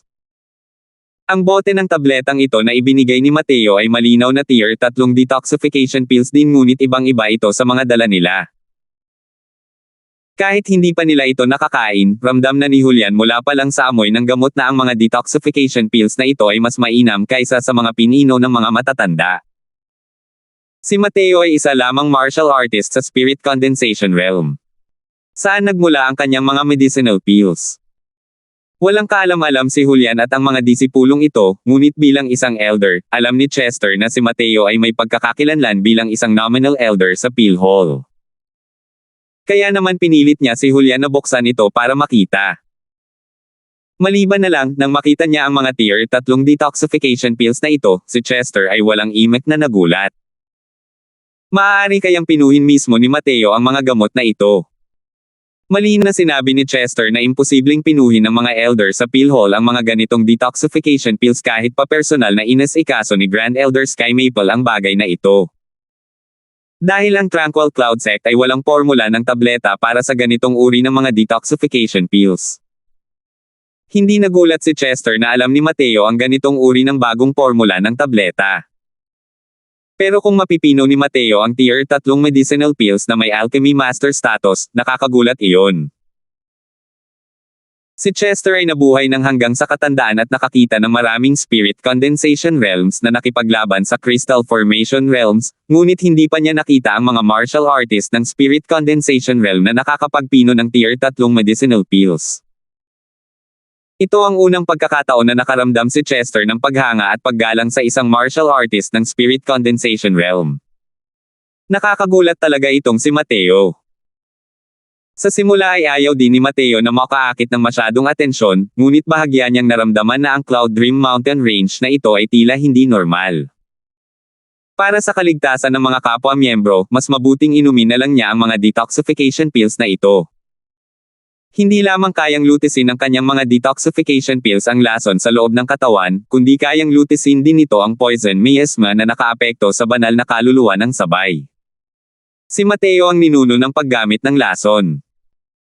S1: Ang bote ng tabletang ito na ibinigay ni Mateo ay malinaw na tier 3 detoxification pills din, ngunit ibang-iba ito sa mga dala nila. Kahit hindi pa nila ito nakakain, ramdam na ni Julian mula pa lang sa amoy ng gamot na ang mga detoxification pills na ito ay mas mainam kaysa sa mga pinino ng mga matatanda. Si Mateo ay isa lamang martial artist sa spirit condensation realm. Saan nagmula ang kanyang mga medicinal pills? Walang kaalam-alam si Julian at ang mga disipulong ito, ngunit bilang isang elder, alam ni Chester na si Mateo ay may pagkakakilanlan bilang isang nominal elder sa pill hall. Kaya naman pinilit niya si Julian na buksan ito para makita. Maliban na lang, nang makita niya ang mga tier 3 detoxification pills na ito, si Chester ay walang imek na nagulat. Maaari kayang pinuhin mismo ni Mateo ang mga gamot na ito. Malinaw na sinabi ni Chester na imposibleng pinuhin ng mga elder sa pill hall ang mga ganitong detoxification pills kahit pa personal na inasikaso ni Grand Elder Sky Maple ang bagay na ito. Dahil ang Tranquil Cloud Sect ay walang formula ng tableta para sa ganitong uri ng mga detoxification pills. Hindi nagulat si Chester na alam ni Mateo ang ganitong uri ng bagong formula ng tableta. Pero kung mapipino ni Mateo ang tier 3 medicinal pills na may alchemy master status, nakakagulat iyon. Si Chester ay nabuhay ng hanggang sa katandaan at nakakita ng maraming spirit condensation realms na nakipaglaban sa crystal formation realms, ngunit hindi pa niya nakita ang mga martial artist ng spirit condensation realm na nakakapagpino ng tier 3 medicinal pills. Ito ang unang pagkakataon na nakaramdam si Chester ng paghanga at paggalang sa isang martial artist ng spirit condensation realm. Nakakagulat talaga itong si Mateo. Sa simula ay ayaw din ni Mateo na makaakit ng masyadong atensyon, ngunit bahagya niyang naramdaman na ang Cloud Dream Mountain Range na ito ay tila hindi normal. Para sa kaligtasan ng mga kapwa-miyembro, mas mabuting inumin na lang niya ang mga detoxification pills na ito. Hindi lamang kayang lutisin ng kanyang mga detoxification pills ang lason sa loob ng katawan, kundi kayang lutisin din nito ang poison miasma na nakaapekto sa banal na kaluluwa ng sabay. Si Mateo ang ninuno ng paggamit ng lason.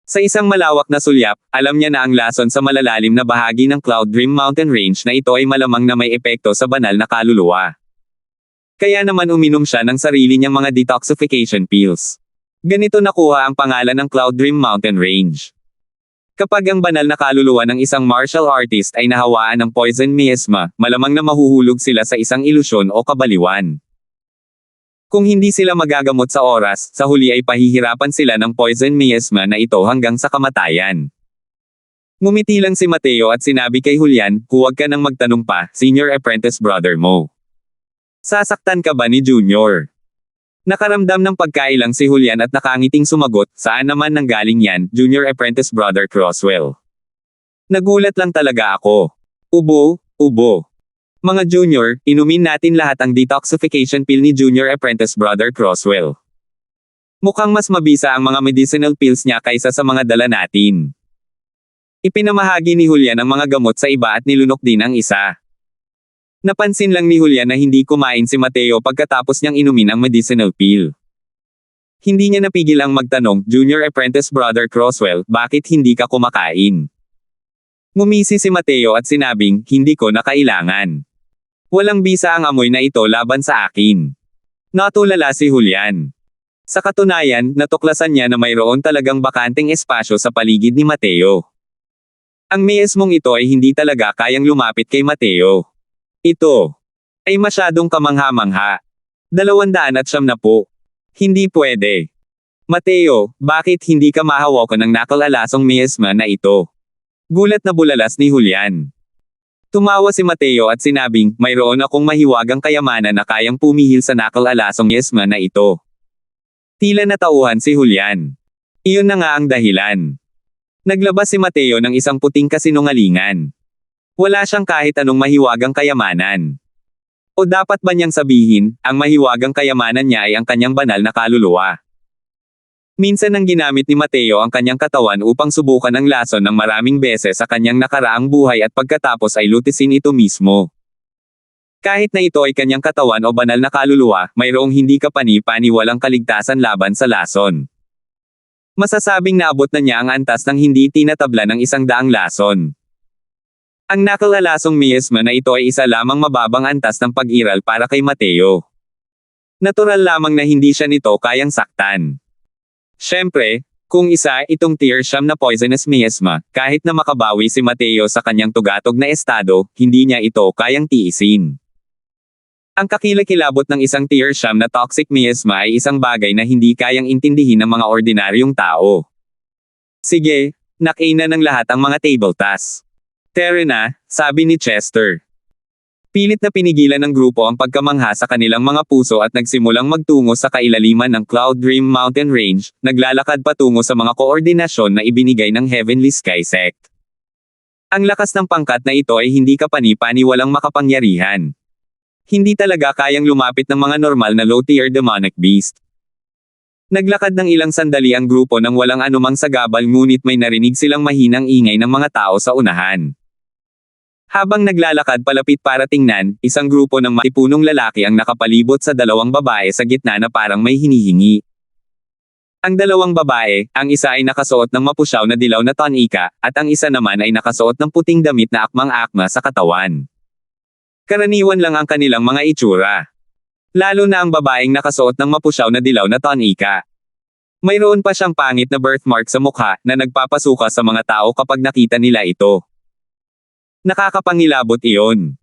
S1: Sa isang malawak na sulyap, alam niya na ang lason sa malalalim na bahagi ng Cloud Dream Mountain Range na ito ay malamang na may epekto sa banal na kaluluwa. Kaya naman uminom siya ng sarili niyang mga detoxification pills. Ganito nakuha ang pangalan ng Cloud Dream Mountain Range. Kapag ang banal na kaluluwa ng isang martial artist ay nahawaan ng poison miasma, malamang na mahuhulog sila sa isang ilusyon o kabaliwan. Kung hindi sila magagamot sa oras, sa huli ay pahihirapan sila ng poison miasma na ito hanggang sa kamatayan. Ngumiti lang si Mateo at sinabi kay Julian, huwag ka nang magtanong pa, senior apprentice brother mo. Sasaktan ka ba ni Junior? Nakaramdam ng pagkailang si Julian at nakangiting sumagot, saan naman nanggaling yan, Junior Apprentice Brother Crosswell. Nagulat lang talaga ako. Ubo. Mga Junior, inumin natin lahat ang detoxification pill ni Junior Apprentice Brother Crosswell. Mukhang mas mabisa ang mga medicinal pills niya kaysa sa mga dala natin. Ipinamahagi ni Julian ang mga gamot sa iba at nilunok din ang isa. Napansin lang ni Julian na hindi kumain si Mateo pagkatapos niyang inumin ang medicinal pill. Hindi niya napigil ang magtanong, Junior Apprentice Brother Crosswell, bakit hindi ka kumakain? Ngumisi si Mateo at sinabing, hindi ko na kailangan. Walang bisa ang amoy na ito laban sa akin. Natulala si Julian. Sa katunayan, natuklasan niya na mayroon talagang bakanteng espasyo sa paligid ni Mateo. Ang miasmong ito ay hindi talaga kayang lumapit kay Mateo. Ito ay masyadong kamangha-mangha. 270. Hindi pwede. Mateo, bakit hindi ka mahawakan ng nakalalasong miasma na ito? Gulat na bulalas ni Julian. Tumawa si Mateo at sinabing, mayroon akong mahiwagang kayamanan na kayang pumihil sa nakalalasong miasma na ito. Tila natauhan si Julian. Iyon na nga ang dahilan. Naglabas si Mateo ng isang puting kasinungalingan. Wala siyang kahit anong mahiwagang kayamanan. O dapat ba niyang sabihin, ang mahiwagang kayamanan niya ay ang kanyang banal na kaluluwa. Minsan nang ginamit ni Mateo ang kanyang katawan upang subukan ang lason ng maraming beses sa kanyang nakaraang buhay at pagkatapos ay lutisin ito mismo. Kahit na ito ay kanyang katawan o banal na kaluluwa, mayroong hindi kapani-paniwalang kaligtasan laban sa lason. Masasabing naabot na niya ang antas ng hindi tinatabla ng 100 lason. Ang nakalalasong miasma na ito ay isa lamang mababang antas ng pag-iral para kay Mateo. Natural lamang na hindi siya nito kayang saktan. Siyempre, kung isa itong tier siyam na poisonous miasma, kahit na makabawi si Mateo sa kanyang tugatog na estado, hindi niya ito kayang tiisin. Ang kakilakilabot ng isang tier siyam na toxic miasma ay isang bagay na hindi kayang intindihin ng mga ordinaryong tao. Sige, nakina ng lahat ang mga table tasks. Tara na, sabi ni Chester. Pilit na pinigilan ng grupo ang pagkamangha sa kanilang mga puso at nagsimulang magtungo sa kailaliman ng Cloud Dream Mountain Range, naglalakad patungo sa mga koordinasyon na ibinigay ng Heavenly Sky Sect. Ang lakas ng pangkat na ito ay hindi kapani-paniwalang makapangyarihan. Hindi talaga kayang lumapit ng mga normal na low-tier demonic beast. Naglakad ng ilang sandali ang grupo nang walang anumang sagabal ngunit may narinig silang mahinang ingay ng mga tao sa unahan. Habang naglalakad palapit para tingnan, isang grupo ng matipunong lalaki ang nakapalibot sa dalawang babae sa gitna na parang may hinihingi. Ang dalawang babae, ang isa ay nakasuot ng mapusyaw na dilaw na tonika, at ang isa naman ay nakasuot ng puting damit na akmang-akma sa katawan. Karaniwan lang ang kanilang mga itsura. Lalo na ang babaeng nakasuot ng mapusyaw na dilaw na tonika. Mayroon pa siyang pangit na birthmark sa mukha na nagpapasuka sa mga tao kapag nakita nila ito. Nakakapangilabot iyon.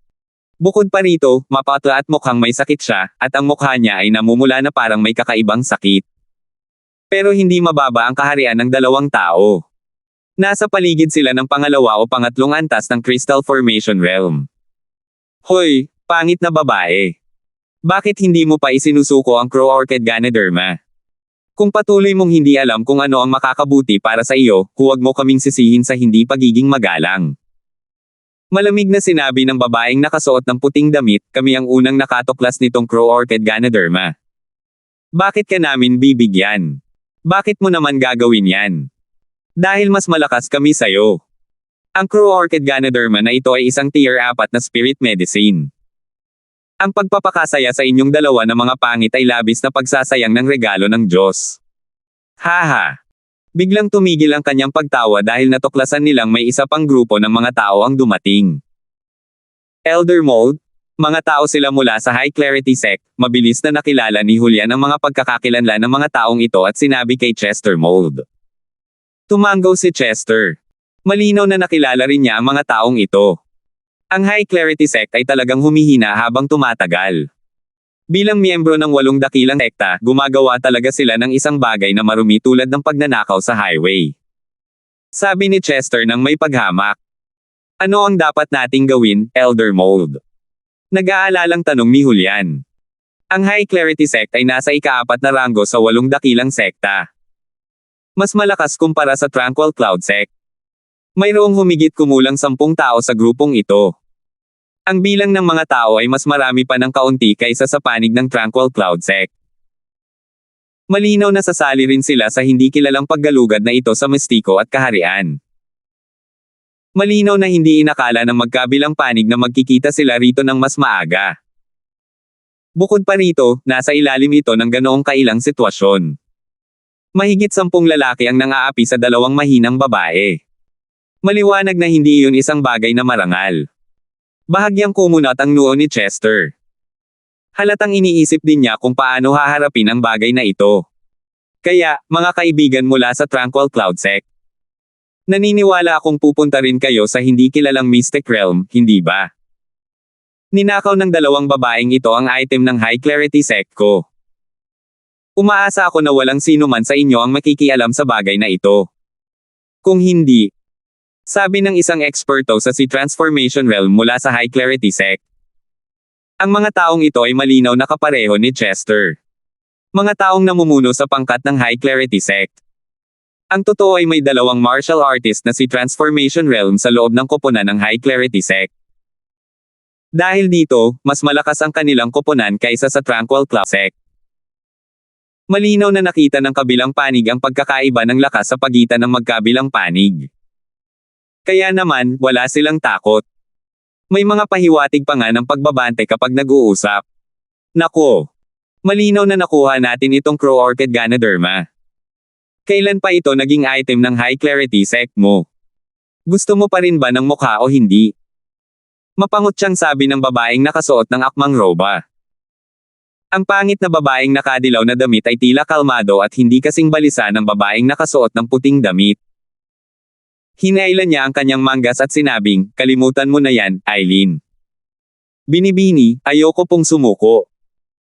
S1: Bukod pa rito, mapatla at mukhang may sakit siya, at ang mukha niya ay namumula na parang may kakaibang sakit. Pero hindi mababa ang kaharian ng dalawang tao. Nasa paligid sila ng pangalawa o pangatlong antas ng Crystal Formation Realm. Hoy, pangit na babae. Bakit hindi mo pa isinusuko ang Crow Orchid Ganoderma? Kung patuloy mong hindi alam kung ano ang makakabuti para sa iyo, huwag mo kaming sisihin sa hindi pagiging magalang. Malamig na sinabi ng babaeng nakasuot ng puting damit, kami ang unang nakatuklas nitong Crow Orchid Ganoderma. Bakit ka namin bibigyan? Bakit mo naman gagawin yan? Dahil mas malakas kami sayo. Ang Crow Orchid Ganoderma na ito ay isang tier 4 na spirit medicine. Ang pagpapakasaya sa inyong dalawa na mga pangit ay labis na pagsasayang ng regalo ng Diyos. Haha. Biglang tumigil ang kanyang pagtawa dahil natuklasan nilang may isa pang grupo ng mga tao ang dumating. Elder Mold, mga tao sila mula sa High Clarity Sect, mabilis na nakilala ni Julian ang mga pagkakakilanlan ng mga taong ito at sinabi kay Chester Mold. Tumango si Chester. Malinaw na nakilala rin niya ang mga taong ito. Ang High Clarity Sect ay talagang humihina habang tumatagal. Bilang miyembro ng 8 dakilang sekta, gumagawa talaga sila ng isang bagay na marumi tulad ng pagnanakaw sa highway. Sabi ni Chester nang may paghamak. Ano ang dapat nating gawin, Elder Mold? Nag-aalalang tanong ni Julian. Ang High Clarity Sect ay nasa ika-4 na ranggo sa 8 dakilang sekta. Mas malakas kumpara sa Tranquil Cloud Sect. Mayroong humigit kumulang 10 tao sa grupong ito. Ang bilang ng mga tao ay mas marami pa ng kaunti kaysa sa panig ng Tranquil Cloud Sect. Malinaw na sasali rin sila sa hindi kilalang paggalugad na ito sa mistiko at kaharian. Malinaw na hindi inakala ng magkabilang panig na magkikita sila rito ng mas maaga. Bukod pa rito, nasa ilalim ito ng ganoong kailang sitwasyon. Mahigit 10 lalaki ang nang-aapi sa 2 mahinang babae. Maliwanag na hindi iyon isang bagay na marangal. Bahagyang kumunat ang noo ni Chester. Halatang iniisip din niya kung paano haharapin ang bagay na ito. Kaya, mga kaibigan mula sa Tranquil Cloud Sect, naniniwala akong pupunta rin kayo sa hindi kilalang Mystic Realm, hindi ba? Ninakaw ng 2 babaeng ito ang item ng High Clarity Sect ko. Umaasa ako na walang sino man sa inyo ang makikialam sa bagay na ito. Kung hindi, sabi ng isang eksperto sa Transformation Realm mula sa High Clarity Sect. Ang mga taong ito ay malinaw na kapareho ni Chester. Mga taong namumuno sa pangkat ng High Clarity Sect. Ang totoo ay may 2 martial artist na si Transformation Realm sa loob ng koponan ng High Clarity Sect. Dahil dito, mas malakas ang kanilang koponan kaysa sa Tranquil Cloud Sect. Malinaw na nakita ng kabilang panig ang pagkakaiba ng lakas sa pagitan ng magkabilang panig. Kaya naman, wala silang takot. May mga pahiwatig pa nga ng pagbabante kapag nag-uusap. Nako! Malinaw na nakuha natin itong Crow Orchid Ganoderma. Kailan pa ito naging item ng high clarity sect mo? Gusto mo pa rin ba ng mukha o hindi? Mapangot siyang sabi ng babaeng nakasuot ng akmang roba. Ang pangit na babaeng nakadilaw na damit ay tila kalmado at hindi kasing balisa ng babaeng nakasuot ng puting damit. Hinailan niya ang kanyang manggas at sinabing, "Kalimutan mo na yan, Eileen." "Binibini, ayoko pong sumuko."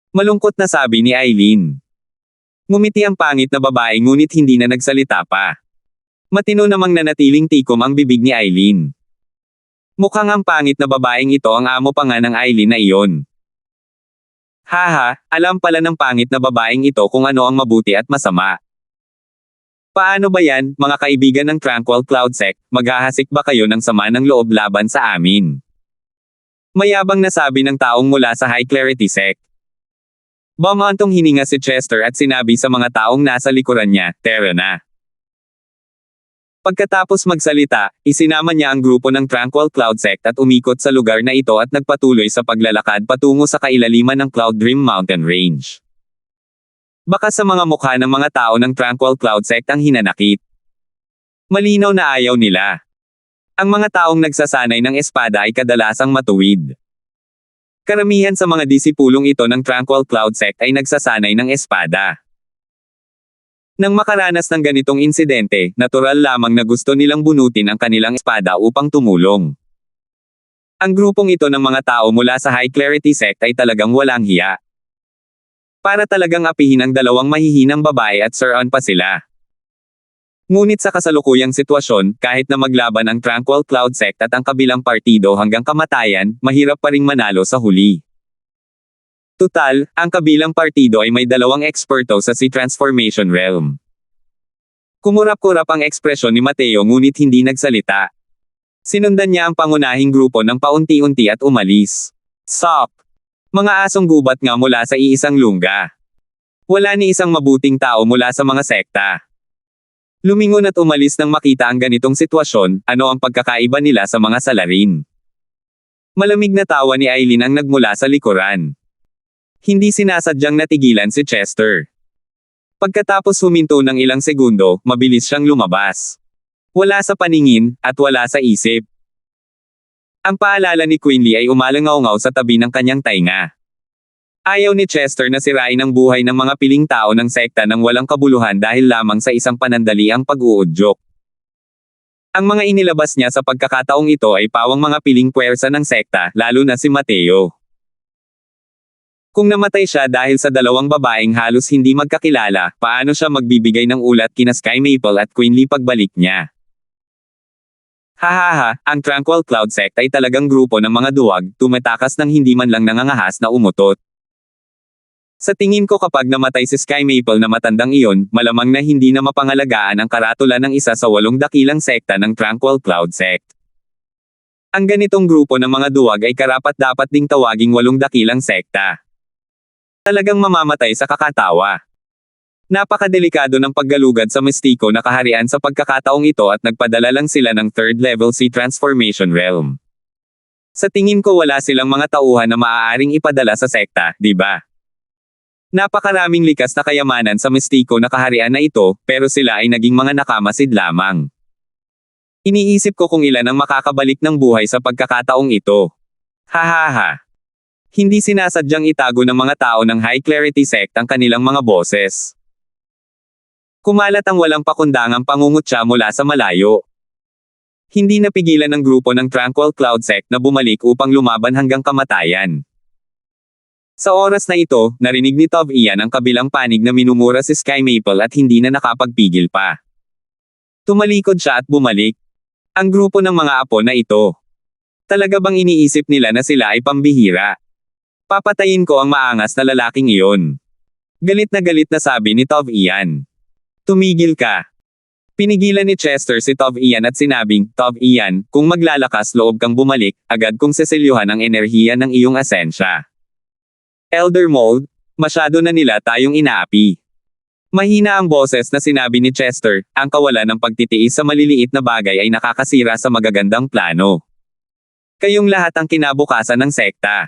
S1: Malungkot na sabi ni Eileen. Ngumiti ang pangit na babae ngunit hindi na nagsalita pa. Matino namang nanatiling tikom ang bibig ni Eileen. Mukhang ang pangit na babaeng ito ang amo pa nga ng Eileen na iyon. Haha, alam pala ng pangit na babaeng ito kung ano ang mabuti at masama. Paano ba yan, mga kaibigan ng Tranquil Cloud Sect, maghahasik ba kayo ng sama ng loob laban sa amin? Mayabang na sabi ng taong mula sa High Clarity Sect. Bumantong hininga si Chester at sinabi sa mga taong nasa likuran niya, "Tara na." Pagkatapos magsalita, isinama niya ang grupo ng Tranquil Cloud Sect at umikot sa lugar na ito at nagpatuloy sa paglalakad patungo sa kailaliman ng Cloud Dream Mountain Range. Baka sa mga mukha ng mga tao ng Tranquil Cloud Sect ang hinanakit. Malinaw na ayaw nila. Ang mga taong nagsasanay ng espada ay kadalasang matuwid. Karamihan sa mga disipulong ito ng Tranquil Cloud Sect ay nagsasanay ng espada. Nang makaranas ng ganitong insidente, natural lamang na gusto nilang bunutin ang kanilang espada upang tumulong. Ang grupong ito ng mga tao mula sa High Clarity Sect ay talagang walang hiya. Para talagang apihin ang dalawang mahihinang babae at Sir pa sila. Ngunit sa kasalukuyang sitwasyon, kahit na maglaban ang Tranquil Cloud Sect at ang kabilang partido hanggang kamatayan, mahirap pa ring manalo sa huli. Tutal, ang kabilang partido ay may dalawang eksperto sa Sea Transformation Realm. Kumurap-kurap ang ekspresyon ni Mateo ngunit hindi nagsalita. Sinundan niya ang pangunahing grupo ng paunti-unti at umalis. Stop! Mga asong gubat nga mula sa iisang lungga. Wala ni isang mabuting tao mula sa mga sekta. Lumingon at umalis nang makita ang ganitong sitwasyon, ano ang pagkakaiba nila sa mga salarin. Malamig na tawa ni Eileen ang nagmula sa likuran. Hindi sinasadyang natigilan si Chester. Pagkatapos huminto ng ilang segundo, mabilis siyang lumabas. Wala sa paningin, at wala sa isip. Ang paalala ni Quinley ay umalangaw-ngaw sa tabi ng kanyang tainga. Ayaw ni Chester na sirain ang buhay ng mga piling tao ng sekta ng walang kabuluhan dahil lamang sa isang panandaliang pag-uudyok. Ang mga inilabas niya sa pagkakataong ito ay pawang mga piling puwersa ng sekta, lalo na si Mateo. Kung namatay siya dahil sa dalawang babaeng halos hindi magkakilala, paano siya magbibigay ng ulat kina Sky Maple at Quinley pagbalik niya? Hahaha, ang Tranquil Cloud Sect ay talagang grupo ng mga duwag, tumatakas ng hindi man lang nangangahas na umutot. Sa tingin ko kapag namatay si Sky Maple na matandang iyon, malamang na hindi na mapangalagaan ang karatula ng isa sa 8 dakilang sekta ng Tranquil Cloud Sect. Ang ganitong grupo ng mga duwag ay karapat-dapat ding tawaging 8 dakilang sekta. Talagang mamamatay sa kakatawa. Napakadelikado ng paggalugad sa mistiko na kaharian sa pagkakataong ito at nagpadala lang sila ng 3rd level Sea Transformation Realm. Sa tingin ko wala silang mga tauhan na maaaring ipadala sa sekta, di ba? Napakaraming likas na kayamanan sa mistiko na kaharian na ito, pero sila ay naging mga nakamasid lamang. Iniisip ko kung ilan ang makakabalik ng buhay sa pagkakataong ito. Hahaha. Hindi sinasadyang itago ng mga tao ng High Clarity Sect ang kanilang mga boses. Kumalat ang walang pakundangang pangungutya mula sa malayo. Hindi napigilan ng grupo ng Tranquil Cloud Sect na bumalik upang lumaban hanggang kamatayan. Sa oras na ito, narinig ni Tov Ian ang kabilang panig na minumura si Sky Maple at hindi na nakapagpigil pa. Tumalikod siya at bumalik. Ang grupo ng mga apo na ito. Talaga bang iniisip nila na sila ay pambihira? Papatayin ko ang maangas na lalaking iyon. Galit na sabi ni Tov Ian. Tumigil ka. Pinigilan ni Chester si Tov Ian at sinabing, Tov Ian, kung maglalakas loob kang bumalik, agad kong seselyuhan ang enerhiya ng iyong asensya. Elder Mold, masyado na nila tayong inaapi. Mahina ang boses na sinabi ni Chester, ang kawalan ng pagtitiis sa maliliit na bagay ay nakakasira sa magagandang plano. Kayong lahat ang kinabukasan ng sekta.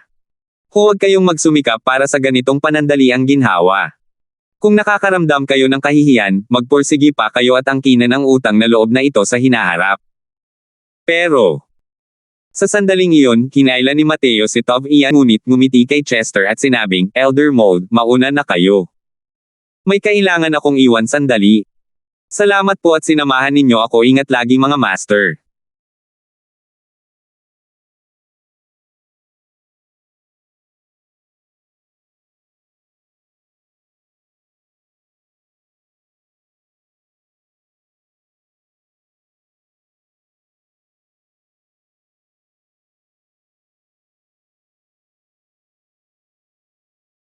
S1: Huwag kayong magsumikap para sa ganitong panandaliang ginhawa. Kung nakakaramdam kayo ng kahihiyan, magpursigi pa kayo at angkinan ang utang na loob na ito sa hinaharap. Pero, sa sandaling iyon, kinailan ni Mateo si Tov Ian ngunit ngumiti kay Chester at sinabing, Elder Mold, mauna na kayo. May kailangan akong iwan sandali. Salamat po at sinamahan ninyo ako, ingat lagi mga master.